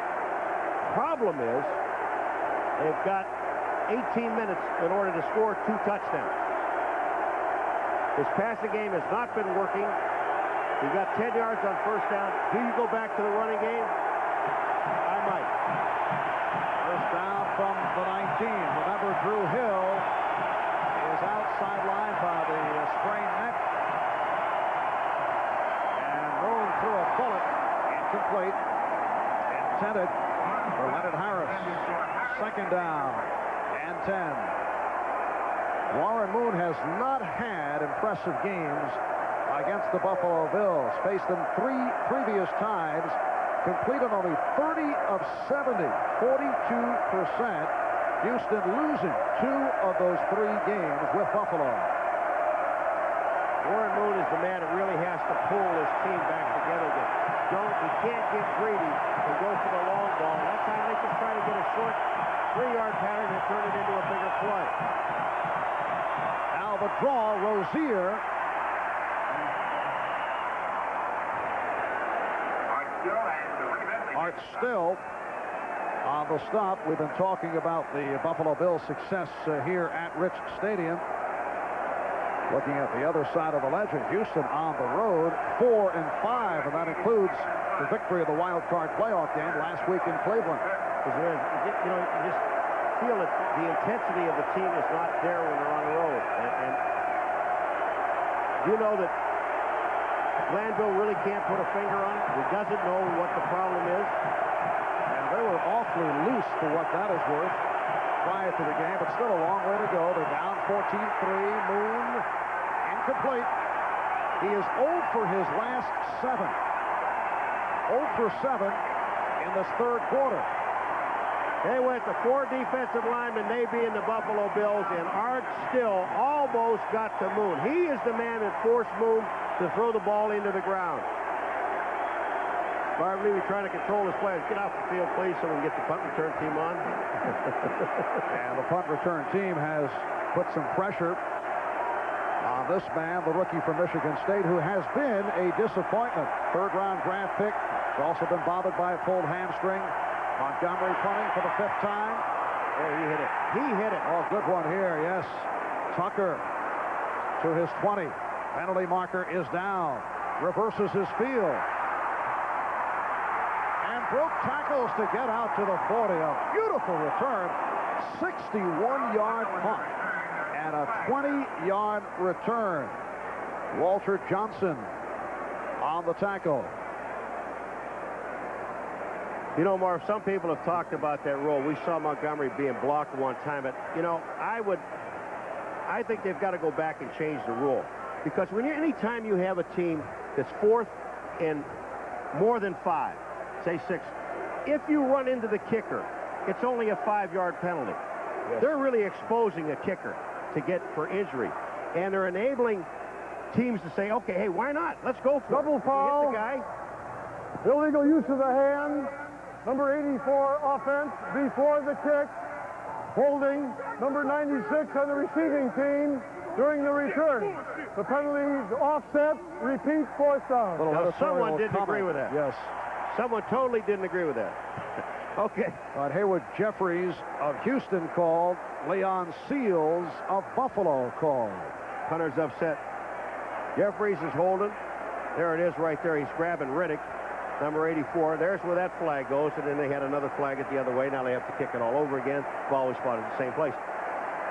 Problem is, they've got 18 minutes in order to score 2 touchdowns. This passing game has not been working. You've got 10 yards on first down. Do you go back to the running game? I might. First down from the 19. Remember, Drew Hill is out sidelined by the sprained neck. And Moon threw a bullet, incomplete, intended for Leonard Harris. Second down and 10. Warren Moon has not had impressive games against the Buffalo Bills. Faced them 3 previous times. Completed only 30 of 70, 42%. Houston losing 2 of those 3 games with Buffalo. Warren Moon is the man that really has to pull this team back together. We can't get greedy and go for the long ball. That time they just try to get a short 3-yard pattern and turn it into a bigger play. Now the draw, Rozier. Art Still on the stop. We've been talking about the Buffalo Bills' success here at Rich Stadium. Looking at the other side of the ledger, Houston on the road, 4-5, and that includes the victory of the wild card playoff game last week in Cleveland. You know, you just feel that the intensity of the team is not there when they're on the road. And you know that Glanville really can't put a finger on it. He doesn't know what the problem is. And they were awfully loose for what that is worth prior to the game, but still a long way to go. They're down 14-3. Moon incomplete. He is 0 for his last 7. 0 for 7 in this third quarter. They went to 4 defensive linemen, they being the Buffalo Bills, and Art Still almost got to Moon. He is the man that forced Moon to throw the ball into the ground. Marv Levy trying to control his players. Get off the field, please, so we can get the punt return team on. And the punt return team has put some pressure on this man, the rookie from Michigan State, who has been a disappointment. Third-round draft pick. He's also been bothered by a pulled hamstring. Montgomery punting for the 5th time. Oh, he hit it. He hit it. Oh, good one here, yes. Tucker to his 20. Penalty marker is down. Reverses his field. And broke tackles to get out to the 40. A beautiful return. 61-yard punt. And a 20-yard return. Walter Johnson on the tackle. You know, Marv, some people have talked about that rule. We saw Montgomery being blocked one time. But, you know, I think they've got to go back and change the rule. Because anytime you have a team that's 4th and more than 5, say 6, if you run into the kicker, it's only a 5-yard penalty. Yes. They're really exposing a kicker to get for injury. And they're enabling teams to say, okay, hey, why not? Let's go for double foul. Hit the guy. Illegal use of the hand. Number 84 offense before the kick. holding number 96 on the receiving team during the return. The penalty offset, repeat, fourth down. Now, someone didn't agree with that. Yes. Someone totally didn't agree with that. Okay. But Haywood Jeffries of Houston called. Leon Seals of Buffalo called. Punter's upset. Jeffries is holding. There it is right there. He's grabbing Riddick, number 84. There's where that flag goes, and then they had another flag at the other way. Now they have to kick it all over again. Ball was spotted at the same place.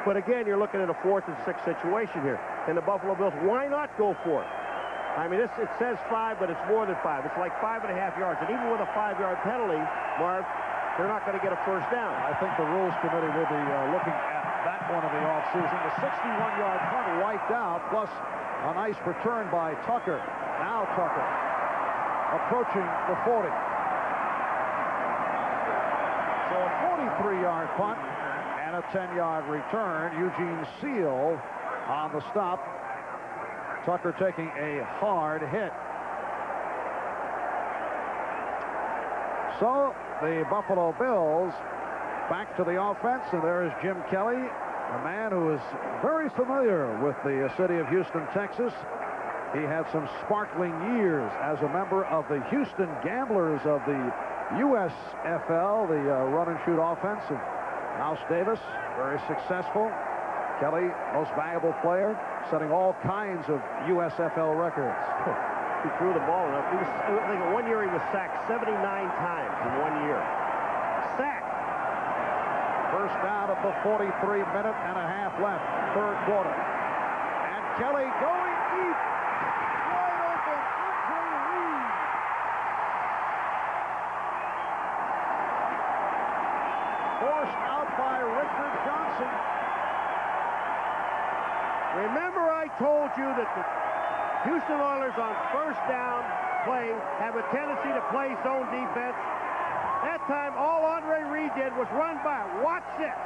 But again, you're looking at a 4th and 6 situation here. And the Buffalo Bills, why not go for it? I mean, it says 5, but it's more than 5. It's like 5.5 yards. And even with a 5-yard penalty, Marv, they're not going to get a first down. I think the Rules Committee will be looking at that one in the offseason. The 61-yard punt wiped out, plus a nice return by Tucker. Now Tucker approaching the 40. So a 43-yard punt and a 10-yard return. Eugene Seal on the stop. Tucker taking a hard hit. So the Buffalo Bills back to the offense, and there is Jim Kelly, a man who is very familiar with the city of Houston, Texas. He had some sparkling years as a member of the Houston Gamblers of the USFL, the run-and-shoot offense of Mouse Davis, very successful. Kelly, most valuable player, setting all kinds of USFL records. He threw the ball enough. I think one year he was sacked 79 times in 1 year. Sacked. First down at the 43-minute and a half left, third quarter. And Kelly going deep. Wide open. Andre Reed. Forced out by Richard Johnson. Remember I told you that the Houston Oilers on first down play have a tendency to play zone defense. That time, all Andre Reed did was run by. Watch this.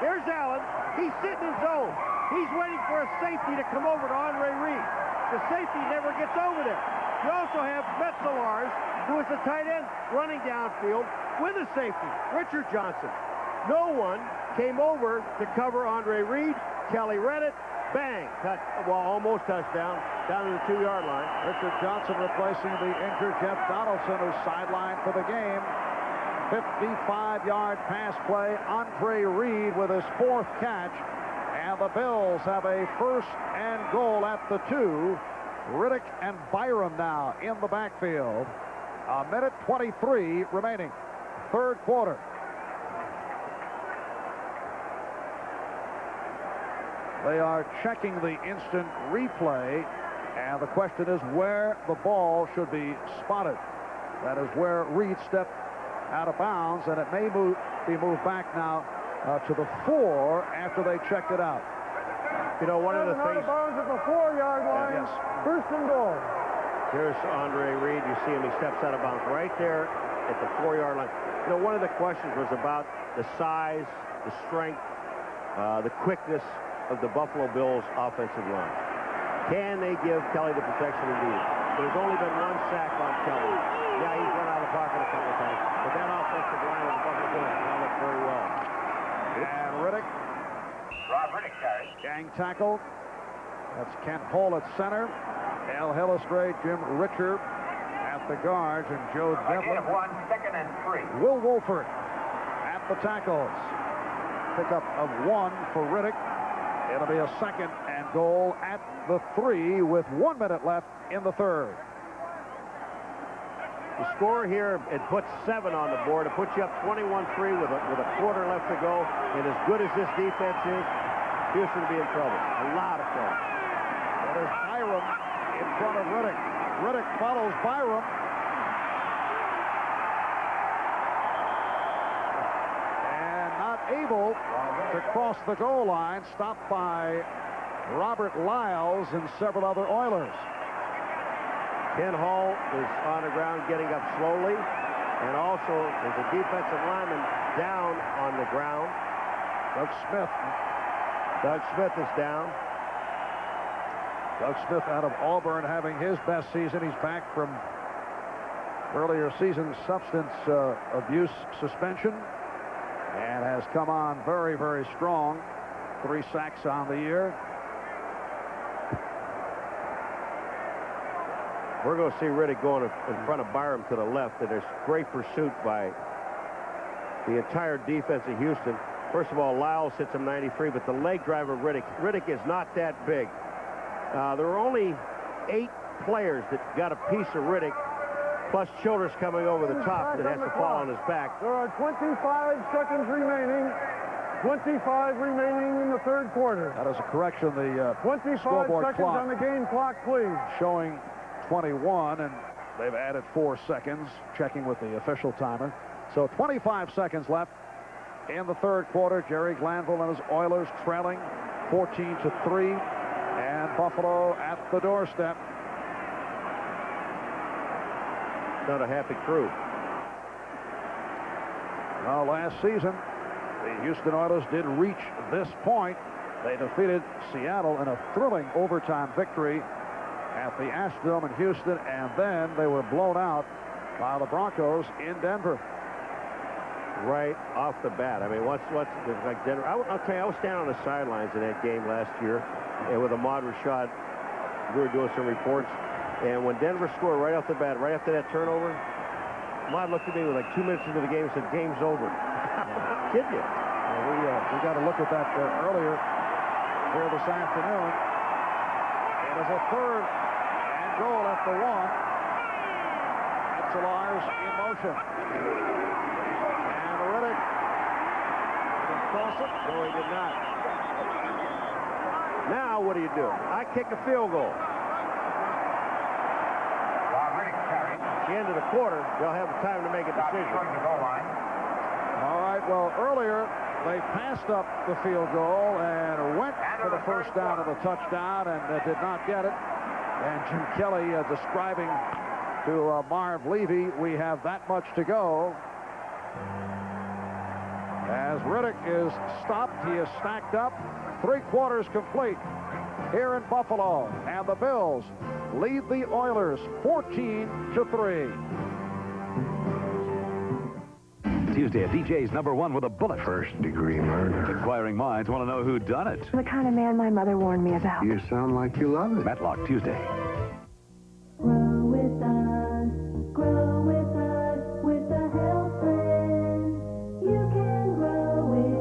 Here's Allen. He's sitting in zone. He's waiting for a safety to come over to Andre Reed. The safety never gets over there. You also have Metzelars, who is the tight end, running downfield with a safety, Richard Johnson. No one came over to cover Andre Reed. Kelly read it. Bang. Almost touchdown. Down to the 2-yard line. Richard Johnson replacing the injured Jeff Donaldson, who's sidelined for the game. 55-yard pass play. Andre Reed with his 4th catch. And the Bills have a first and goal at the 2. Riddick and Byram now in the backfield. A minute 23 remaining. Third quarter. They are checking the instant replay, and the question is where the ball should be spotted. That is where Reed stepped out of bounds, and it may be moved back now to the 4 after they checked it out. You know, one of the things... out of bounds at the 4-yard line. Yes. First and goal. Here's Andre Reed. You see him. He steps out of bounds right there at the 4-yard line. You know, one of the questions was about the size, the strength, the quickness of the Buffalo Bills offensive line. Can they give Kelly the protection he needs? There's only been 1 sack on Kelly. Yeah, he's run out of the pocket a couple of times, but that offensive line of the Buffalo Bills held up very well. And Riddick. Rob Riddick carries. Gang tackle. That's Kent Hull at center. Al Hillestrade, Jim Richer at the guards, and Joe Devlin. Of 1, second and 3. Will Wolford at the tackles. Pickup of 1 for Riddick. It'll be a second and goal at the 3 with 1 minute left in the third. The score here, it puts 7 on the board. It puts you up 21-3 with a quarter left to go. And as good as this defense is, Houston will be in trouble. A lot of trouble. Well, there's Byram in front of Riddick. Riddick follows Byram. And not able to cross the goal line, stopped by Robert Lyles and several other Oilers. Ken Hall is on the ground getting up slowly, and also there's a defensive lineman down on the ground. Doug Smith. Doug Smith is down. Doug Smith out of Auburn having his best season. He's back from earlier season substance abuse suspension. and has come on very, very strong. 3 sacks on the year. We're going to see Riddick going in front of Byram to the left, and there's great pursuit by the entire defense of Houston. First of all, Lyles hits him 93, but the leg drive of Riddick is not that big. There were only 8 players that got a piece of Riddick, plus Childress coming over the top that has to fall on his back. There are 25 seconds remaining. 25 remaining in the third quarter. That is a correction. The 25 scoreboard seconds clock on the game clock, please. showing 21, and they've added 4 seconds, checking with the official timer. So 25 seconds left in the third quarter. Jerry Glanville and his Oilers trailing 14-3, and Buffalo at the doorstep. Not a happy crew. Well, last season, the Houston Oilers did reach this point. They defeated Seattle in a thrilling overtime victory at the Astrodome in Houston, and then they were blown out by the Broncos in Denver. Right off the bat. I mean, what's like Denver? I'll tell you, I was standing on the sidelines in that game last year, and with Ahmad Rashad, we were doing some reports, and when Denver scored right off the bat, right after that turnover, Ahmad looked at me with like 2 minutes into the game and said, "Game's over." Kid you? We got to look at that earlier here this afternoon. It is a 3rd and goal at the 1. Exelars in motion. And Riddick didn't cross it. No, he did not. Now, what do you do? I kick a field goal. At the end of the quarter, they'll have time to make a decision. All right, well, earlier they passed up the field goal and went for the first down of the touchdown and did not get it. And Jim Kelly describing to Marv Levy, we have that much to go. As Riddick is stopped, he is stacked up. 3 quarters complete here in Buffalo, and the Bills lead the Oilers 14-3. Tuesday at DJ's #1 with a bullet. First-degree murder. Inquiring minds want to know who done it. The kind of man my mother warned me about. You sound like you love it. Matlock Tuesday. Grow with us with the health plan. You can grow with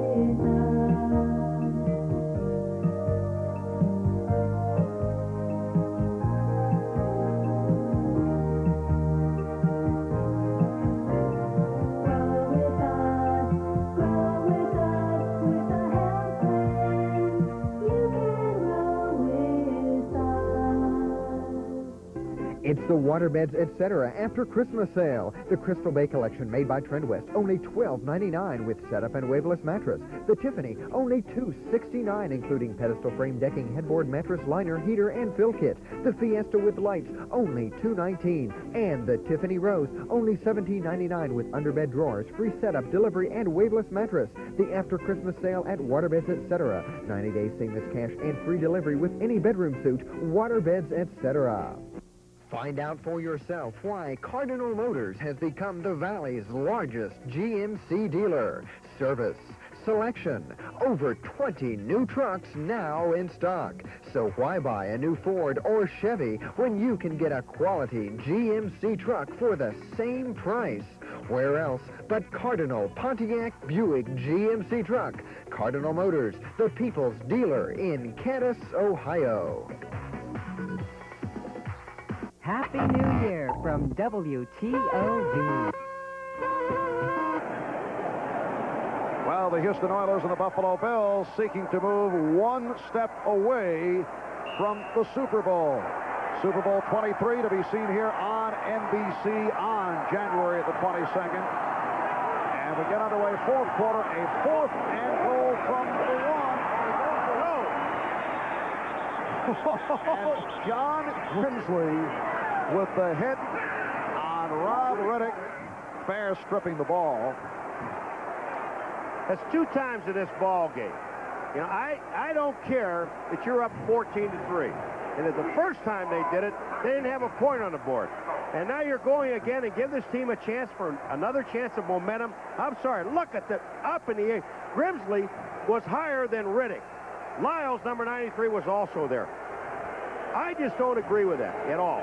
It's the Waterbeds Etc. After Christmas sale. The Crystal Bay collection made by Trend West, only $12.99 with setup and waveless mattress. The Tiffany, only $269, including pedestal frame decking, headboard, mattress, liner, heater, and fill kit. The Fiesta with lights, only $219. And the Tiffany Rose, only $17.99 with underbed drawers, free setup, delivery, and waveless mattress. The After Christmas sale at Waterbeds Etc. 90 days seamless cash and free delivery with any bedroom suit. Waterbeds Etc. Find out for yourself why Cardinal Motors has become the Valley's largest GMC dealer. Service, selection, over 20 new trucks now in stock. So why buy a new Ford or Chevy when you can get a quality GMC truck for the same price? Where else but Cardinal Pontiac Buick GMC truck? Cardinal Motors, the people's dealer in Candace, Ohio. Happy New Year from WTOV. Well, the Houston Oilers and the Buffalo Bills seeking to move one step away from the Super Bowl. Super Bowl 23 to be seen here on NBC on January the 22nd. And we get underway, fourth quarter, a 4th and goal from the 1. And John Grimsley with the hit on Rob Riddick, fair stripping the ball. That's 2 times in this ball game. You know, I don't care that you're up 14-3. And the first time they did it, they didn't have a point on the board. And now you're going again and give this team a chance for another chance of momentum. I'm sorry, look at the up in the air. Grimsley was higher than Riddick. Lyles, number 93, was also there. I just don't agree with that at all.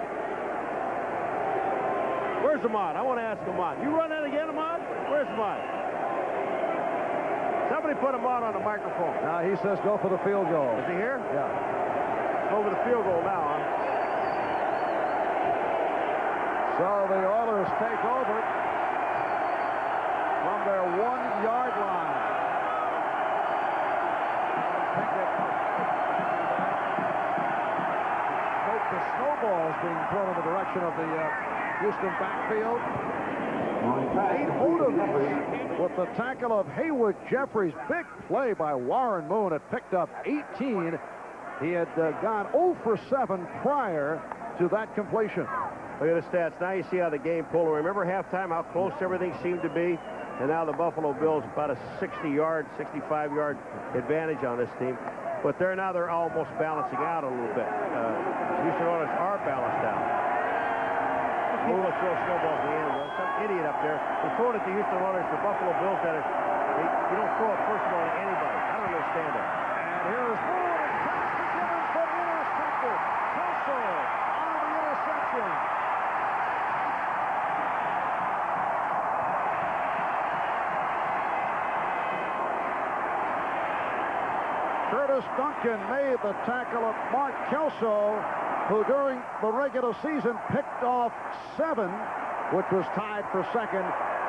Where's Ahmad? I want to ask Ahmad. You run that again, Ahmad? Where's Ahmad? Somebody put Ahmad on the microphone. Now he says go for the field goal. Is he here? Yeah. Over the field goal now, huh? So the Oilers take over from their 1-yard line. The snowballs being thrown in the direction of the Houston backfield. Nate Odom with the tackle of Haywood Jeffries. Big play by Warren Moon. It picked up 18. He had gone 0 for 7 prior to that completion. Look at the stats. Now you see how the game pulled. Remember halftime how close everything seemed to be? And now the Buffalo Bills about a 60-yard, 65-yard advantage on this team. But they're almost balancing out a little bit. Houston Oilers are balanced out. Let's throw snowballs in the end. Some idiot up there. They're throwing it to Houston Oilers. The Buffalo Bills that are, you don't throw it first of all to anybody. I don't understand that. And here's Moon. Pass to Gibbons, but intercepted. Kelso on the interception. Curtis Duncan made the tackle of Mark Kelso, who during the regular season picked off 7, which was tied for second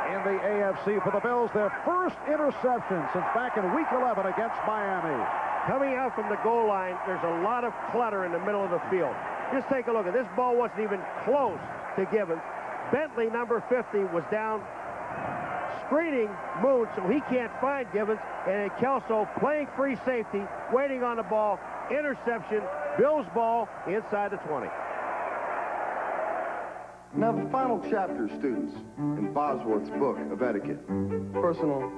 in the AFC for the Bills. Their first interception since back in Week 11 against Miami. Coming out from the goal line, there's a lot of clutter in the middle of the field. Just take a look at this ball. Wasn't even close to Gibbons. Bentley, number 50, was down screening Moon, so he can't find Gibbons, and Kelso playing free safety, waiting on the ball, interception, Bills ball inside the 20. Now the final chapter, students, in Bosworth's book of etiquette, personal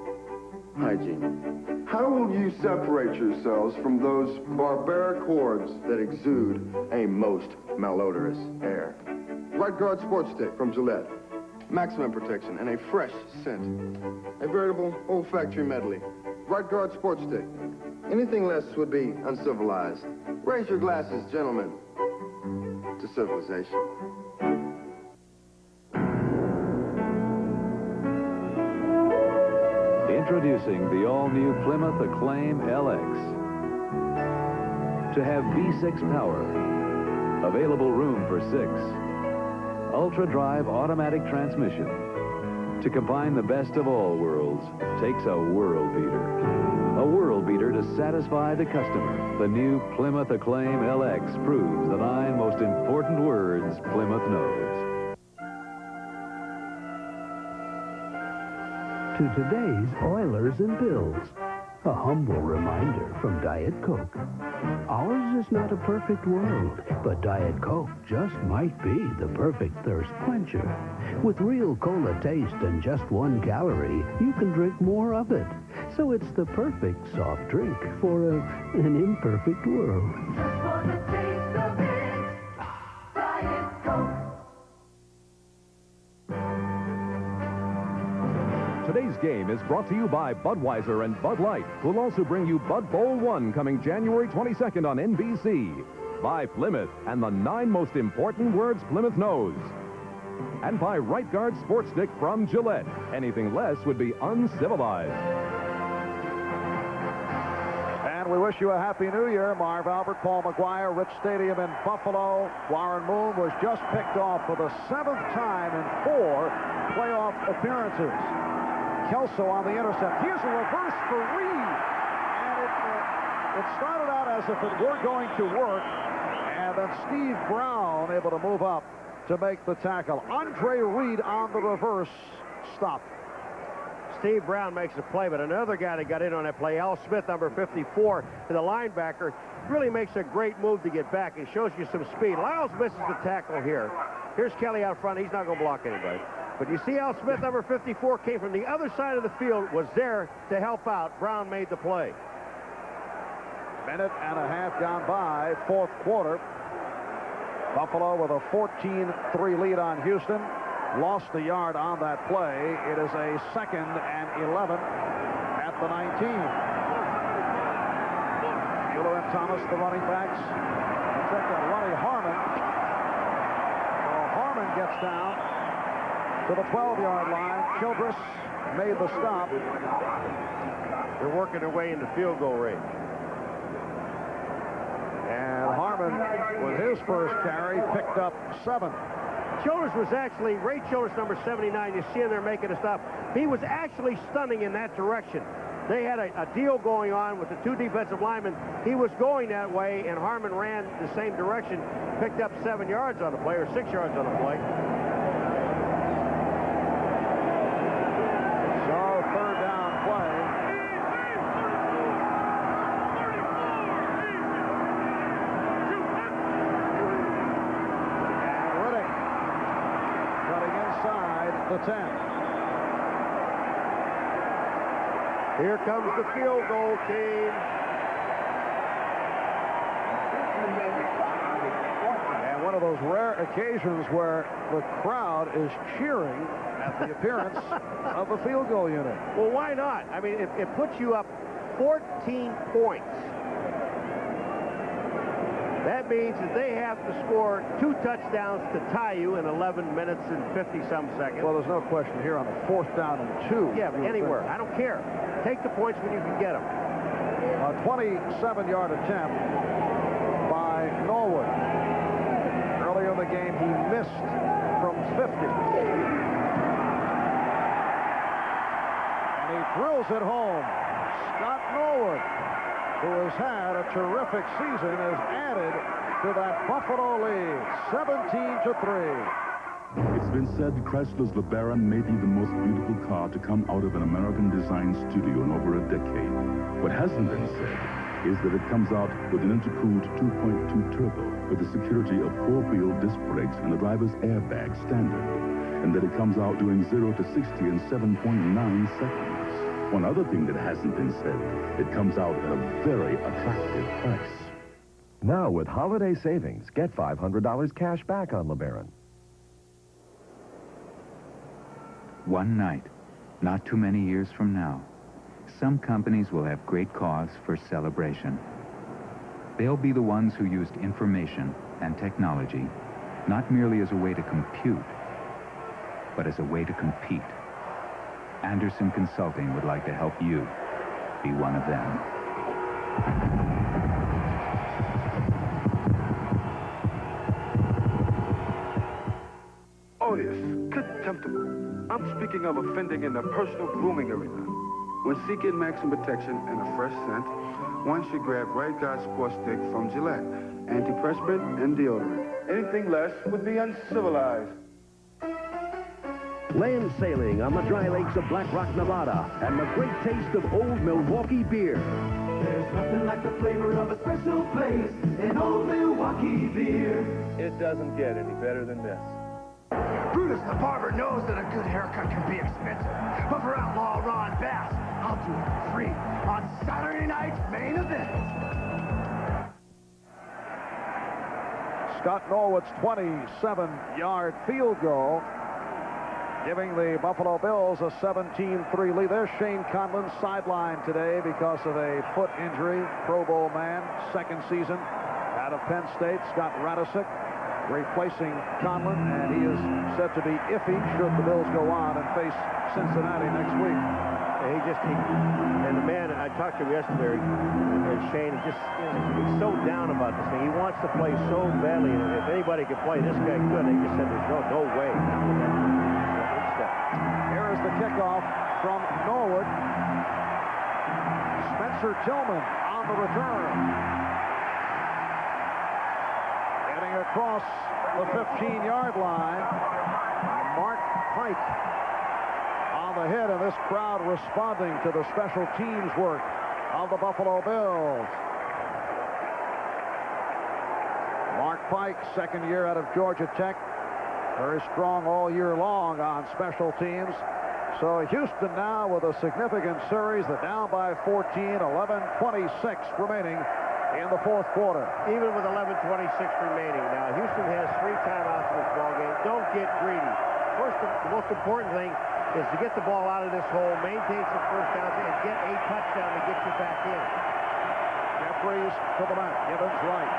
hygiene. How will you separate yourselves from those barbaric hordes that exude a most malodorous air? Right Guard Sports Stick from Gillette. Maximum protection and a fresh scent. A veritable olfactory medley. Right Guard Sports Stick. Anything less would be uncivilized. Raise your glasses, gentlemen, to civilization. Introducing the all-new Plymouth Acclaim LX. To have V6 power, available room for 6, ultra-drive automatic transmission. To combine the best of all worlds takes a world beater. A world beater to satisfy the customer. The new Plymouth Acclaim LX proves the 9 most important words Plymouth knows. To today's Oilers and Bills, a humble reminder from Diet Coke. Ours is not a perfect world, but Diet Coke just might be the perfect thirst quencher. With real cola taste and just 1 calorie, you can drink more of it. So it's the perfect soft drink for an imperfect world. Just for the taste of it, Diet Coke. Today's game is brought to you by Budweiser and Bud Light, who'll also bring you Bud Bowl 1 coming January 22nd on NBC. By Plymouth and the 9 most important words Plymouth knows. And by Right Guard Sports Stick from Gillette. Anything less would be uncivilized. And we wish you a Happy New Year. Marv Albert, Paul McGuire, Rich Stadium in Buffalo. Warren Moon was just picked off for the 7th time in 4 playoff appearances. Kelso on the intercept. Here's a reverse for Reed. And it started out as if it were going to work. And then Steve Brown able to move up to make the tackle. Andre Reed on the reverse stop. Steve Brown makes the play, but another guy that got in on that play, Al Smith, number 54, to the linebacker, really makes a great move to get back. It shows you some speed. Lyles misses the tackle here. Here's Kelly out front. He's not going to block anybody. But you see Al Smith, number 54, came from the other side of the field, was there to help out. Brown made the play. Minute and a half gone by, 4th quarter. Buffalo with a 14-3 lead on Houston. Lost a yard on that play. It is a 2nd and 11 at the 19. Mueller and Thomas, the running backs. Check that, Ronnie Harmon. Well, Harmon gets down to the 12-yard line. Childress made the stop. They're working their way into field goal range. And Harmon, with his first carry, picked up 7. Childress was actually, Ray Childress, number 79, you see him there making a stop. He was actually stunning in that direction. They had a deal going on with the 2 defensive linemen. He was going that way, and Harmon ran the same direction, picked up 7 yards on the play, or 6 yards on the play. So, 3rd down play. And Riddick cutting inside the 10. Here comes the field goal team. And one of those rare occasions where the crowd is cheering at the appearance of the field goal unit. Well, why not? I mean, it puts you up 14 points. That means that they have to score 2 touchdowns to tie you in 11 minutes and 50-some seconds. Well, there's no question here on a 4th down and 2. Yeah, but anywhere. I don't care. Take the points when you can get them. A 27-yard attempt by Norwood. Earlier in the game, he missed from 50. And he drills it home. Scott Norwood, who has had a terrific season, is added to that Buffalo lead, 17-3. It's been said Chrysler's LeBaron may be the most beautiful car to come out of an American-designed studio in over a decade. What hasn't been said is that it comes out with an intercooled 2.2 turbo with the security of 4-wheel disc brakes and the driver's airbag standard, and that it comes out doing 0 to 60 in 7.9 seconds. One other thing that hasn't been said, it comes out at a very attractive price. Now with holiday savings, get $500 cash back on LeBaron. One night, not too many years from now, some companies will have great cause for celebration. They'll be the ones who used information and technology, not merely as a way to compute, but as a way to compete. Anderson Consulting would like to help you be one of them. Odious, contemptible. I'm speaking of offending in the personal grooming arena. When seeking maximum protection and a fresh scent, one should grab Right God Sports Stick from Gillette, antiperspirant and deodorant. Anything less would be uncivilized. Land sailing on the dry lakes of Black Rock, Nevada, and the great taste of old Milwaukee beer. There's nothing like the flavor of a special place in old Milwaukee beer. It doesn't get any better than this. Brutus the barber knows that a good haircut can be expensive, but for Outlaw Ron Bass, I'll do it for free on Saturday night's main event. Scott Norwood's 27-yard field goal, giving the Buffalo Bills a 17-3 lead. There's Shane Conlon sidelined today because of a foot injury. Pro Bowl man, 2nd season out of Penn State. Scott Radisick replacing Conlon, and he is said to be iffy should the Bills go on and face Cincinnati next week. And the man, I talked to him yesterday, and Shane, he's so down about this thing. He wants to play so badly, and if anybody could play, this guy could. And he just said, there's no way. Here is the kickoff from Norwood. Spencer Tillman on the return. Across the 15-yard line, Mark Pike on the hit, and this crowd responding to the special teams work of the Buffalo Bills. Mark Pike, 2nd year out of Georgia Tech, very strong all year long on special teams. So Houston now with a significant series. They're down by 14, 11:26 remaining in the fourth quarter. Even with 11:26 remaining. Now, Houston has 3 timeouts in this ball game. Don't get greedy. First, the most important thing is to get the ball out of this hole, maintain some first downs, and get a touchdown to get you back in. Jeffries to the left, Gibbons right.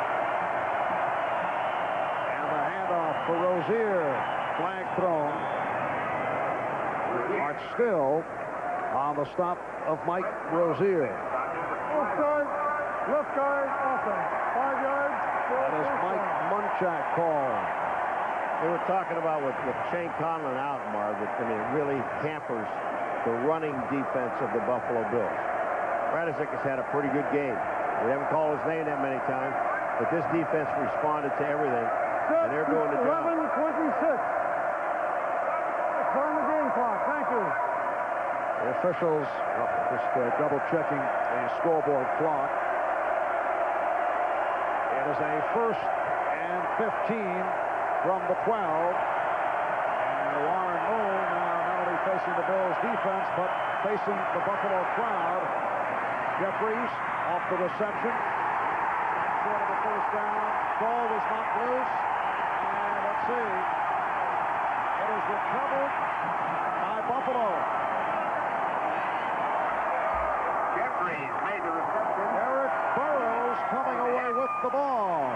And the handoff for Rozier. Flag thrown. March still on the stop of Mike Rozier. Left guard, offense. 5 yards. That is Mike Munchak called. They were talking about with Shane Conlon out, Marv, I mean, it really hampers the running defense of the Buffalo Bills. Radicic has had a pretty good game. We haven't called his name that many times, but this defense responded to everything, and they're doing the job. 11:26. On the game clock. Thank you. The officials just double-checking the scoreboard clock. It is a 1st and 15 from the 12. And Warren Moon now not only facing the Bills defense, but facing the Buffalo crowd. Jeffries off the reception. Short of the first down. Ball was not loose. And let's see. It is recovered by Buffalo. Jeffries made the reception. Eric Burrows coming away with the ball.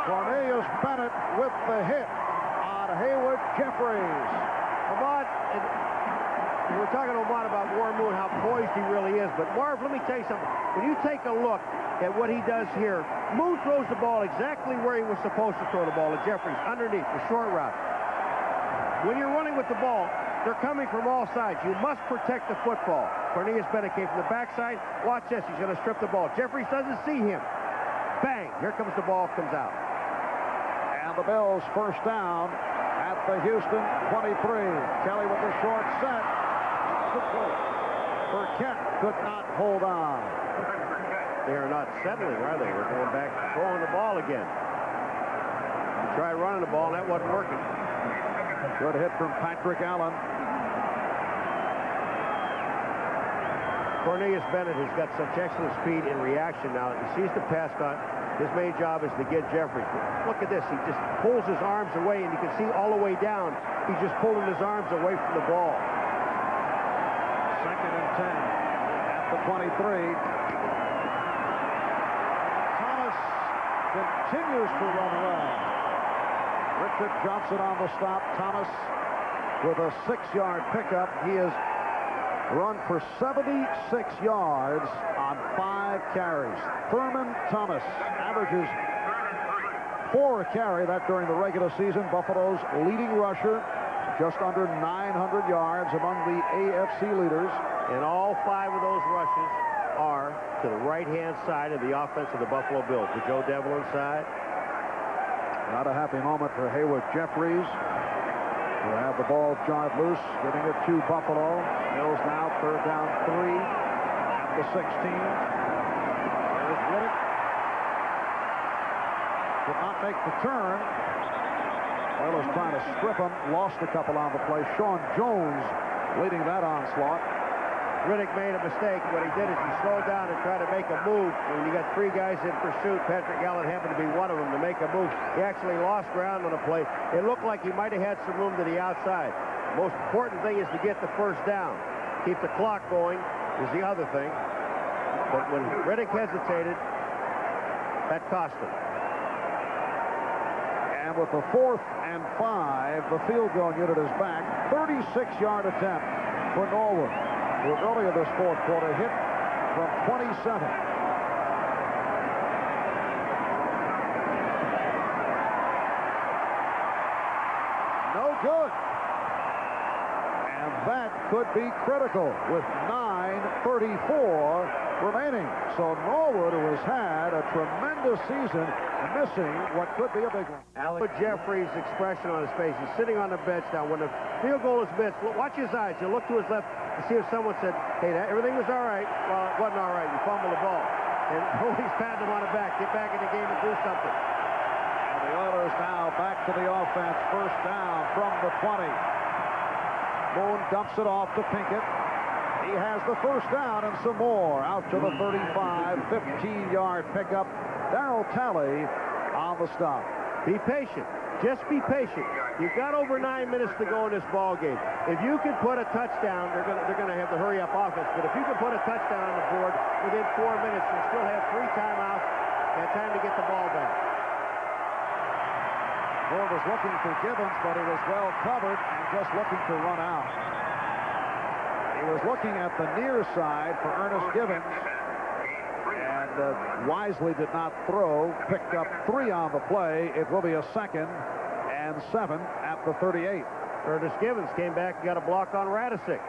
Cornelius Bennett with the hit on Haywood Jeffries. Ahmad, we were talking to Ahmad about Warren Moon, how poised he really is. But Marv, let me tell you something. When you take a look at what he does here, Moon throws the ball exactly where he was supposed to throw the ball to Jeffries, underneath the short route. When you're running with the ball, they're coming from all sides. You must protect the football. Cornelius Bennett came from the backside. Watch this. He's going to strip the ball. Jeffries doesn't see him. Bang. Here comes the ball. Comes out. And the Bills first down at the Houston 23. Kelly with the short set. Burkett could not hold on. They are not settling, are they? They're going back, throwing the ball again. He tried running the ball, and that wasn't working. Good hit from Patrick Allen. Cornelius Bennett has got such excellent speed in reaction now. He sees the pass cut. His main job is to get Jeffries. Look at this. He just pulls his arms away, and you can see all the way down, he's just pulling his arms away from the ball. 2nd and 10 at the 23. Thomas continues to run around. Richard Johnson on the stop. Thomas with a 6-yard pickup. He has run for 76 yards on 5 carries. Thurman Thomas averages 4 a carry. That during the regular season. Buffalo's leading rusher, just under 900 yards among the AFC leaders. And all 5 of those rushes are to the right-hand side of the offense of the Buffalo Bills. The Joe Devlin side. Not a happy moment for Haywood Jeffries, who have the ball jarred loose, giving it to Buffalo. Bills now 3rd down 3 at the 16. There's Riddick. Did not make the turn. Oilers trying to strip him. Lost a couple on the play. Sean Jones leading that onslaught. Riddick made a mistake. What he did is he slowed down and tried to make a move. When you got 3 guys in pursuit, Patrick Allen happened to be one of them to make a move. He actually lost ground on the play. It looked like he might have had some room to the outside. The most important thing is to get the first down. Keep the clock going is the other thing. But when Riddick hesitated, that cost him. And with the 4th and 5, the field goal unit is back. 36-yard attempt for Norwood, who earlier this fourth quarter hit from 27. No good. And that could be critical with 9:34 remaining. So Norwood, who has had a tremendous season, missing what could be a big one. Alex Jeffries' expression on his face. He's sitting on the bench now. When the field goal is missed, watch his eyes. You look to his left to see if someone said, hey, everything was all right. Well, it wasn't all right. You fumbled the ball. And he's patting him on the back. Get back in the game and do something. And the Oilers now back to the offense. First down from the 20. Moon dumps it off to Pinkett. He He has the first down and some more. Out to the 35, 15-yard pickup. Darryl Talley on the stop. Be patient. Just be patient. You've got over 9 minutes to go in this ball game. If you can put a touchdown, they're going to have to hurry up offense. But if you can put a touchdown on the board within 4 minutes, you'll still have 3 timeouts and time to get the ball back. Moore was looking for Gibbons, but he was well covered and just looking to run out. He was looking at the near side for Ernest Gibbons, and wisely did not throw. Picked up 3 on the play. It will be a 2nd and 7 at the 38. Ernest Gibbons came back and got a block on Radisic.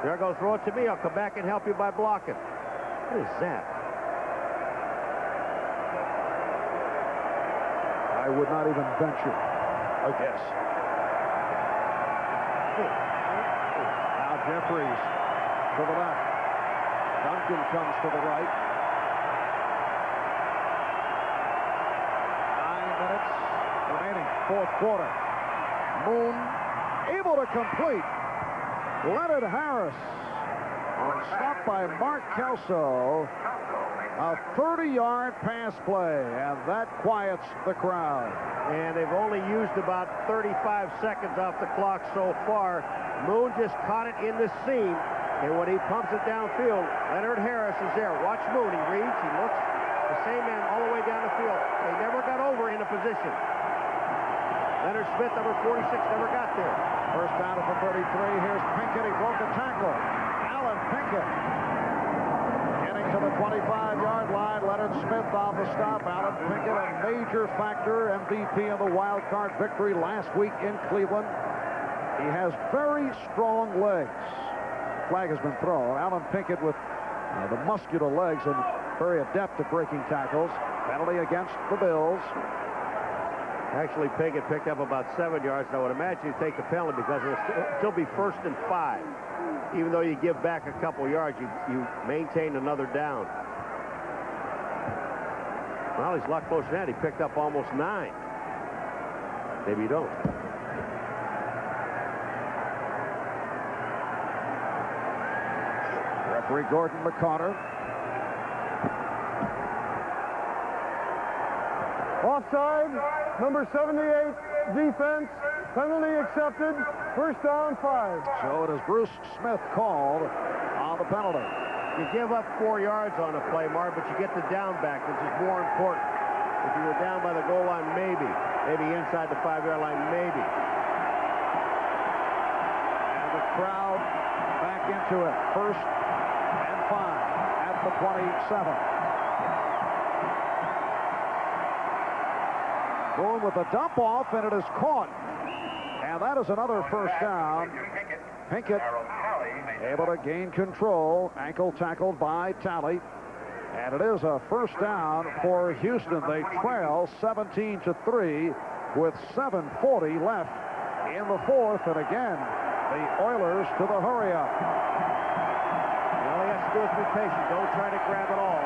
There goes, throw it to me. I'll come back and help you by blocking. What is that? I would not even venture a guess. Now Jeffries to the left. Duncan comes to the right. 9 minutes remaining, 4th quarter. Moon able to complete. Leonard Harris on stop by Mark Kelso. A 30-yard pass play, and that quiets the crowd. And they've only used about 35 seconds off the clock so far. Moon just caught it in the seam, and when he pumps it downfield, Leonard Harris is there. Watch Moon. He reads, he looks, the same man all the way down the field. They never got over in a position. Leonard Smith, number 46, never got there. First down at the 33. Here's Pinkett. He broke a tackle. Alan Pinkett getting to the 25-yard line. Leonard Smith on the stop. Alan Pinkett, a major factor, MVP in the wild card victory last week in Cleveland. He has very strong legs. Flag has been thrown. Alan Pinkett with the muscular legs and very adept at breaking tackles. Penalty against the Bills. Actually, Pinkett picked up about 7 yards. And I would imagine you take the penalty because it'll still be 1st and 5. Even though you give back a couple yards, you maintain another down. Well, he's a lot closer than that. He picked up almost 9. Maybe you don't. Referee Gordon McConnor. Offside, number 78, defense, penalty accepted, 1st down, 5. So it is Bruce Smith called on the penalty. You give up 4 yards on a play, Mark, but you get the down back, which is more important. If you were down by the goal line, maybe inside the 5-yard line, maybe. And the crowd back into it. 1st and 5 at the 27. Boone with a dump off, and it is caught. And that is another 1st down. Pinkett able to gain control. Ankle tackled by Talley. And it is a 1st down for Houston. They trail 17-3 with 7:40 left in the 4th. And again, the Oilers to the hurry-up. All he has to do is be patient. Don't try to grab it all.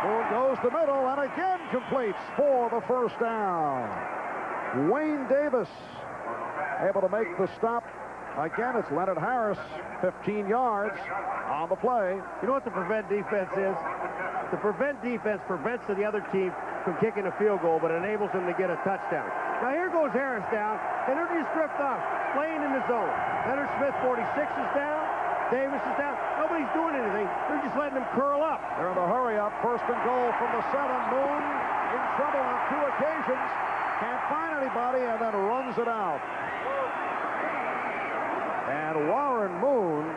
Moon goes the middle and again completes for the 1st down. Wayne Davis able to make the stop. Again, it's Leonard Harris, 15 yards on the play. You know what the prevent defense is? The prevent defense prevents the other team from kicking a field goal, but enables them to get a touchdown. Now here goes Harris down, and they're just drift off, playing in the zone. Leonard Smith, 46, is down. Davis is down. Nobody's doing anything. They're just letting them curl up. They're in the hurry-up. 1st and goal from the 7. Moon in trouble on 2 occasions. Can't find anybody, and then runs it out. And Warren Moon,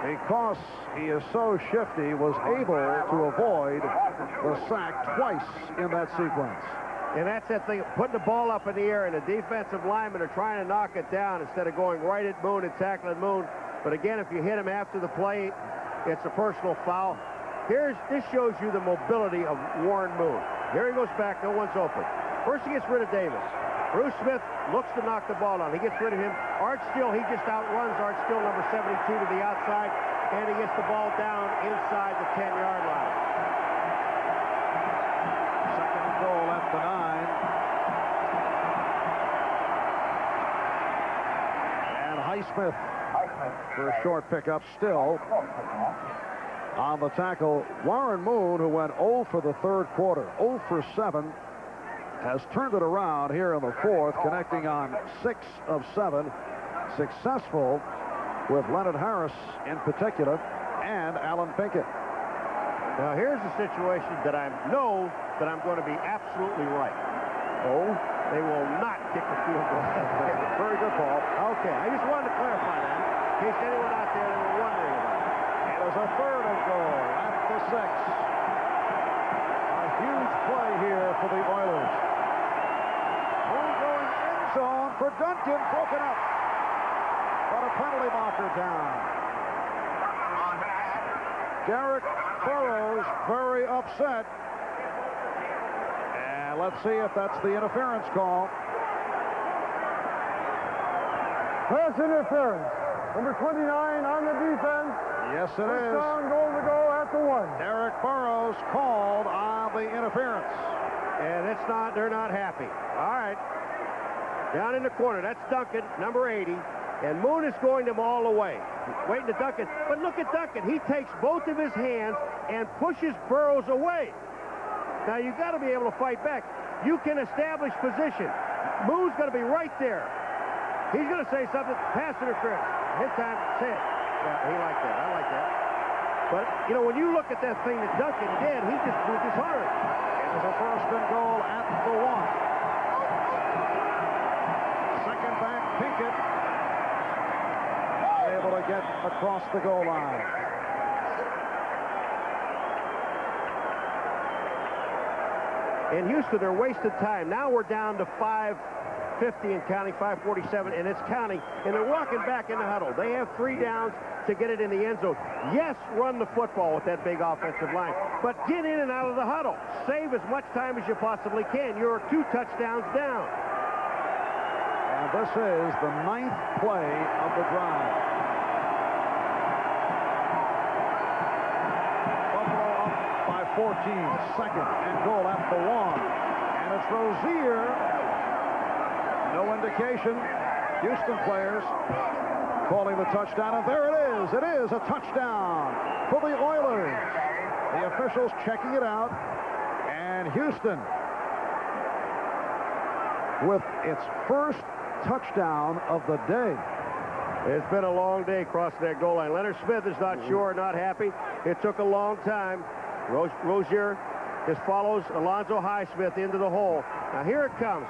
because he is so shifty, was able to avoid the sack twice in that sequence. And that's that thing, putting the ball up in the air, and the defensive linemen are trying to knock it down instead of going right at Moon and tackling Moon. But again, if you hit him after the play, it's a personal foul. This shows you the mobility of Warren Moon. Here he goes back, no one's open. First he gets rid of Davis. Bruce Smith looks to knock the ball down. He gets rid of him. Art Still, he just outruns Art Still, number 72, to the outside, and he gets the ball down inside the 10-yard line. 2nd and goal at the 9. Highsmith for a short pickup still. On the tackle, Warren Moon, who went 0 for the third quarter, 0 for 7, has turned it around here in the fourth, connecting on 6 of 7. Successful with Leonard Harris in particular and Alan Pinkett. Now here's a situation that I know that I'm going to be absolutely right. Oh, they will not kick the field goal. Very good ball. Okay, I just wanted to clarify that in case anyone out there were wondering about it. It is a third and goal at the 6. A huge play here for the Oilers. Moon going end zone for Duncan, broken up. But a penalty marker down. Derek Burrows very upset. And let's see if that's the interference call. Pass interference. Number 29 on the defense. Yes, it is. Down, goal to go at the 1. Derek Burrows called on the interference. And it's not, they're not happy. All right. Down in the corner, that's Duncan, number 80. And Moon is going them all away. Waiting to Duncan. But look at Duncan. He takes both of his hands and pushes Burrows away. Now, you've got to be able to fight back. You can establish position. Moon's going to be right there. He's going to say something. Pass interference. Hit time. Say it. Yeah, he liked that. I like that. But, you know, when you look at that thing that Duncan did, he just moved his arm. It was a first and goal at the 1. Second back, Pinkett. Able to get across the goal line. In Houston, they're wasted time. Now we're down to 5:50 and counting, 5:47, and it's counting. And they're walking back in the huddle. They have 3 downs to get it in the end zone. Yes, run the football with that big offensive line, but get in and out of the huddle. Save as much time as you possibly can. You're 2 touchdowns down. And this is the 9th play of the drive. Buffalo up by 14. Second and goal at the 1. And it's Rozier. No indication. Houston players calling the touchdown. And there it is. It is a touchdown for the Oilers. The officials checking it out. And Houston with its first touchdown of the day. It's been a long day crossing that goal line. Leonard Smith is not sure, not happy. It took a long time. Rozier just follows Alonzo Highsmith into the hole. Now here it comes.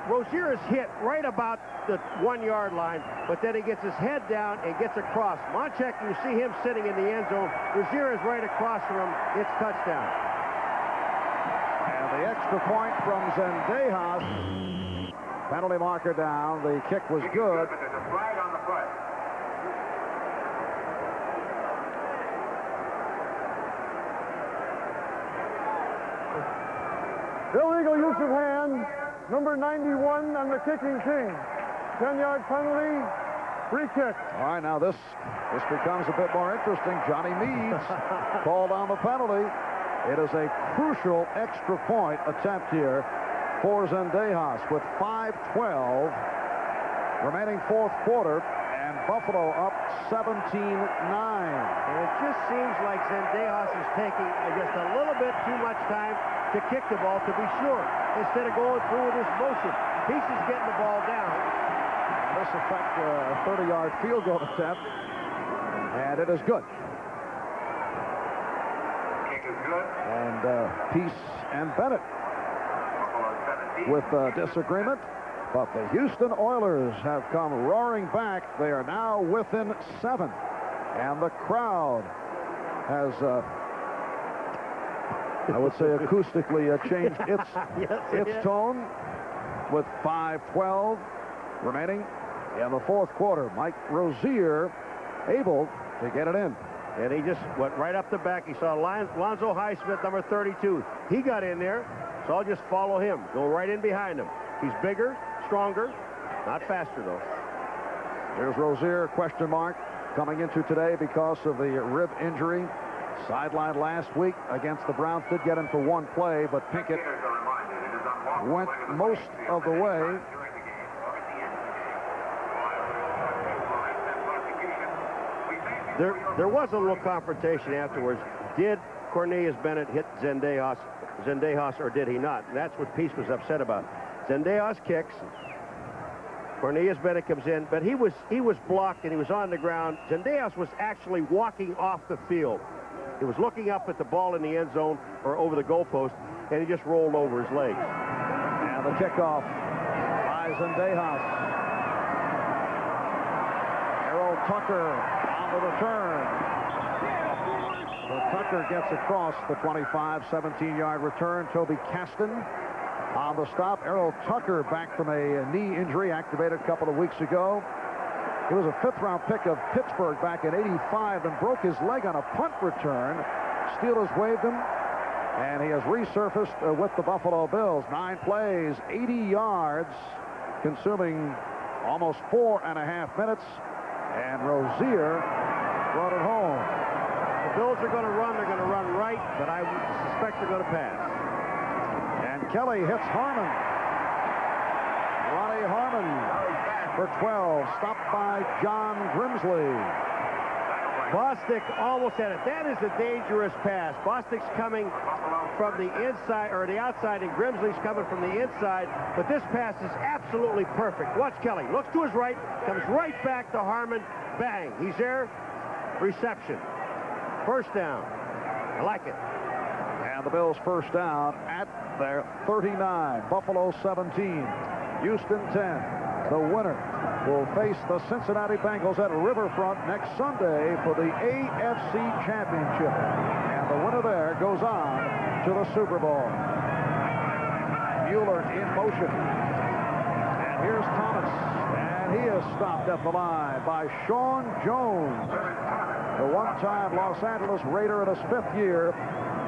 Rozier is hit right about the 1-yard line, but then he gets his head down and gets across. Monchek, you see him sitting in the end zone. Rozier is right across from him. It's touchdown. And the extra point from Zendejas. Penalty marker down. The kick was good. There's a flag on the play. Illegal use of hand. Number 91 on the kicking team. 10-yard penalty. Free kick. All right, now this becomes a bit more interesting. Johnny Meads called on the penalty. It is a crucial extra point attempt here for Zendejas with 5:12 remaining fourth quarter, and Buffalo up 17-9. And it just seems like Zendejas is taking just a little bit too much time to kick the ball, to be sure, instead of going through with his motion. He's just getting the ball down. This affects a 30-yard field goal attempt, and it is good. Kick is good. And Peace and Bennett with disagreement, but the Houston Oilers have come roaring back. They are now within 7, and the crowd has, I would say, acoustically changed its tone with 5:12 remaining in the fourth quarter. Mike Rozier able to get it in. And he just went right up the back. He saw Alonzo Highsmith, number 32. He got in there, so I'll just follow him. Go right in behind him. He's bigger, stronger, not faster, though. Here's Rozier, question mark, coming into today because of the rib injury. Sidelined last week against the Browns. Did get him for 1 play, but Pinkett went most of the way. There was a little confrontation afterwards. Did Cornelius Bennett hit Zendejas, or did he not? And that's what Peace was upset about. Zendejas kicks. Cornelius Bennett comes in, but he was blocked and he was on the ground. Zendejas was actually walking off the field. He was looking up at the ball in the end zone or over the goalpost, and he just rolled over his legs. And the kickoff by Zendejas. Errol Tucker on the return. So Tucker gets across the 25, 17-yard return. Toby Caston on the stop. Errol Tucker back from a knee injury activated a couple of weeks ago. He was a fifth-round pick of Pittsburgh back in '85 and broke his leg on a punt return. Steelers waived him, and he has resurfaced with the Buffalo Bills. 9 plays, 80 yards, consuming almost 4.5 minutes, and Rozier brought it home. The Bills are going to run. They're going to run right, but I suspect they're going to pass. And Kelly hits Harmon. Ronnie Harmon for 12, stopped by John Grimsley. Bostic almost had it. That is a dangerous pass. Bostic's coming from the inside, or the outside, and Grimsley's coming from the inside, but this pass is absolutely perfect. Watch Kelly. Looks to his right, comes right back to Harmon. Bang. He's there. Reception. First down. I like it. And the Bills first down at their 39. Buffalo 17. Houston 10. The winner will face the Cincinnati Bengals at Riverfront next Sunday for the AFC Championship. And the winner there goes on to the Super Bowl. Mueller in motion. And here's Thomas. And he is stopped at the line by Sean Jones, the one-time Los Angeles Raider in his 5th year.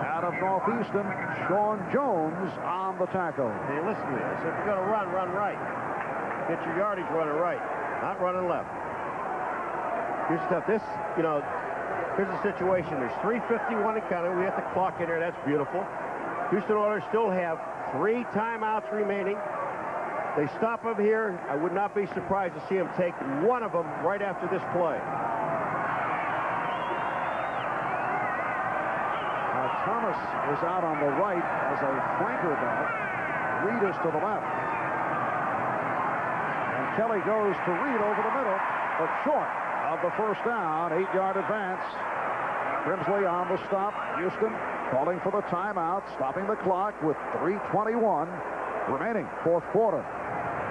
Out of Northeastern, Sean Jones on the tackle. Hey, listen to this. If you're going to run right. Get your yardage running right, not running left. Here's stuff. This, you know, here's the situation. There's 3:51 to count. We have the clock in there. That's beautiful. Houston Oilers still have 3 timeouts remaining. They stop them here. I would not be surprised to see them take one of them right after this play. Thomas is out on the right as a flanker back. Reed is to the left. Kelly goes to Reed over the middle, but short of the first down. 8-yard advance. Grimsley on the stop. Houston calling for the timeout, stopping the clock with 3:21 remaining, 4th quarter.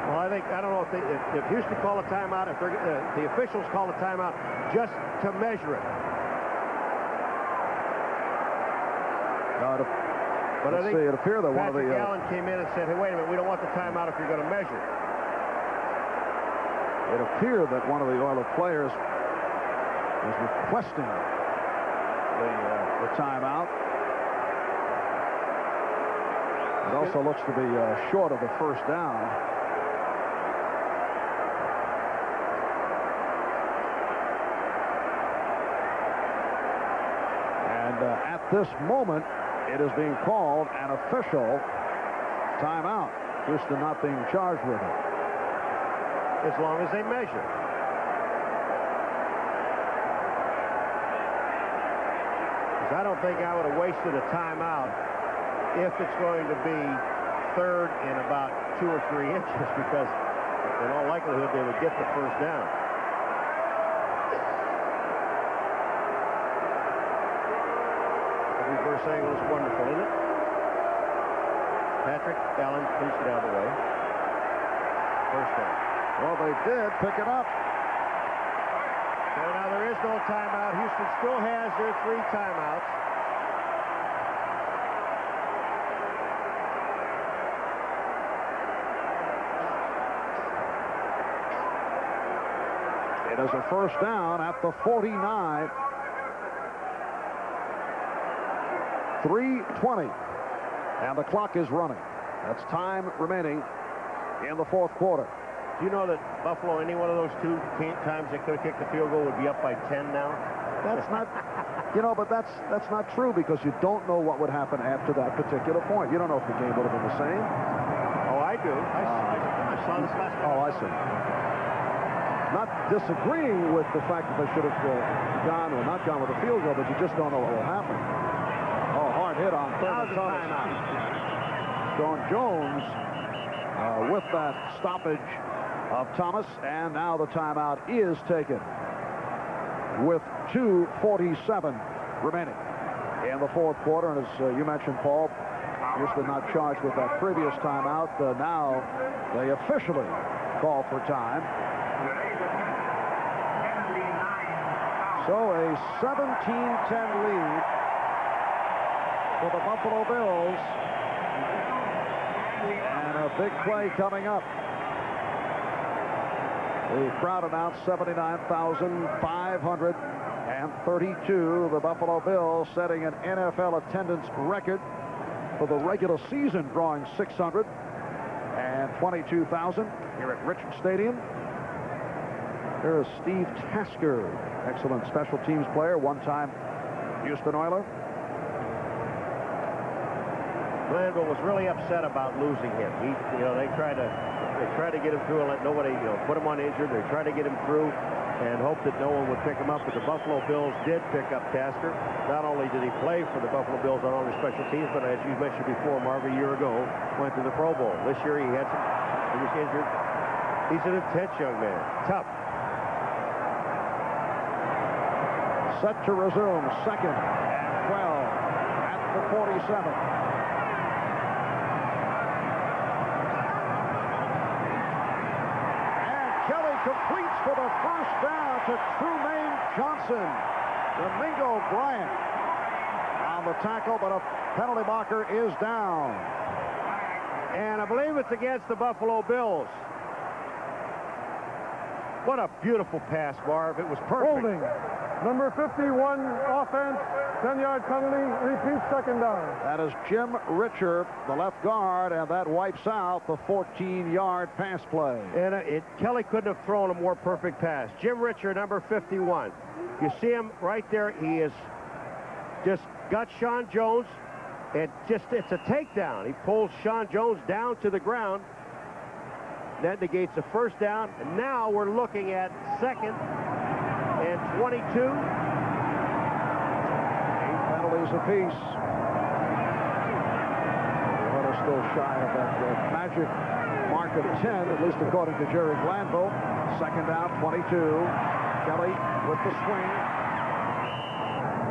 Well, I don't know if Houston call a timeout, if the officials call a timeout just to measure it. But I think it appeared that one of the Allen came in and said, "Hey, wait a minute, we don't want the timeout if you're going to measure it." It appeared that one of the Oiler players was requesting the timeout. It also looks to be short of the first down. And at this moment, it is being called an official timeout. Houston not being charged with it. As long as they measure. Because I don't think I would have wasted a timeout if it's going to be 3rd and about 2 or 3 inches, because in all likelihood they would get the first down. The reverse angle is wonderful, isn't it? Patrick Allen, please get out of the way. First down. Well, they did pick it up. So now there is no timeout. Houston still has their 3 timeouts. It is a first down at the 49. 3:20. And the clock is running. That's time remaining in the 4th quarter. Do you know that Buffalo, any one of those 2 times they could have kicked the field goal, would be up by 10 now? That's not, but that's not true, because you don't know what would happen after that particular point. You don't know if the game would have been the same. Oh, I do. I saw this last night. Oh, I see. not disagreeing with the fact that they should have gone or not gone with a field goal, but you just don't know what will happen. Oh, hard hit on third and timeout. Sean Jones with that stoppage of Thomas, and now the timeout is taken with 2:47 remaining in the fourth quarter. And as you mentioned, Paul, Houston not charged with that previous timeout. Now they officially call for time. So a 17-10 lead for the Buffalo Bills. And a big play coming up. The crowd announced 79,532. The Buffalo Bills setting an NFL attendance record for the regular season, drawing 622,000 here at Richard Stadium. Here is Steve Tasker, excellent special teams player, one-time Houston Oiler. Glanville was really upset about losing him. They tried to get him through and let nobody, put him on injured. They tried to get him through and hoped that no one would pick him up. But the Buffalo Bills did pick up Tasker. Not only did he play for the Buffalo Bills on all their special teams, but as you mentioned before, Marv, a year ago went to the Pro Bowl. This year he was injured. He's an intense young man, tough. Set to resume, second and 12 at the 47. And Kelly completes for the first down to Trumaine Johnson. Domingo Bryant on the tackle, but a penalty marker is down. And I believe it's against the Buffalo Bills. What a beautiful pass, Marv. It was perfect. Holding. Number 51, offense, 10-yard penalty, repeat second down. That is Jim Richer, the left guard, and that wipes out the 14-yard pass play. And Kelly couldn't have thrown a more perfect pass. Jim Richer, number 51. You see him right there. He is just got Sean Jones, and it's a takedown. He pulls Sean Jones down to the ground. That negates the first down, and now we're looking at second and 22. 8 penalties apiece. But are still shy of that magic mark of 10, at least according to Jerry Glanville. Second down, 22. Kelly with the swing.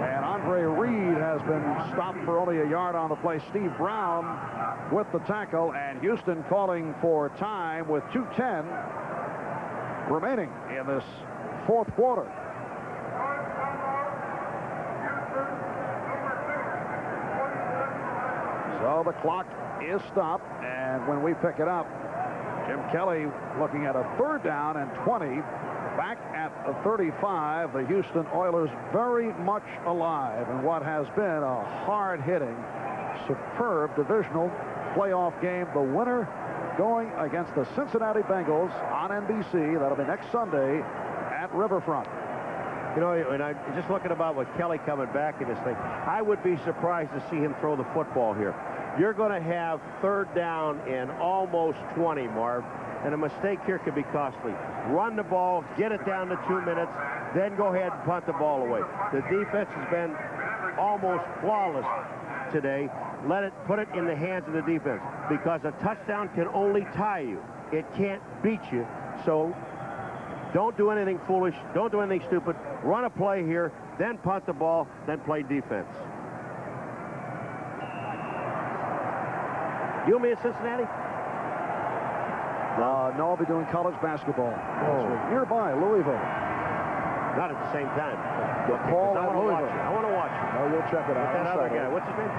And Andre Reed has been stopped for only a yard on the play. Steve Brown with the tackle, and Houston calling for time with 2:10 remaining in this fourth quarter. So the clock is stopped, and when we pick it up, Jim Kelly looking at a third down and 20. Back at the 35, the Houston Oilers very much alive in what has been a hard-hitting, superb divisional playoff game. The winner going against the Cincinnati Bengals on NBC. That'll be next Sunday at Riverfront. And I'm just looking about with Kelly coming back in this thing, I would be surprised to see him throw the football here. You're going to have third down in almost 20, Marv, and a mistake here could be costly. Run the ball, get it down to 2 minutes, then go ahead and punt the ball away. The defense has been almost flawless today. Put it in the hands of the defense, because a touchdown can only tie you. It can't beat you. So don't do anything foolish. Don't do anything stupid. Run a play here, then punt the ball, then play defense. You'll be in Cincinnati? No, I'll be doing college basketball. Nearby, Louisville. Not at the same time. But Paul I at want to watch Louisville. it. I want to watch it. Oh, you'll check it out. That other guy, what's his name?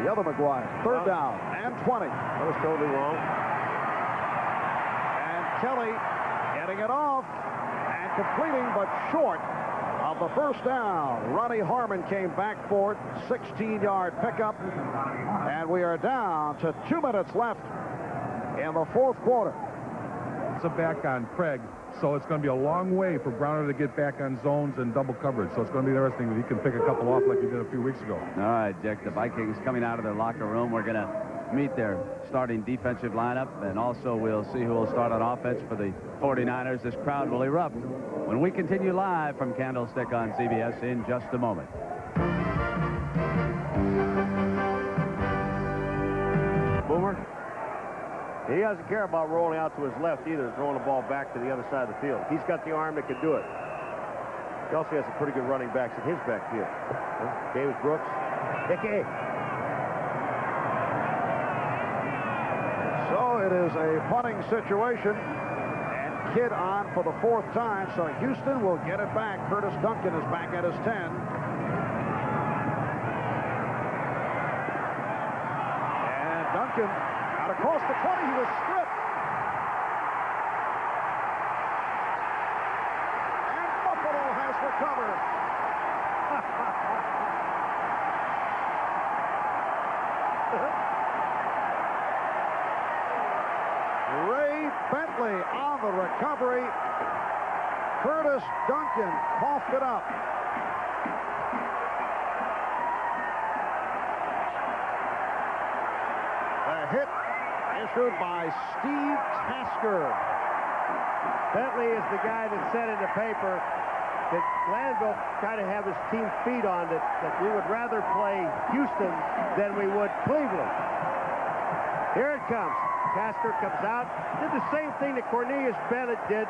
The other McGuire. Third down and 20. That was totally wrong. And Kelly getting it off and completing, but short of the first down. Ronnie Harmon came back for it. 16-yard pickup. And we are down to 2 minutes left in the fourth quarter. It's a back on Craig, so it's going to be a long way for Browner to get back on zones and double coverage. So it's going to be interesting that he can pick a couple off like he did a few weeks ago. All right, Dick, the Vikings coming out of their locker room. We're going to meet their starting defensive lineup, and also we'll see who will start on offense for the 49ers. This crowd will erupt when we continue live from Candlestick on CBS in just a moment. Boomer. He doesn't care about rolling out to his left either, throwing the ball back to the other side of the field. He's got the arm that can do it. He also has some pretty good running backs in his backfield. James Brooks. Hickey. So it is a punting situation. And Kidd on for the 4th time. So Houston will get it back. Curtis Duncan is back at his 10. And Duncan out across the 20. He was stripped. And Buffalo has recovered. Ray Bentley on the recovery. Curtis Duncan coughed it up. The hit issued by Steve Tasker. Bentley is the guy that said in the paper that Glanville kind of have his team feed on that we would rather play Houston than we would Cleveland. Here it comes. Tasker comes out, did the same thing that Cornelius Bennett did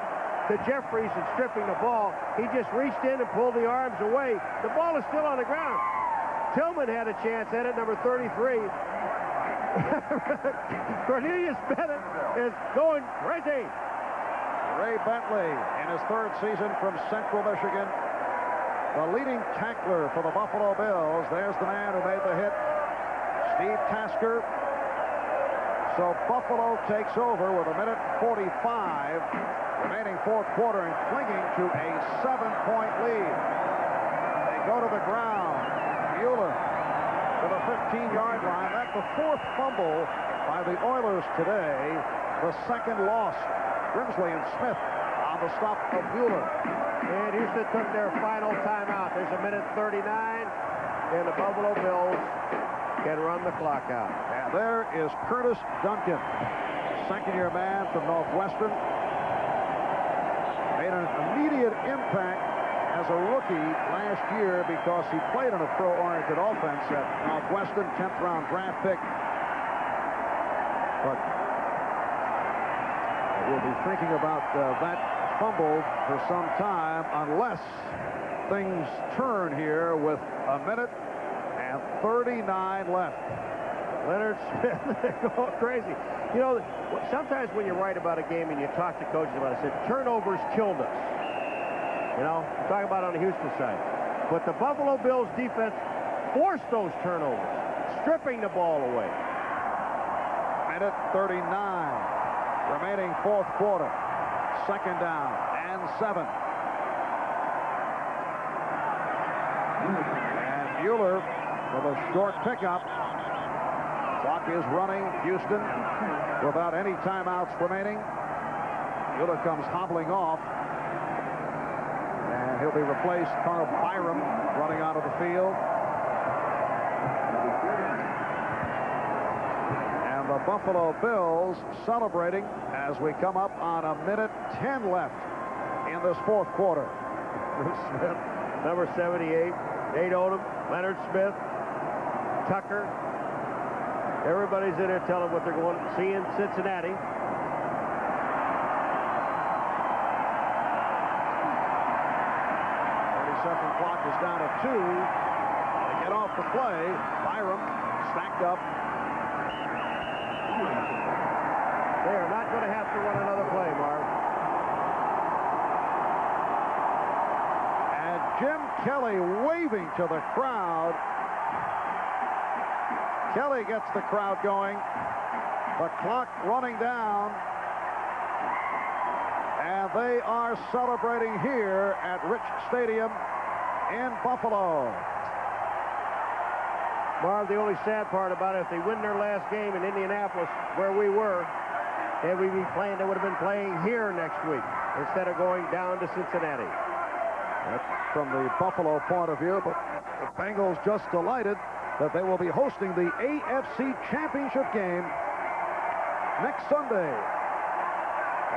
to Jeffries in stripping the ball. He just reached in and pulled the arms away. The ball is still on the ground. Tillman had a chance at it, number 33. Cornelius Bennett is going crazy. Ray Bentley in his 3rd season from Central Michigan. The leading tackler for the Buffalo Bills. There's the man who made the hit, Steve Tasker. So Buffalo takes over with 1:45 remaining 4th quarter and clinging to a 7-point lead. They go to the ground. Mueller to the 15-yard line. That's the 4th fumble by the Oilers today. The 2nd loss. Grimsley and Smith on the stop of Mueller. And Houston took their final timeout. There's 1:39, and the Buffalo Bills can run the clock out. And there is Curtis Duncan, 2nd-year man from Northwestern. Made an immediate impact as a rookie last year because he played in a pro-oriented offense at Northwestern, 10th-round draft pick. But we'll be thinking about that fumble for some time unless things turn here with 1:39 left. Leonard Smith going crazy. You know, sometimes when you write about a game and you talk to coaches about it, say turnovers killed us. You know, I'm talking about on the Houston side. But the Buffalo Bills defense forced those turnovers, stripping the ball away. 1:39 remaining 4th quarter. 2nd down and 7. And Mueller with a short pickup. Clock is running. Houston without any timeouts remaining. Mueller comes hobbling off. And he'll be replaced. Carl Byram running out of the field. And the Buffalo Bills celebrating as we come up on 1:10 left in this 4th quarter. Bruce Smith, number 78, Nate Odom, Leonard Smith, Tucker. Everybody's in there telling what they're going to see in Cincinnati. Second clock is down to 2. They get off the play. Byram stacked up. They are not going to have to run another play, Marv. And Jim Kelly waving to the crowd. Kelly gets the crowd going. The clock running down. And they are celebrating here at Rich Stadium in Buffalo. Marv, the only sad part about it, if they win their last game in Indianapolis, where we were, they would be playing. They would have been playing here next week instead of going down to Cincinnati. That's from the Buffalo point of view, but the Bengals just delighted that they will be hosting the AFC Championship game next Sunday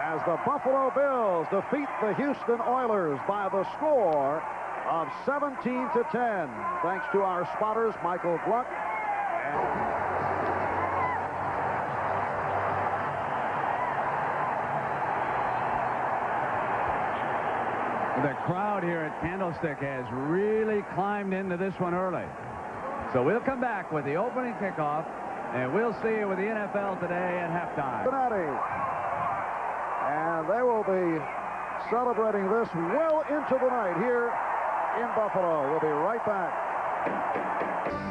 as the Buffalo Bills defeat the Houston Oilers by the score of 17-10. Thanks to our spotters, Michael Gluck and... The crowd here at Candlestick has really climbed into this one early. So we'll come back with the opening kickoff, and we'll see you with the NFL today at halftime. Cincinnati. And they will be celebrating this well into the night here in Buffalo. We'll be right back.